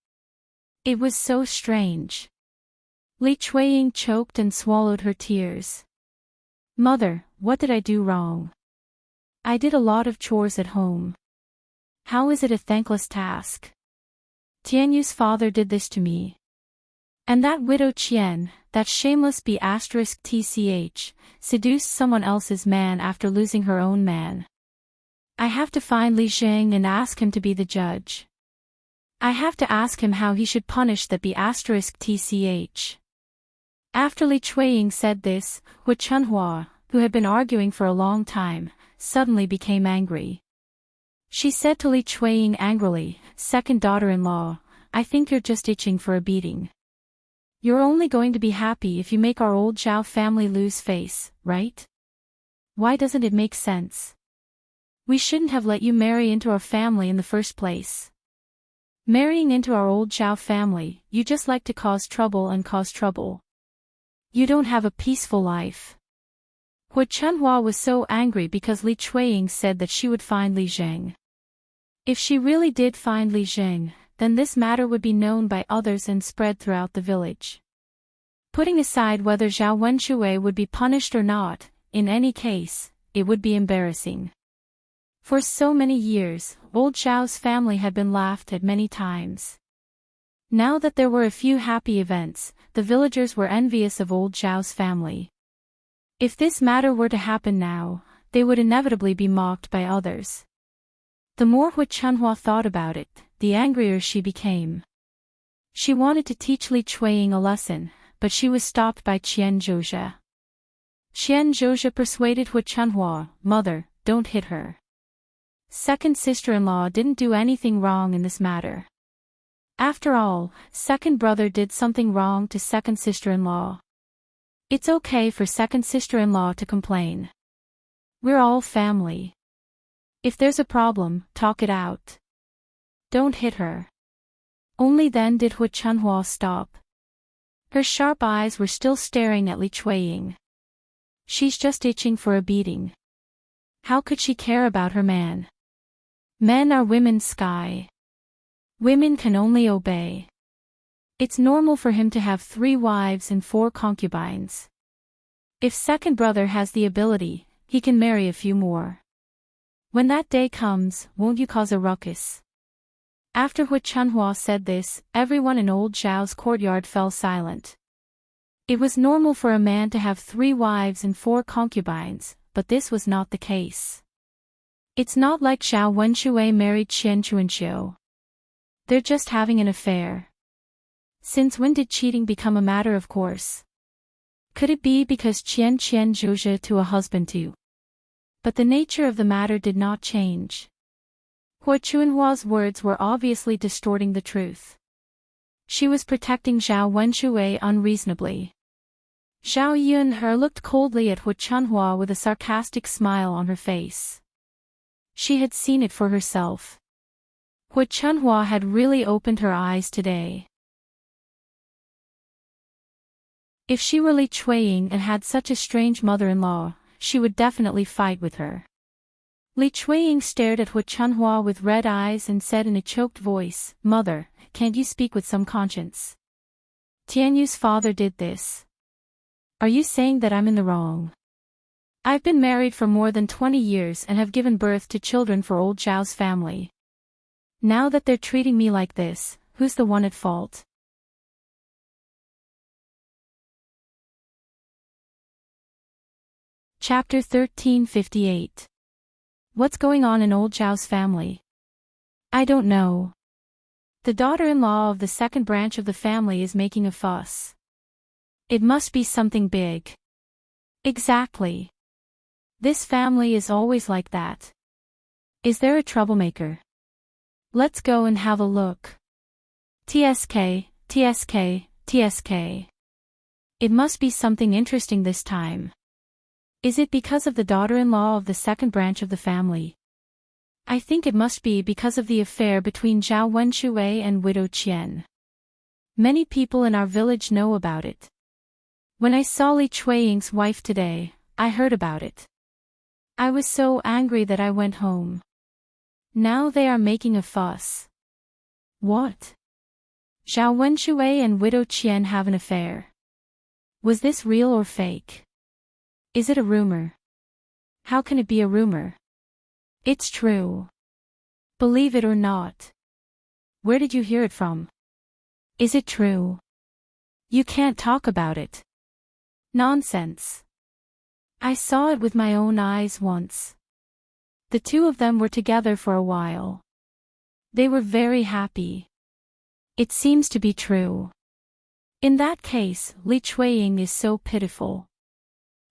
It was so strange. Li Chuiying choked and swallowed her tears. Mother, what did I do wrong? I did a lot of chores at home. How is it a thankless task? Tianyu's father did this to me. And that widow Qian, that shameless B*tch, seduced someone else's man after losing her own man. I have to find Li Zheng and ask him to be the judge. I have to ask him how he should punish that B*tch. After Li Chuiying said this, Hu Chunhua, who had been arguing for a long time, suddenly became angry. She said to Li Chuiying angrily, "Second daughter-in-law, I think you're just itching for a beating. You're only going to be happy if you make our old Zhao family lose face, right? Why doesn't it make sense? We shouldn't have let you marry into our family in the first place. Marrying into our old Zhao family, you just like to cause trouble and cause trouble. You don't have a peaceful life." Hu Chunhua was so angry because Li Chuiying said that she would find Li Zheng. If she really did find Li Zheng, then this matter would be known by others and spread throughout the village. Putting aside whether Zhao Wenxuwei would be punished or not, in any case, it would be embarrassing. For so many years, old Zhao's family had been laughed at many times. Now that there were a few happy events, the villagers were envious of old Zhao's family. If this matter were to happen now, they would inevitably be mocked by others. The more Hu Chunhua thought about it, the angrier she became. She wanted to teach Li Chuiying a lesson, but she was stopped by Qian Zhozhe. Qian Zhozhe persuaded Hu Chunhua, "Mother, don't hit her. Second sister-in-law didn't do anything wrong in this matter. After all, second brother did something wrong to second sister-in-law. It's okay for second sister-in-law to complain. We're all family. If there's a problem, talk it out. Don't hit her." Only then did Hu Chunhua stop. Her sharp eyes were still staring at Li Chuiying. She's just itching for a beating. How could she care about her man? Men are women's sky. Women can only obey. It's normal for him to have 3 wives and 4 concubines. If second brother has the ability, he can marry a few more. When that day comes, won't you cause a ruckus? After Hu Chunhua said this, everyone in old Zhao's courtyard fell silent. It was normal for a man to have 3 wives and 4 concubines, but this was not the case. It's not like Zhao Wenxuwei married Qian Chuanqiu. They're just having an affair. Since when did cheating become a matter of course? Could it be because Qian Zhozhe to a husband too? But the nature of the matter did not change. Hu Chunhua's words were obviously distorting the truth. She was protecting Zhao Wenxuwei unreasonably. Zhao Yunhe looked coldly at Hu Chunhua with a sarcastic smile on her face. She had seen it for herself. Hu Chunhua had really opened her eyes today. If she were Li Chuiying and had such a strange mother-in-law, she would definitely fight with her. Li Chuiying stared at Hu Chunhua with red eyes and said in a choked voice, "Mother, can't you speak with some conscience? Tianyu's father did this. Are you saying that I'm in the wrong? I've been married for more than 20 years and have given birth to children for old Zhao's family. Now that they're treating me like this, who's the one at fault?" Chapter 1358. What's going on in old Zhao's family? I don't know. The daughter-in-law of the second branch of the family is making a fuss. It must be something big. Exactly. This family is always like that. Is there a troublemaker? Let's go and have a look. TSK, TSK, TSK. It must be something interesting this time. Is it because of the daughter-in-law of the second branch of the family? I think it must be because of the affair between Zhao Wenxuwei and widow Qian. Many people in our village know about it. When I saw Li Chuiying's wife today, I heard about it. I was so angry that I went home. Now they are making a fuss. What? Zhao Wenshui and Widow Qian have an affair. Was this real or fake? Is it a rumor? How can it be a rumor? It's true. Believe it or not. Where did you hear it from? Is it true? You can't talk about it. Nonsense. I saw it with my own eyes once. The two of them were together for a while. They were very happy. It seems to be true. In that case, Li Chuiying is so pitiful.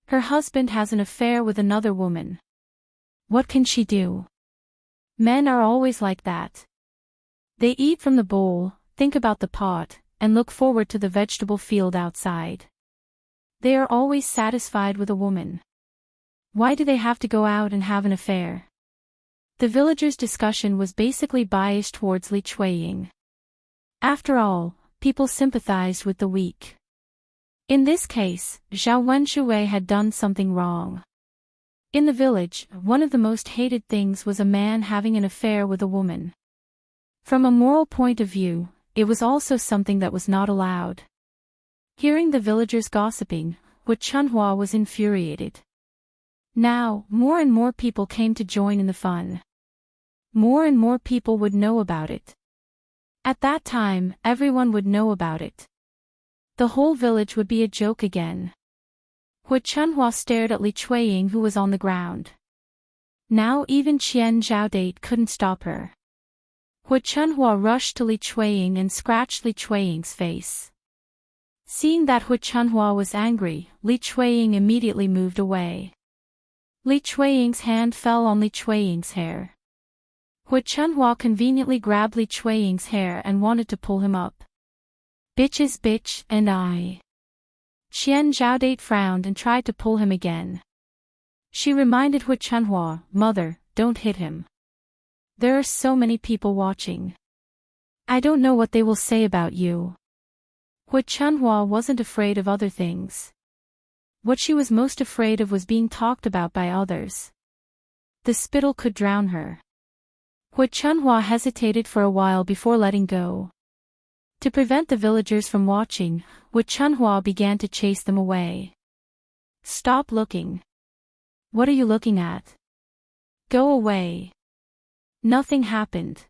Her husband has an affair with another woman. What can she do? Men are always like that. They eat from the bowl, think about the pot, and look forward to the vegetable field outside. They are always satisfied with a woman. Why do they have to go out and have an affair? The villagers' discussion was basically biased towards Li Chuiying. After all, people sympathized with the weak. In this case, Zhao Wenshui had done something wrong. In the village, one of the most hated things was a man having an affair with a woman. From a moral point of view, it was also something that was not allowed. Hearing the villagers gossiping, Hu Chunhua was infuriated. Now, more and more people came to join in the fun. More and more people would know about it. At that time, everyone would know about it. The whole village would be a joke again. Hu Chunhua stared at Li Chuiying, who was on the ground. Now even Qian Zhaodate couldn't stop her. Hu Chunhua rushed to Li Chuiying and scratched Li Chuiying's face. Seeing that Hu Chunhua was angry, Li Chuiying immediately moved away. Li Chuiying's hand fell on Li Chuiying's hair. Hu Chunhua conveniently grabbed Li Chuiying's hair and wanted to pull him up. Bitch is bitch, and I. Qian Zhaodate frowned and tried to pull him again. She reminded Hu Chunhua, "Mother, don't hit him. There are so many people watching. I don't know what they will say about you." Hu Chunhua wasn't afraid of other things. What she was most afraid of was being talked about by others. The spittle could drown her. Hu Chunhua hesitated for a while before letting go. To prevent the villagers from watching, Hu Chunhua began to chase them away. Stop looking. What are you looking at? Go away. Nothing happened.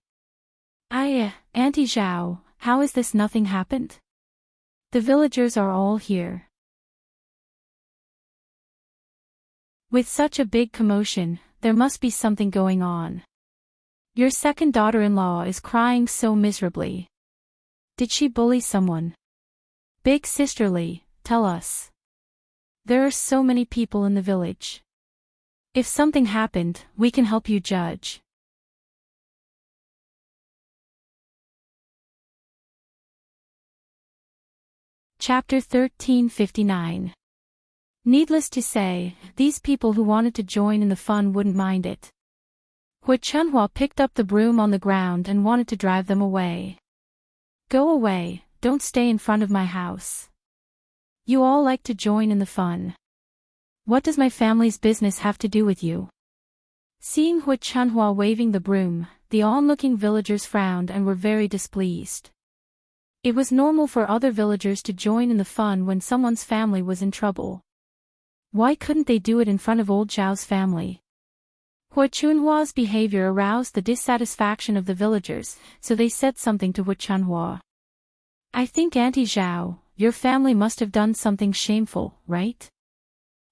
Auntie Zhao, how is this nothing happened? The villagers are all here. With such a big commotion, there must be something going on. Your second daughter-in-law is crying so miserably. Did she bully someone? Big sisterly, tell us. There are so many people in the village. If something happened, we can help you judge. Chapter 1359. Needless to say, these people who wanted to join in the fun wouldn't mind it. Hu Chunhua picked up the broom on the ground and wanted to drive them away. Go away, don't stay in front of my house. You all like to join in the fun. What does my family's business have to do with you? Seeing Hu Chunhua waving the broom, the onlooking villagers frowned and were very displeased. It was normal for other villagers to join in the fun when someone's family was in trouble. Why couldn't they do it in front of old Zhao's family? Hu Chunhua's behavior aroused the dissatisfaction of the villagers, so they said something to Hu Chunhua. I think Auntie Zhao, your family must have done something shameful, right?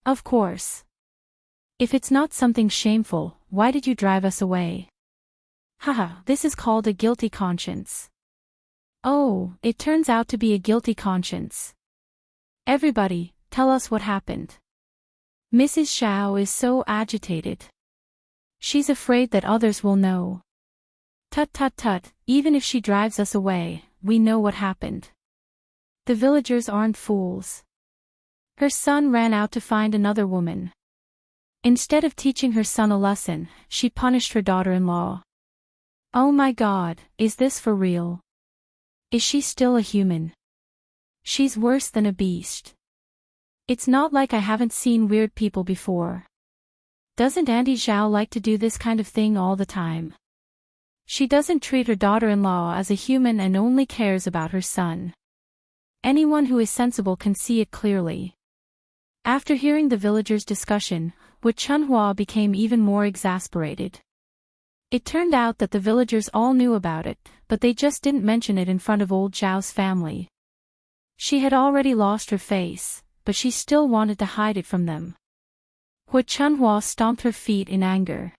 Of course. If it's not something shameful, why did you drive us away? Haha, this is called a guilty conscience. Oh, it turns out to be a guilty conscience. Everybody, tell us what happened. Mrs. Zhao is so agitated. She's afraid that others will know. Tut tut tut, even if she drives us away, we know what happened. The villagers aren't fools. Her son ran out to find another woman. Instead of teaching her son a lesson, she punished her daughter-in-law. Oh my God, is this for real? Is she still a human? She's worse than a beast. It's not like I haven't seen weird people before. Doesn't Auntie Zhao like to do this kind of thing all the time? She doesn't treat her daughter-in-law as a human and only cares about her son. Anyone who is sensible can see it clearly. After hearing the villagers' discussion, Wu Chunhua became even more exasperated. It turned out that the villagers all knew about it, but they just didn't mention it in front of old Zhao's family. She had already lost her face, but she still wanted to hide it from them. Wu Chunhua stomped her feet in anger.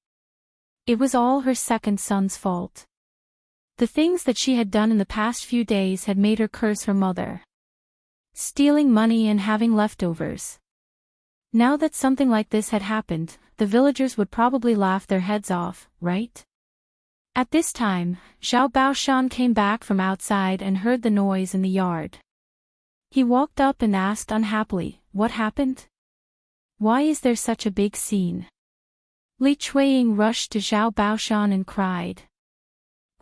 It was all her second son's fault. The things that she had done in the past few days had made her curse her mother. Stealing money and having leftovers. Now that something like this had happened, the villagers would probably laugh their heads off, right? At this time, Zhao Baoshan came back from outside and heard the noise in the yard. He walked up and asked unhappily, "What happened? Why is there such a big scene?" Li Chuiying rushed to Zhao Baoshan and cried.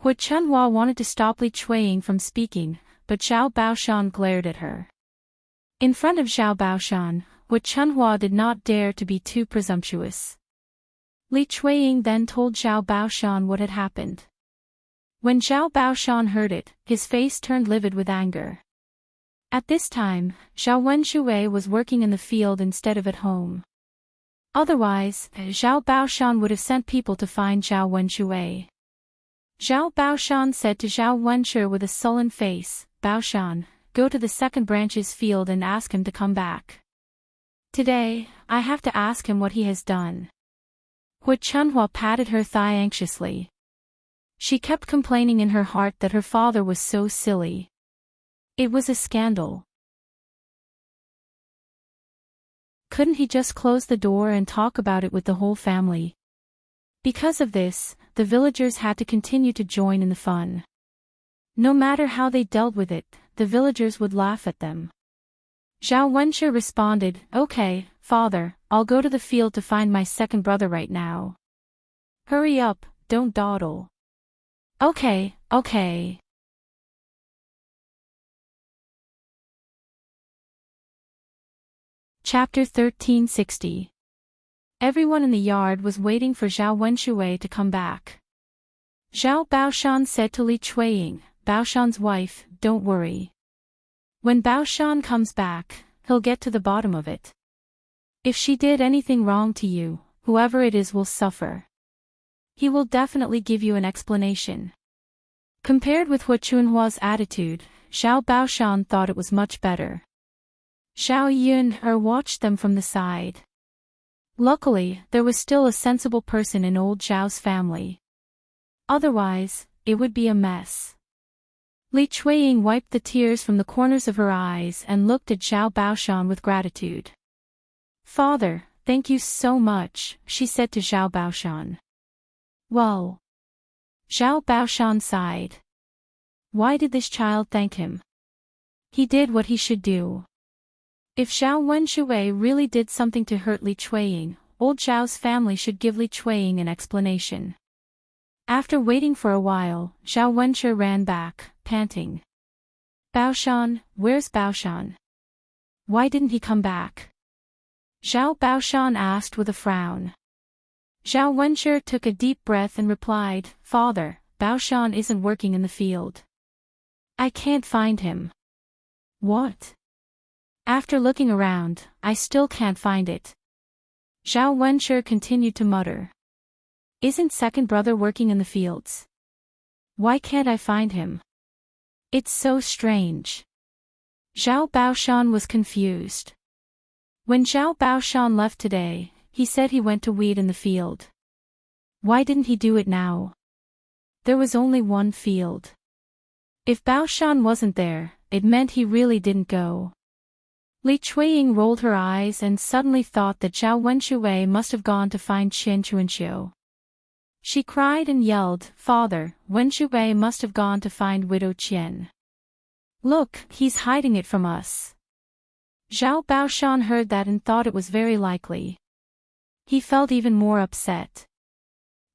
Wu Chunhua wanted to stop Li Chuiying from speaking, but Zhao Baoshan glared at her. In front of Zhao Baoshan, Wu Chunhua did not dare to be too presumptuous. Li Chuiying then told Zhao Baoshan what had happened. When Zhao Baoshan heard it, his face turned livid with anger. At this time, Zhao Wenshui was working in the field instead of at home. Otherwise, Zhao Baoshan would have sent people to find Zhao Wenshui. Zhao Baoshan said to Zhao Wenshui with a sullen face, "Baoshan, go to the second branch's field and ask him to come back. Today, I have to ask him what he has done." Wu Chunhua patted her thigh anxiously. She kept complaining in her heart that her father was so silly. It was a scandal. Couldn't he just close the door and talk about it with the whole family? Because of this, the villagers had to continue to join in the fun. No matter how they dealt with it, the villagers would laugh at them. Zhao Wenshui responded, "Okay, father, I'll go to the field to find my second brother right now." "Hurry up, don't dawdle." "Okay, okay." Chapter 1360. Everyone in the yard was waiting for Zhao Wenshui to come back. Zhao Baoshan said to Li Chuiying, Baoshan's wife, "Don't worry. When Baoshan comes back, he'll get to the bottom of it. If she did anything wrong to you, whoever it is will suffer. He will definitely give you an explanation." Compared with Wu Chunhua's attitude, Zhao Baoshan thought it was much better. Zhao Yun watched them from the side. Luckily, there was still a sensible person in old Zhao's family. Otherwise, it would be a mess. Li Chuiying wiped the tears from the corners of her eyes and looked at Zhao Baoshan with gratitude. "Father, thank you so much," she said to Zhao Baoshan. "Well." Zhao Baoshan sighed. Why did this child thank him? He did what he should do. If Zhao Wenshui really did something to hurt Li Chuiying, old Zhao's family should give Li Chuiying an explanation. After waiting for a while, Zhao Wenshui ran back, panting. "Baoshan, where's Baoshan? Why didn't he come back?" Zhao Baoshan asked with a frown. Zhao Wenshui took a deep breath and replied, "Father, Baoshan isn't working in the field. I can't find him." "What?" "After looking around, I still can't find it." Zhao Wenshui continued to mutter. "Isn't second brother working in the fields? Why can't I find him? It's so strange." Zhao Baoshan was confused. When Zhao Baoshan left today, he said he went to weed in the field. Why didn't he do it now? There was only one field. If Baoshan wasn't there, it meant he really didn't go. Li Chuiying rolled her eyes and suddenly thought that Zhao Wenshui must have gone to find Qian Chuanxiu. She cried and yelled, "Father, Wenshui must have gone to find Widow Qian. Look, he's hiding it from us." Zhao Baoshan heard that and thought it was very likely. He felt even more upset.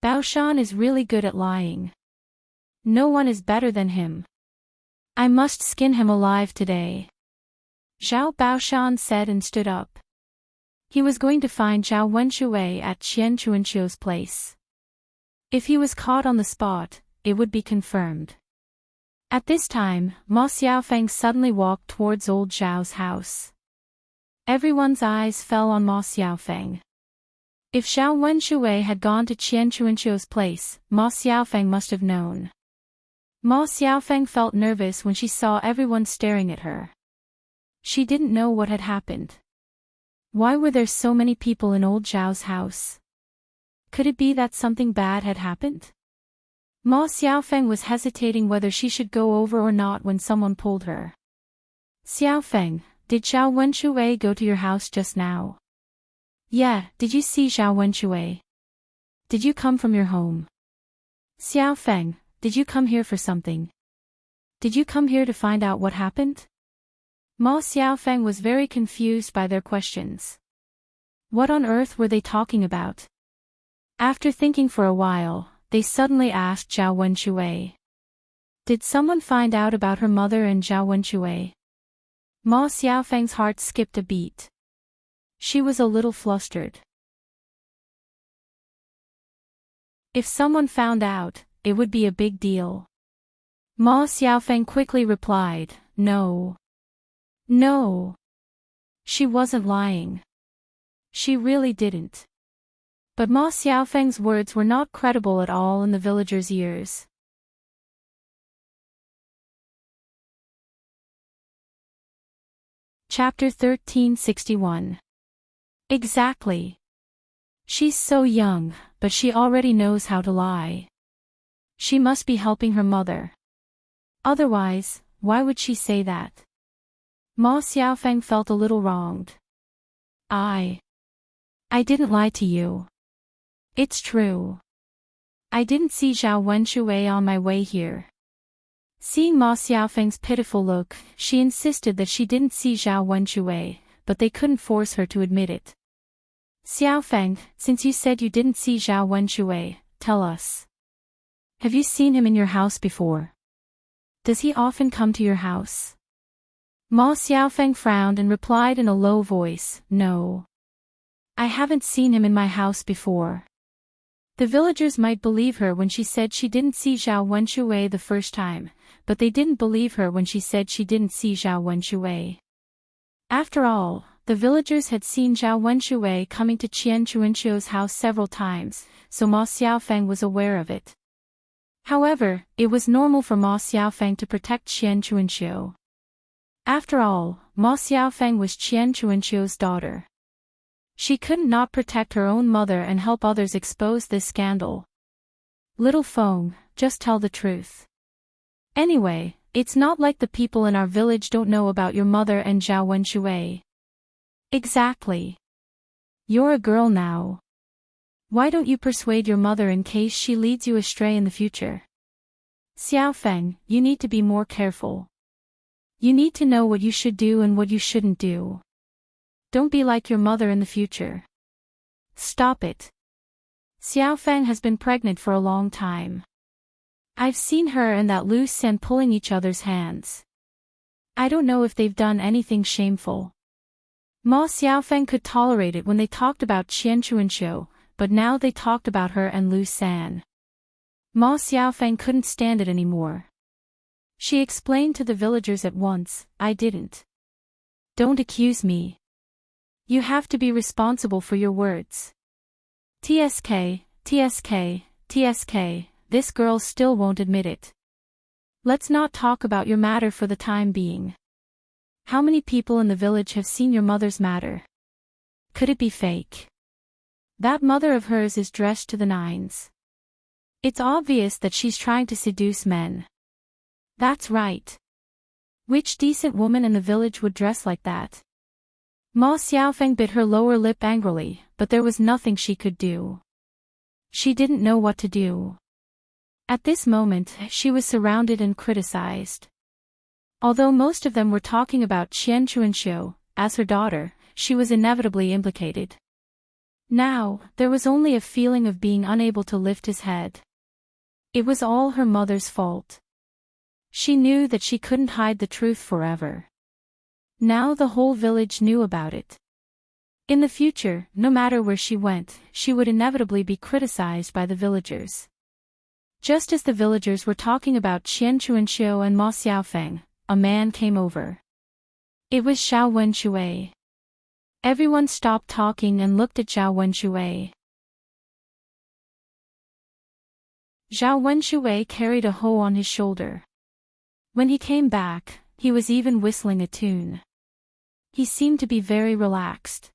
Baoshan is really good at lying. No one is better than him. I must skin him alive today. Zhao Baoshan said and stood up. He was going to find Zhao Wenshui at Qian Chuanqiu's place. If he was caught on the spot, it would be confirmed. At this time, Ma Xiaofeng suddenly walked towards old Zhao's house. Everyone's eyes fell on Ma Xiaofeng. If Zhao Wenshui had gone to Qian Chuanqiu's place, Ma Xiaofeng must have known. Ma Xiaofeng felt nervous when she saw everyone staring at her. She didn't know what had happened. Why were there so many people in old Zhao's house? Could it be that something bad had happened? Ma Xiaofeng was hesitating whether she should go over or not when someone pulled her. Xiaofeng, did Zhao Wenshui go to your house just now? Yeah, did you see Zhao Wenshui? Did you come from your home? Xiaofeng, did you come here for something? Did you come here to find out what happened? Ma Xiaofeng was very confused by their questions. What on earth were they talking about? After thinking for a while, they suddenly asked Zhao Wenshui. Did someone find out about her mother and Zhao Wenshui? Ma Xiaofeng's heart skipped a beat. She was a little flustered. If someone found out, it would be a big deal. Ma Xiaofeng quickly replied, no. No. She wasn't lying. She really didn't. But Ma Xiaofeng's words were not credible at all in the villagers' ears. Chapter 1361. Exactly. She's so young, but she already knows how to lie. She must be helping her mother. Otherwise, why would she say that? Ma Xiaofeng felt a little wronged. I didn't lie to you. It's true. I didn't see Zhao Wenshui on my way here. Seeing Ma Xiaofeng's pitiful look, she insisted that she didn't see Zhao Wenshui, but they couldn't force her to admit it. Xiaofeng, since you said you didn't see Zhao Wenshui, tell us. Have you seen him in your house before? Does he often come to your house? Ma Xiaofeng frowned and replied in a low voice, no. I haven't seen him in my house before. The villagers might believe her when she said she didn't see Zhao Wenshui the first time, but they didn't believe her when she said she didn't see Zhao Wenshui. After all, the villagers had seen Zhao Wenshui coming to Qian Chuanqiu's house several times, so Ma Xiaofeng was aware of it. However, it was normal for Ma Xiaofeng to protect Qian Chuanqiu. After all, Ma Xiaofeng was Qian Chuanqiu's daughter. She couldn't not protect her own mother and help others expose this scandal. Little Feng, just tell the truth. Anyway, it's not like the people in our village don't know about your mother and Zhao Wenshui. Exactly. You're a girl now. Why don't you persuade your mother in case she leads you astray in the future? Xiaofeng, you need to be more careful. You need to know what you should do and what you shouldn't do. Don't be like your mother in the future. Stop it. Xiaofeng has been pregnant for a long time. I've seen her and that Lu Sen pulling each other's hands. I don't know if they've done anything shameful. Ma Xiaofeng could tolerate it when they talked about Qian Chuanqiu, but now they talked about her and Lu San. Ma Xiaofeng couldn't stand it anymore. She explained to the villagers at once, I didn't. Don't accuse me. You have to be responsible for your words. TSK, TSK, TSK, this girl still won't admit it. Let's not talk about your matter for the time being. How many people in the village have seen your mother's matter? Could it be fake? That mother of hers is dressed to the nines. It's obvious that she's trying to seduce men. That's right. Which decent woman in the village would dress like that? Ma Xiaofeng bit her lower lip angrily, but there was nothing she could do. She didn't know what to do. At this moment, she was surrounded and criticized. Although most of them were talking about Qian Chuanqiu, as her daughter, she was inevitably implicated. Now, there was only a feeling of being unable to lift his head. It was all her mother's fault. She knew that she couldn't hide the truth forever. Now the whole village knew about it. In the future, no matter where she went, she would inevitably be criticized by the villagers. Just as the villagers were talking about Qian Chuanxiu and Ma Xiaofeng, a man came over. It was Xiao Wenshui. Everyone stopped talking and looked at Xiao Wenshui. Xiao Wenshui carried a hoe on his shoulder. When he came back, he was even whistling a tune. He seemed to be very relaxed.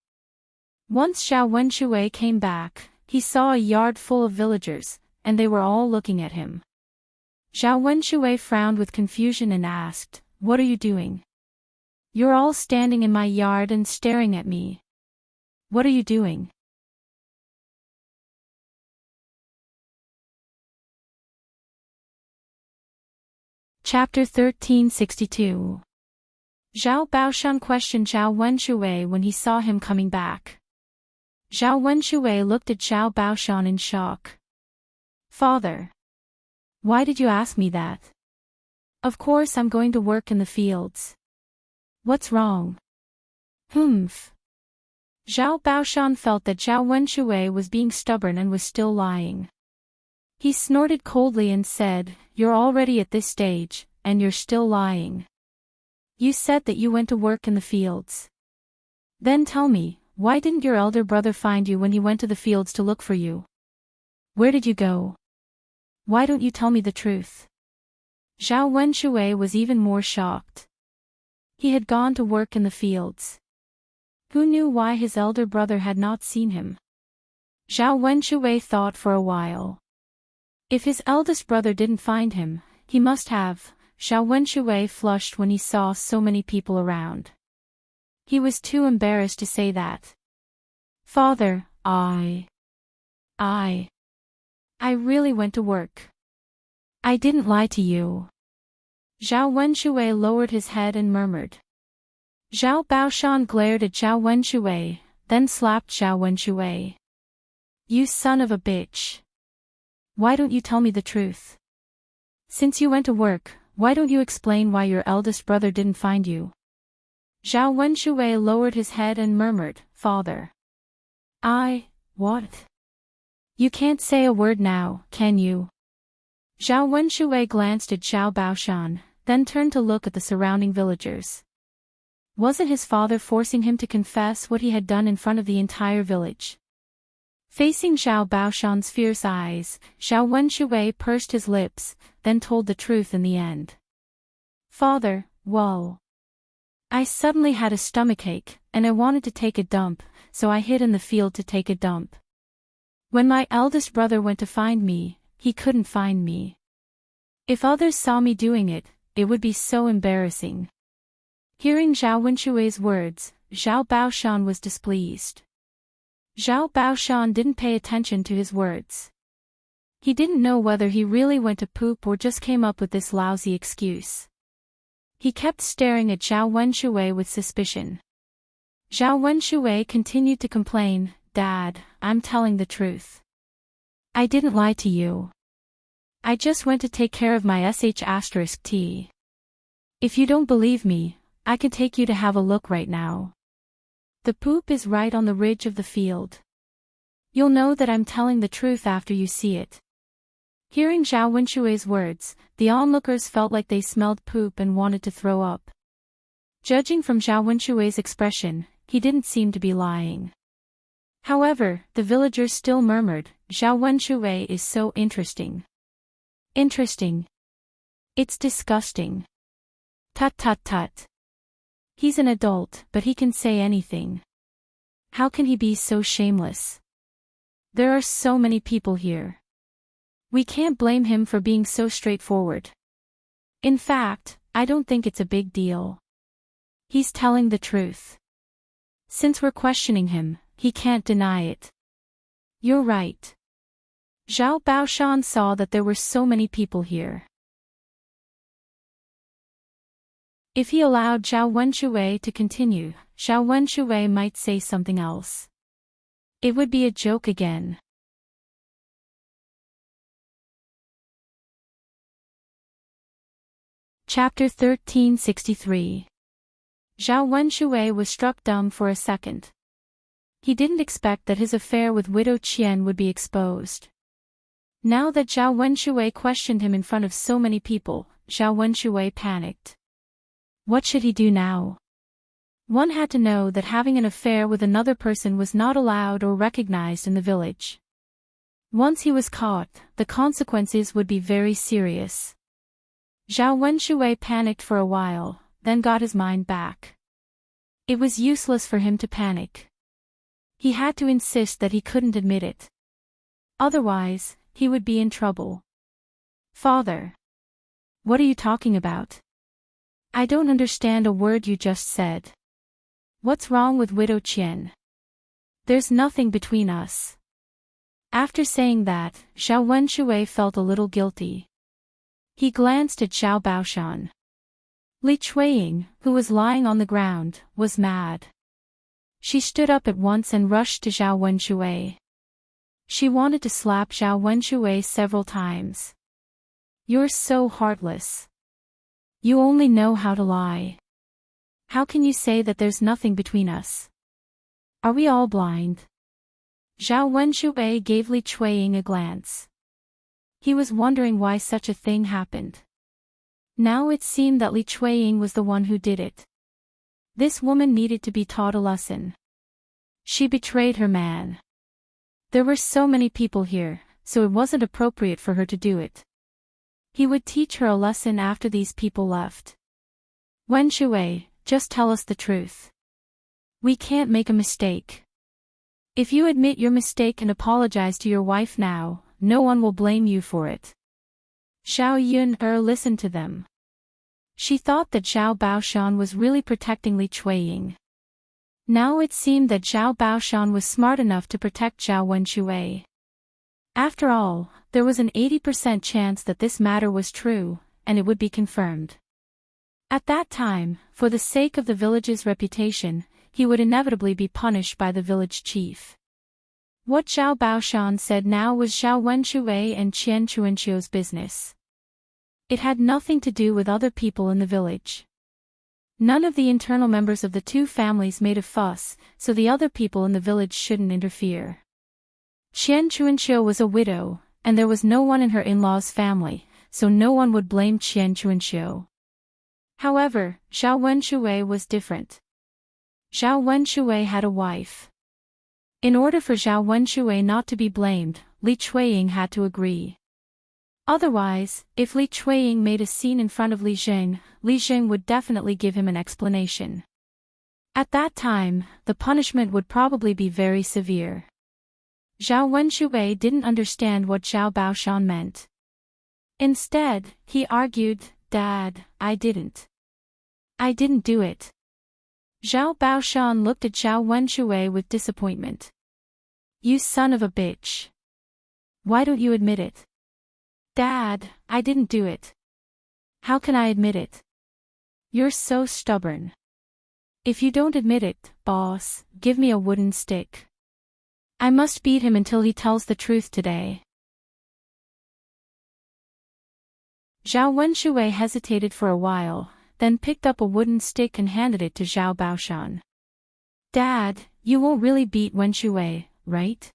Once Xiao Wenshui came back, he saw a yard full of villagers, and they were all looking at him. Xiao Wenshui frowned with confusion and asked, "What are you doing? You're all standing in my yard and staring at me. What are you doing?" Chapter 1362. Zhao Baoshan questioned Zhao Wenshui when he saw him coming back. Zhao Wenshui looked at Zhao Baoshan in shock. "Father, why did you ask me that? Of course I'm going to work in the fields. What's wrong?" Humph. Zhao Baoshan felt that Zhao Wenshui was being stubborn and was still lying. He snorted coldly and said, "You're already at this stage, and you're still lying. You said that you went to work in the fields. Then tell me, why didn't your elder brother find you when he went to the fields to look for you? Where did you go? Why don't you tell me the truth?" Zhao Wenshui was even more shocked. He had gone to work in the fields. Who knew why his elder brother had not seen him? Zhao Wenshui thought for a while. If his eldest brother didn't find him, he must have. Zhao Wenshui flushed when he saw so many people around. He was too embarrassed to say that. "Father, I really went to work. I didn't lie to you." Zhao Wenshui lowered his head and murmured. Zhao Baoshan glared at Zhao Wenshui, then slapped Zhao Wenshui. "You son of a bitch. Why don't you tell me the truth? Since you went to work, why don't you explain why your eldest brother didn't find you?" Zhao Wenshui lowered his head and murmured, "Father. What? You can't say a word now, can you?" Zhao Wenshui glanced at Zhao Baoshan, then turned to look at the surrounding villagers. Wasn't his father forcing him to confess what he had done in front of the entire village? Facing Zhao Baoshan's fierce eyes, Zhao Wenshui pursed his lips, then told the truth in the end. "Father, well, I suddenly had a stomachache, and I wanted to take a dump, so I hid in the field to take a dump. When my eldest brother went to find me, he couldn't find me. If others saw me doing it, it would be so embarrassing." Hearing Zhao Wenshui's words, Zhao Baoshan was displeased. Zhao Baoshan didn't pay attention to his words. He didn't know whether he really went to poop or just came up with this lousy excuse. He kept staring at Zhao Wenshui with suspicion. Zhao Wenshui continued to complain, "Dad, I'm telling the truth. I didn't lie to you. I just went to take care of my sh*t. If you don't believe me, I can take you to have a look right now. The poop is right on the ridge of the field. You'll know that I'm telling the truth after you see it." Hearing Zhao Wenshui's words, the onlookers felt like they smelled poop and wanted to throw up. Judging from Zhao Wenshui's expression, he didn't seem to be lying. However, the villagers still murmured, "Zhao Wenshui is so interesting." Interesting. It's disgusting. Tut tut tut. He's an adult, but he can say anything. How can he be so shameless? There are so many people here. We can't blame him for being so straightforward. In fact, I don't think it's a big deal. He's telling the truth. Since we're questioning him, he can't deny it. You're right. Zhao Baoshan saw that there were so many people here. If he allowed Zhao Wenshui to continue, Zhao Wenshui might say something else. It would be a joke again. Chapter 1363. Zhao Wenshui was struck dumb for a second. He didn't expect that his affair with Widow Qian would be exposed. Now that Zhao Wenshui questioned him in front of so many people, Zhao Wenshui panicked. What should he do now? One had to know that having an affair with another person was not allowed or recognized in the village. Once he was caught, the consequences would be very serious. Zhao Wenshui panicked for a while, then got his mind back. It was useless for him to panic. He had to insist that he couldn't admit it. Otherwise, he would be in trouble. Father. What are you talking about? I don't understand a word you just said. What's wrong with Widow Qian? There's nothing between us. After saying that, Zhao Wenshui felt a little guilty. He glanced at Zhao Baoshan. Li Chuiying, who was lying on the ground, was mad. She stood up at once and rushed to Zhao Wenshui. She wanted to slap Zhao Wenshui several times. You're so heartless. You only know how to lie. How can you say that there's nothing between us? Are we all blind? Zhao Wenshui gave Li Chuiying a glance. He was wondering why such a thing happened. Now it seemed that Li Chuiying was the one who did it. This woman needed to be taught a lesson. She betrayed her man. There were so many people here, so it wasn't appropriate for her to do it. He would teach her a lesson after these people left. Wenshui, just tell us the truth. We can't make a mistake. If you admit your mistake and apologize to your wife now, no one will blame you for it. Zhao Yun listened to them. She thought that Zhao Baoshan was really protecting Li Chuiying. Now it seemed that Zhao Baoshan was smart enough to protect Zhao Wenshui. After all, there was an 80% chance that this matter was true, and it would be confirmed. At that time, for the sake of the village's reputation, he would inevitably be punished by the village chief. What Zhao Baoshan said now was Zhao Wenshui and Qian Chuanqiu's business. It had nothing to do with other people in the village. None of the internal members of the two families made a fuss, so the other people in the village shouldn't interfere. Qian Chuanqiu was a widow, and there was no one in her in-laws' family, so no one would blame Qian Chuanqiu. However, Zhao Wenshui was different. Zhao Wenshui had a wife. In order for Zhao Wenshui not to be blamed, Li Chuiying had to agree. Otherwise, if Li Chuiying made a scene in front of Li Zheng would definitely give him an explanation. At that time, the punishment would probably be very severe. Zhao Wenshui didn't understand what Zhao Baoshan meant. Instead, he argued, Dad, I didn't do it. Zhao Baoshan looked at Zhao Wenshui with disappointment. You son of a bitch. Why don't you admit it? Dad, I didn't do it. How can I admit it? You're so stubborn. If you don't admit it, boss, give me a wooden stick. I must beat him until he tells the truth today. Zhao Wenshui hesitated for a while, then picked up a wooden stick and handed it to Zhao Baoshan. Dad, you won't really beat Wenshui, right?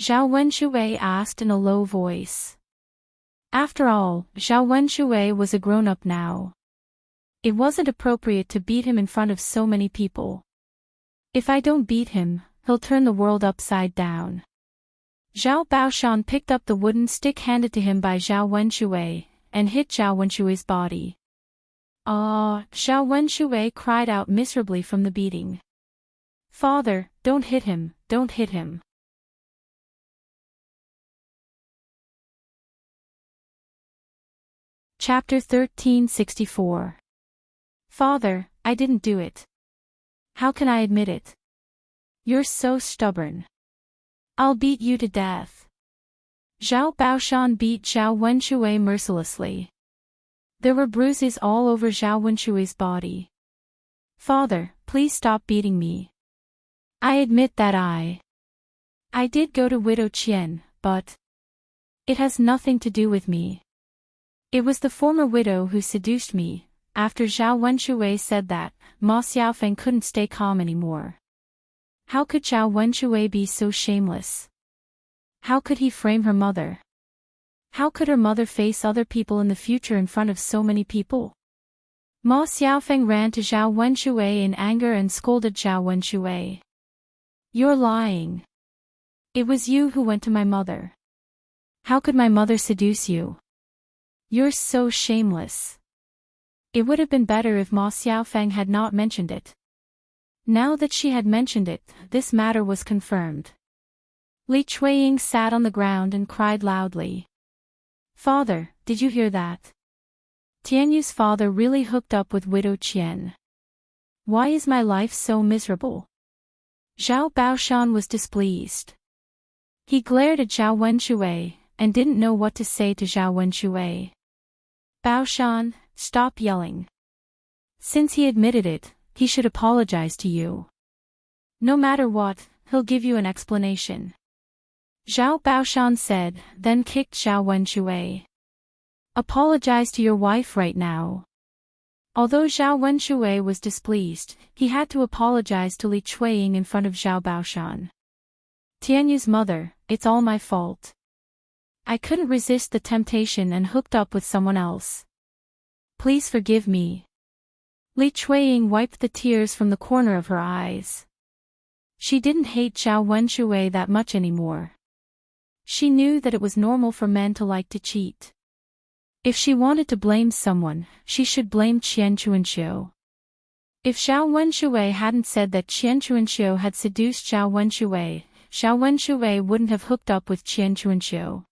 Zhao Wenshui asked in a low voice. After all, Zhao Wenshui was a grown-up now. It wasn't appropriate to beat him in front of so many people. If I don't beat him, he'll turn the world upside down. Zhao Baoshan picked up the wooden stick handed to him by Zhao Wenshui, and hit Zhao Wenshui's body. Zhao Wenshui cried out miserably from the beating. Father, don't hit him, don't hit him. Chapter 1364. Father, I didn't do it. How can I admit it? You're so stubborn. I'll beat you to death. Zhao Baoshan beat Zhao Wenshui mercilessly. There were bruises all over Zhao Wenshui's body. Father, please stop beating me. I admit that I did go to Widow Qian, but it has nothing to do with me. It was the former widow who seduced me. After Zhao Wenshui said that, Ma Xiaofeng couldn't stay calm anymore. How could Zhao Wenshui be so shameless? How could he frame her mother? How could her mother face other people in the future in front of so many people? Ma Xiaofeng ran to Zhao Wenshui in anger and scolded Zhao Wenshui. You're lying. It was you who went to my mother. How could my mother seduce you? You're so shameless. It would have been better if Ma Xiaofeng had not mentioned it. Now that she had mentioned it, this matter was confirmed. Li Chuiying sat on the ground and cried loudly. Father, did you hear that? Tianyu's father really hooked up with Widow Qian. Why is my life so miserable? Zhao Baoshan was displeased. He glared at Zhao Wenshui, and didn't know what to say to Zhao Wenshui. Baoshan, stop yelling. Since he admitted it, he should apologize to you. No matter what, he'll give you an explanation. Zhao Baoshan said, then kicked Zhao Wenshui. Apologize to your wife right now. Although Zhao Wenshui was displeased, he had to apologize to Li Chuiying in front of Zhao Baoshan. Tianyu's mother, it's all my fault. I couldn't resist the temptation and hooked up with someone else. Please forgive me. Li Chuiying wiped the tears from the corner of her eyes. She didn't hate Zhao Wenshui that much anymore. She knew that it was normal for men to like to cheat. If she wanted to blame someone, she should blame Qian Chuanxiu. If Zhao Wenshui hadn't said that Qian Chuanxiu had seduced Zhao Wenshui wouldn't have hooked up with Qian Chuanxiu.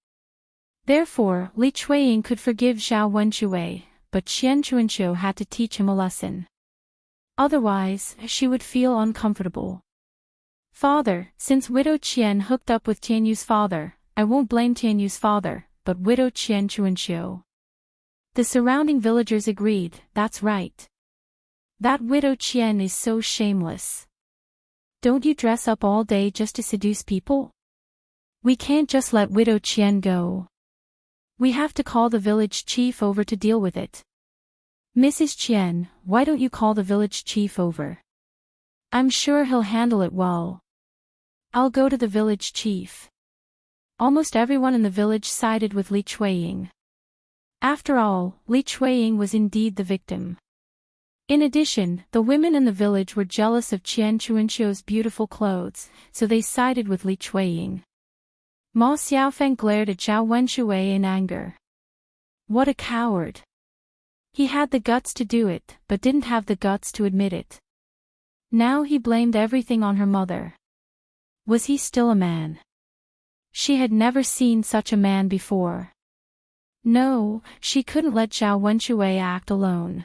Therefore, Li Chuiying could forgive Zhao Wenshui, but Qian Chuanxiu had to teach him a lesson. Otherwise, she would feel uncomfortable. Father, since Widow Qian hooked up with Tianyu's father, I won't blame Tianyu's father, but Widow Qian Chuanxiu. The surrounding villagers agreed, that's right. That Widow Qian is so shameless. Don't you dress up all day just to seduce people? We can't just let Widow Qian go. We have to call the village chief over to deal with it. Mrs. Qian, why don't you call the village chief over? I'm sure he'll handle it well. I'll go to the village chief. Almost everyone in the village sided with Li Chuiying. After all, Li Chuiying was indeed the victim. In addition, the women in the village were jealous of Qian Chuanxiu's beautiful clothes, so they sided with Li Chuiying. Ma Xiaofeng glared at Zhao Wenshui in anger. What a coward! He had the guts to do it, but didn't have the guts to admit it. Now he blamed everything on her mother. Was he still a man? She had never seen such a man before. No, she couldn't let Zhao Wenshui act alone.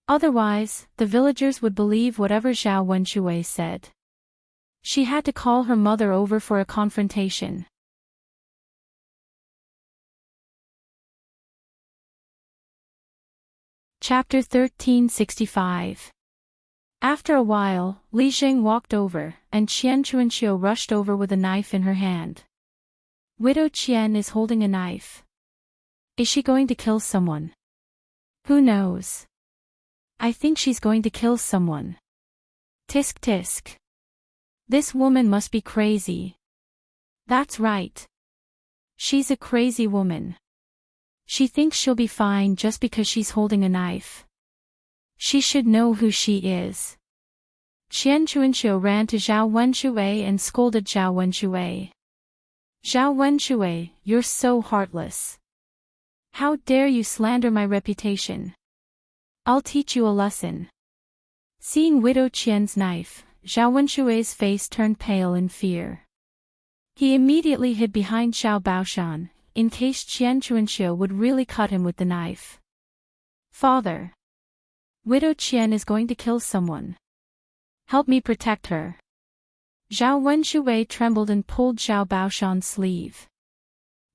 Otherwise, the villagers would believe whatever Zhao Wenshui said. She had to call her mother over for a confrontation. Chapter 1365. After a while, Li Jing walked over, and Qian Chuanxiu rushed over with a knife in her hand. Widow Qian is holding a knife. Is she going to kill someone? Who knows? I think she's going to kill someone. Tisk tisk. This woman must be crazy. That's right. She's a crazy woman. She thinks she'll be fine just because she's holding a knife. She should know who she is. Qian Chuanxiu ran to Zhao Wenshui and scolded Zhao Wenshui. Zhao Wenshui, you're so heartless. How dare you slander my reputation? I'll teach you a lesson. Seeing Widow Qian's knife, Zhao Wenshui's face turned pale in fear. He immediately hid behind Zhao Baoshan, in case Qian Chuanxiu would really cut him with the knife. Father! Widow Qian is going to kill someone. Help me protect her. Zhao Wenshui trembled and pulled Zhao Baoshan's sleeve.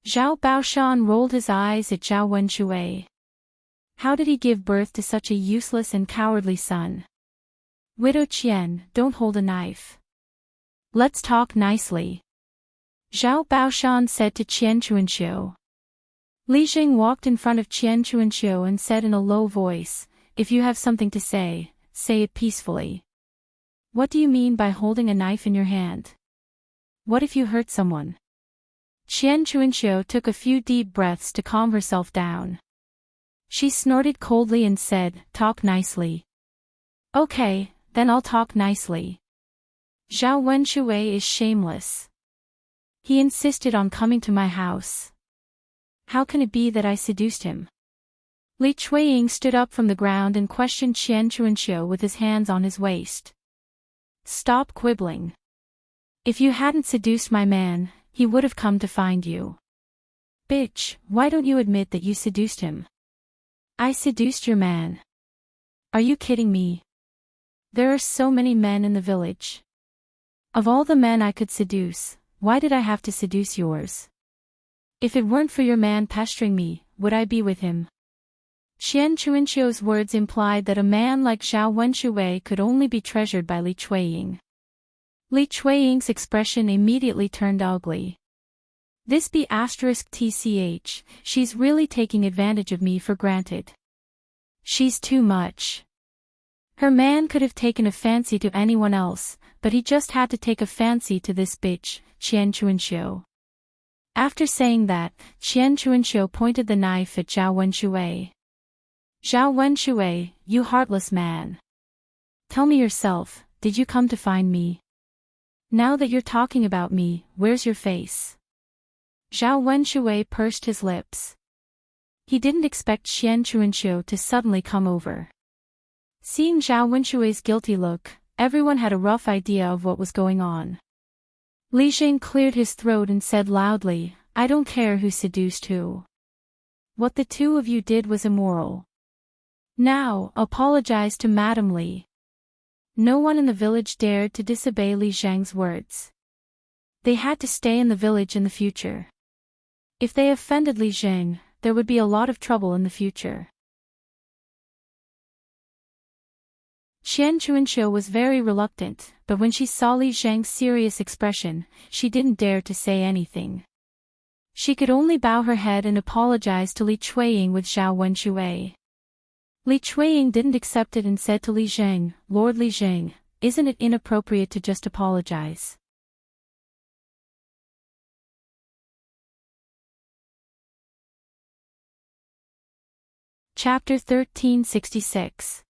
Zhao Baoshan rolled his eyes at Zhao Wenshui. How did he give birth to such a useless and cowardly son? Widow Qian, don't hold a knife. Let's talk nicely. Zhao Baoshan said to Qian Chuanxiu. Li Jing walked in front of Qian Chuanxiu and said in a low voice, if you have something to say, say it peacefully. What do you mean by holding a knife in your hand? What if you hurt someone? Qian Chuanxiu took a few deep breaths to calm herself down. She snorted coldly and said, "Talk nicely." "Okay, then I'll talk nicely. Zhao Wenshui is shameless. He insisted on coming to my house. How can it be that I seduced him?" Li Chuiying stood up from the ground and questioned Qian Chuanxiu with his hands on his waist. "Stop quibbling. If you hadn't seduced my man, he would have come to find you. Bitch, why don't you admit that you seduced him?" "I seduced your man. Are you kidding me? There are so many men in the village. Of all the men I could seduce, why did I have to seduce yours? If it weren't for your man pestering me, would I be with him?" Qian Chuanxiu's words implied that a man like Zhao Wenshui could only be treasured by Li Chuiying. Li Chuiying's expression immediately turned ugly. This be *tch, she's really taking advantage of me for granted. She's too much. Her man could have taken a fancy to anyone else, but he just had to take a fancy to this bitch, Qian Chuanxiu. After saying that, Qian Chuanxiu pointed the knife at Zhao Wenshui. "Zhao Wenshui, you heartless man. Tell me yourself, did you come to find me? Now that you're talking about me, where's your face?" Zhao Wenshui pursed his lips. He didn't expect Qian Chuanxiu to suddenly come over. Seeing Zhao Wenshui's guilty look, everyone had a rough idea of what was going on. Li Jing cleared his throat and said loudly, "I don't care who seduced who. What the two of you did was immoral. Now, apologize to Madame Li." No one in the village dared to disobey Li Zhang's words. They had to stay in the village in the future. If they offended Li Zhang, there would be a lot of trouble in the future. Qian Chuanxiu was very reluctant, but when she saw Li Zhang's serious expression, she didn't dare to say anything. She could only bow her head and apologize to Li Chuiying with Zhao Wenshui. Li Chuiying didn't accept it and said to Li Zhang, "Lord Li Zhang, isn't it inappropriate to just apologize?" Chapter 1366.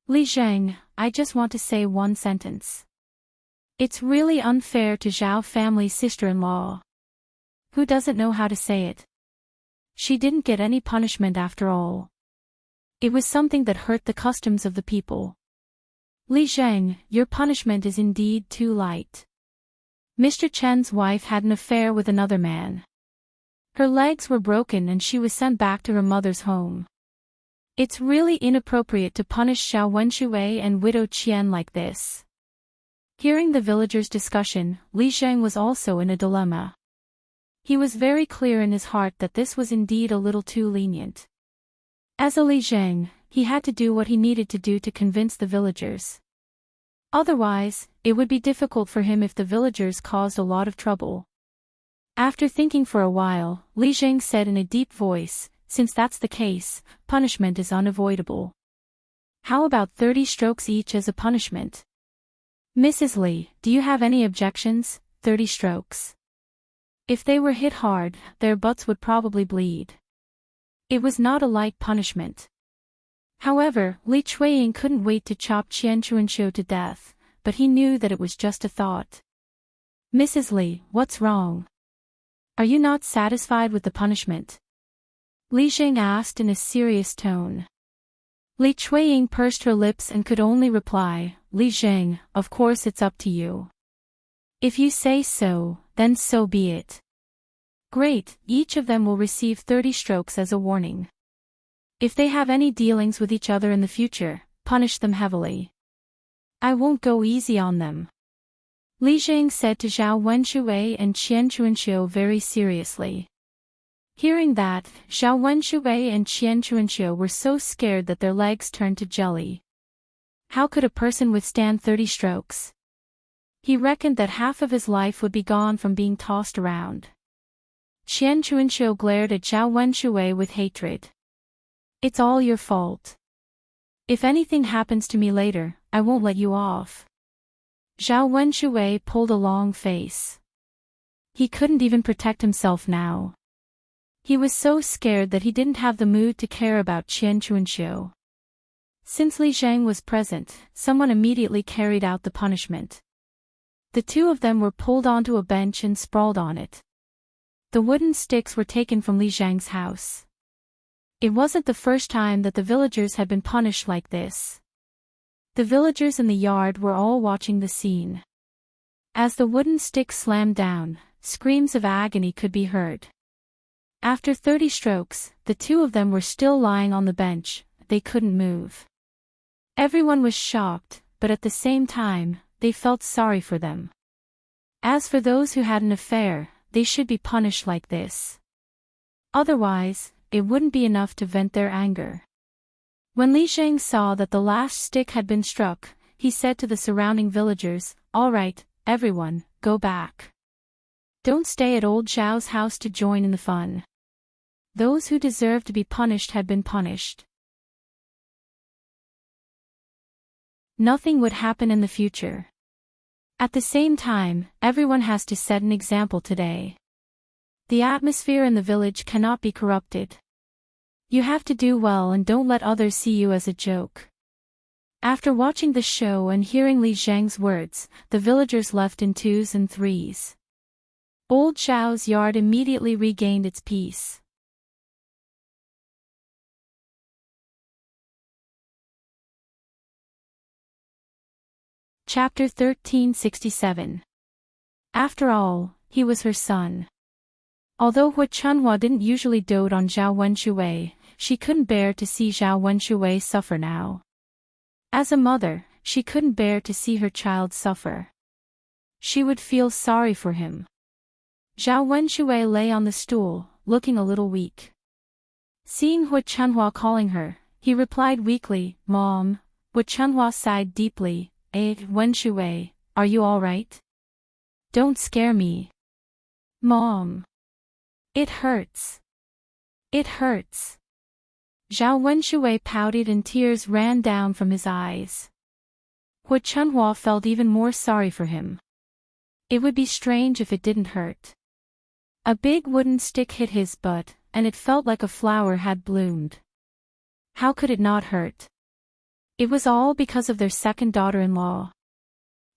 Li Zhang, I just want to say one sentence. It's really unfair to Zhao family's sister-in-law. Who doesn't know how to say it? She didn't get any punishment after all. It was something that hurt the customs of the people. Li Zhang, your punishment is indeed too light. Mr. Chen's wife had an affair with another man. Her legs were broken and she was sent back to her mother's home. It's really inappropriate to punish Zhao Wenshui and widow Qian like this. Hearing the villagers' discussion, Li Zhang was also in a dilemma. He was very clear in his heart that this was indeed a little too lenient. As a Li Zhang, he had to do what he needed to do to convince the villagers. Otherwise, it would be difficult for him if the villagers caused a lot of trouble. After thinking for a while, Li Zhang said in a deep voice, "Since that's the case, punishment is unavoidable. How about 30 strokes each as a punishment?" "Mrs. Li, do you have any objections? 30 strokes. If they were hit hard, their butts would probably bleed." It was not a light punishment. However, Li Chuiying couldn't wait to chop Qian Chuanxiu to death, but he knew that it was just a thought. "Mrs. Li, what's wrong? Are you not satisfied with the punishment?" Li Zhang asked in a serious tone. Li Chuiying pursed her lips and could only reply, "Li Zhang, of course it's up to you. If you say so, then so be it." "Great, each of them will receive 30 strokes as a warning. If they have any dealings with each other in the future, punish them heavily. I won't go easy on them," Li Zhang said to Zhao Wenshui and Qian Chuanxiu very seriously. Hearing that, Zhao Wenshui and Qian Chuanxiu were so scared that their legs turned to jelly. How could a person withstand 30 strokes? He reckoned that half of his life would be gone from being tossed around. Qian Chuanxiu glared at Zhao Wenshui with hatred. "It's all your fault. If anything happens to me later, I won't let you off. Zhao Wenshui pulled a long face. He couldn't even protect himself now. He was so scared that he didn't have the mood to care about Qian Chuanxiu. Since Li Zhang was present, someone immediately carried out the punishment. The two of them were pulled onto a bench and sprawled on it. The wooden sticks were taken from Li Zhang's house. It wasn't the first time that the villagers had been punished like this. The villagers in the yard were all watching the scene. As the wooden stick slammed down, screams of agony could be heard. After 30 strokes, the two of them were still lying on the bench, they couldn't move. Everyone was shocked, but at the same time, they felt sorry for them. As for those who had an affair, they should be punished like this. Otherwise, it wouldn't be enough to vent their anger. When Li Zhang saw that the last stick had been struck, he said to the surrounding villagers, "All right, everyone, go back. Don't stay at old Zhao's house to join in the fun." Those who deserved to be punished had been punished. Nothing would happen in the future. At the same time, everyone has to set an example today. The atmosphere in the village cannot be corrupted. You have to do well and don't let others see you as a joke. After watching the show and hearing Li Zhang's words, the villagers left in 2s and 3s. Old Zhao's yard immediately regained its peace. Chapter 1367. After all, he was her son. Although Hu Chunhua didn't usually dote on Zhao Wenshui, she couldn't bear to see Zhao Wenshui suffer now. As a mother, she couldn't bear to see her child suffer. She would feel sorry for him. Zhao Wenshui lay on the stool, looking a little weak. Seeing Hu Chunhua calling her, he replied weakly, "Mom." Hu Chunhua sighed deeply, "Wenshui, are you all right? Don't scare me. Mom. It hurts. It hurts." Zhao Wenshui pouted and tears ran down from his eyes. Hu Chunhua felt even more sorry for him. It would be strange if it didn't hurt. A big wooden stick hit his butt, and it felt like a flower had bloomed. How could it not hurt? It was all because of their second daughter-in-law.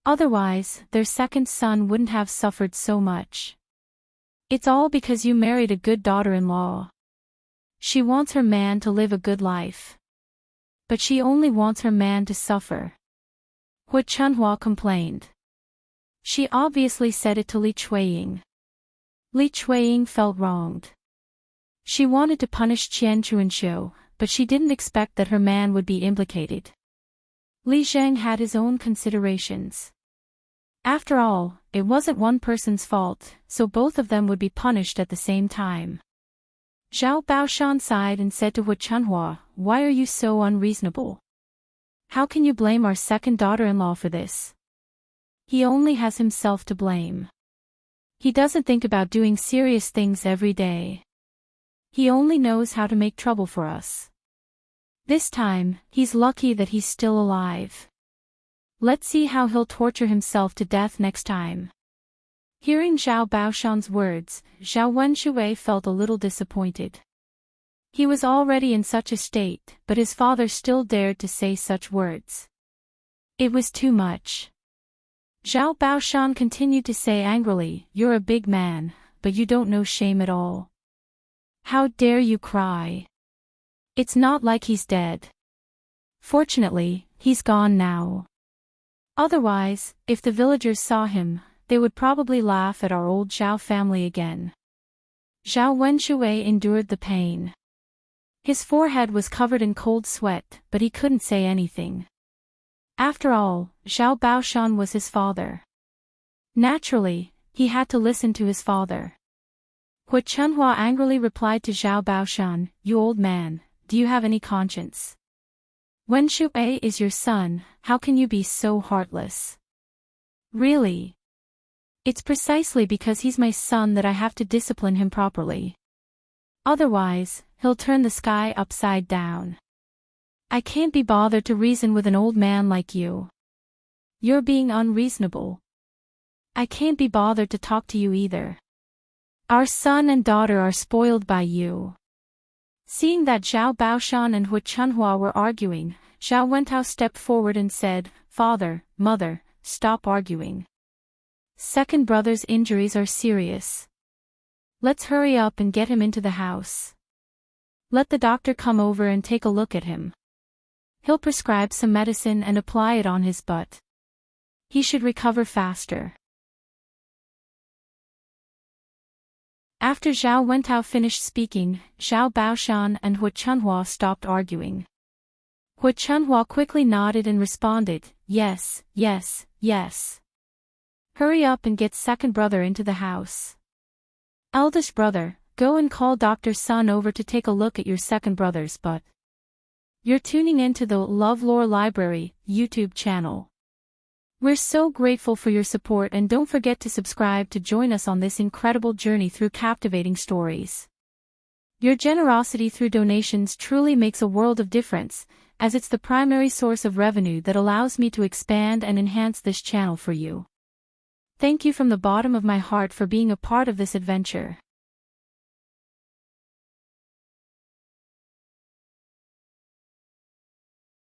Otherwise, their second son wouldn't have suffered so much. It's all because you married a good daughter-in-law. She wants her man to live a good life. But she only wants her man to suffer. Hu Chunhua complained. She obviously said it to Li Chuiying. Li Chuiying felt wronged. She wanted to punish Qian Chuanxiu, but she didn't expect that her man would be implicated. Li Zhang had his own considerations. After all, it wasn't one person's fault, so both of them would be punished at the same time. Zhao Baoshan sighed and said to Hu Chunhua, "Why are you so unreasonable? How can you blame our second daughter-in-law for this? He only has himself to blame. He doesn't think about doing serious things every day. He only knows how to make trouble for us. This time, he's lucky that he's still alive. Let's see how he'll torture himself to death next time." Hearing Zhao Baoshan's words, Zhao Wenshui felt a little disappointed. He was already in such a state, but his father still dared to say such words. It was too much. Zhao Baoshan continued to say angrily, "You're a big man, but you don't know shame at all. How dare you cry? It's not like he's dead. Fortunately, he's gone now. Otherwise, if the villagers saw him, they would probably laugh at our old Zhao family again." Zhao Wenshui endured the pain. His forehead was covered in cold sweat, but he couldn't say anything. After all, Zhao Baoshan was his father. Naturally, he had to listen to his father. Hu Chunhua angrily replied to Zhao Baoshan, "You old man, do you have any conscience? Wenshui is your son, how can you be so heartless? Really? It's precisely because he's my son that I have to discipline him properly. Otherwise, he'll turn the sky upside down." I can't be bothered to reason with an old man like you. You're being unreasonable. I can't be bothered to talk to you either. Our son and daughter are spoiled by you. Seeing that Zhao Baoshan and Hu Chunhua were arguing, Zhao Wentao stepped forward and said, Father, Mother, stop arguing. Second brother's injuries are serious. Let's hurry up and get him into the house. Let the doctor come over and take a look at him. He'll prescribe some medicine and apply it on his butt. He should recover faster. After Zhao Wentao finished speaking, Zhao Baoshan and Hu Chunhua stopped arguing. Hu Chunhua quickly nodded and responded, Yes, yes, yes. Hurry up and get second brother into the house. Eldest brother, go and call Dr. Sun over to take a look at your second brother's butt. You're tuning into the LoveLore Library YouTube channel. We're so grateful for your support, and don't forget to subscribe to join us on this incredible journey through captivating stories. Your generosity through donations truly makes a world of difference, as it's the primary source of revenue that allows me to expand and enhance this channel for you. Thank you from the bottom of my heart for being a part of this adventure.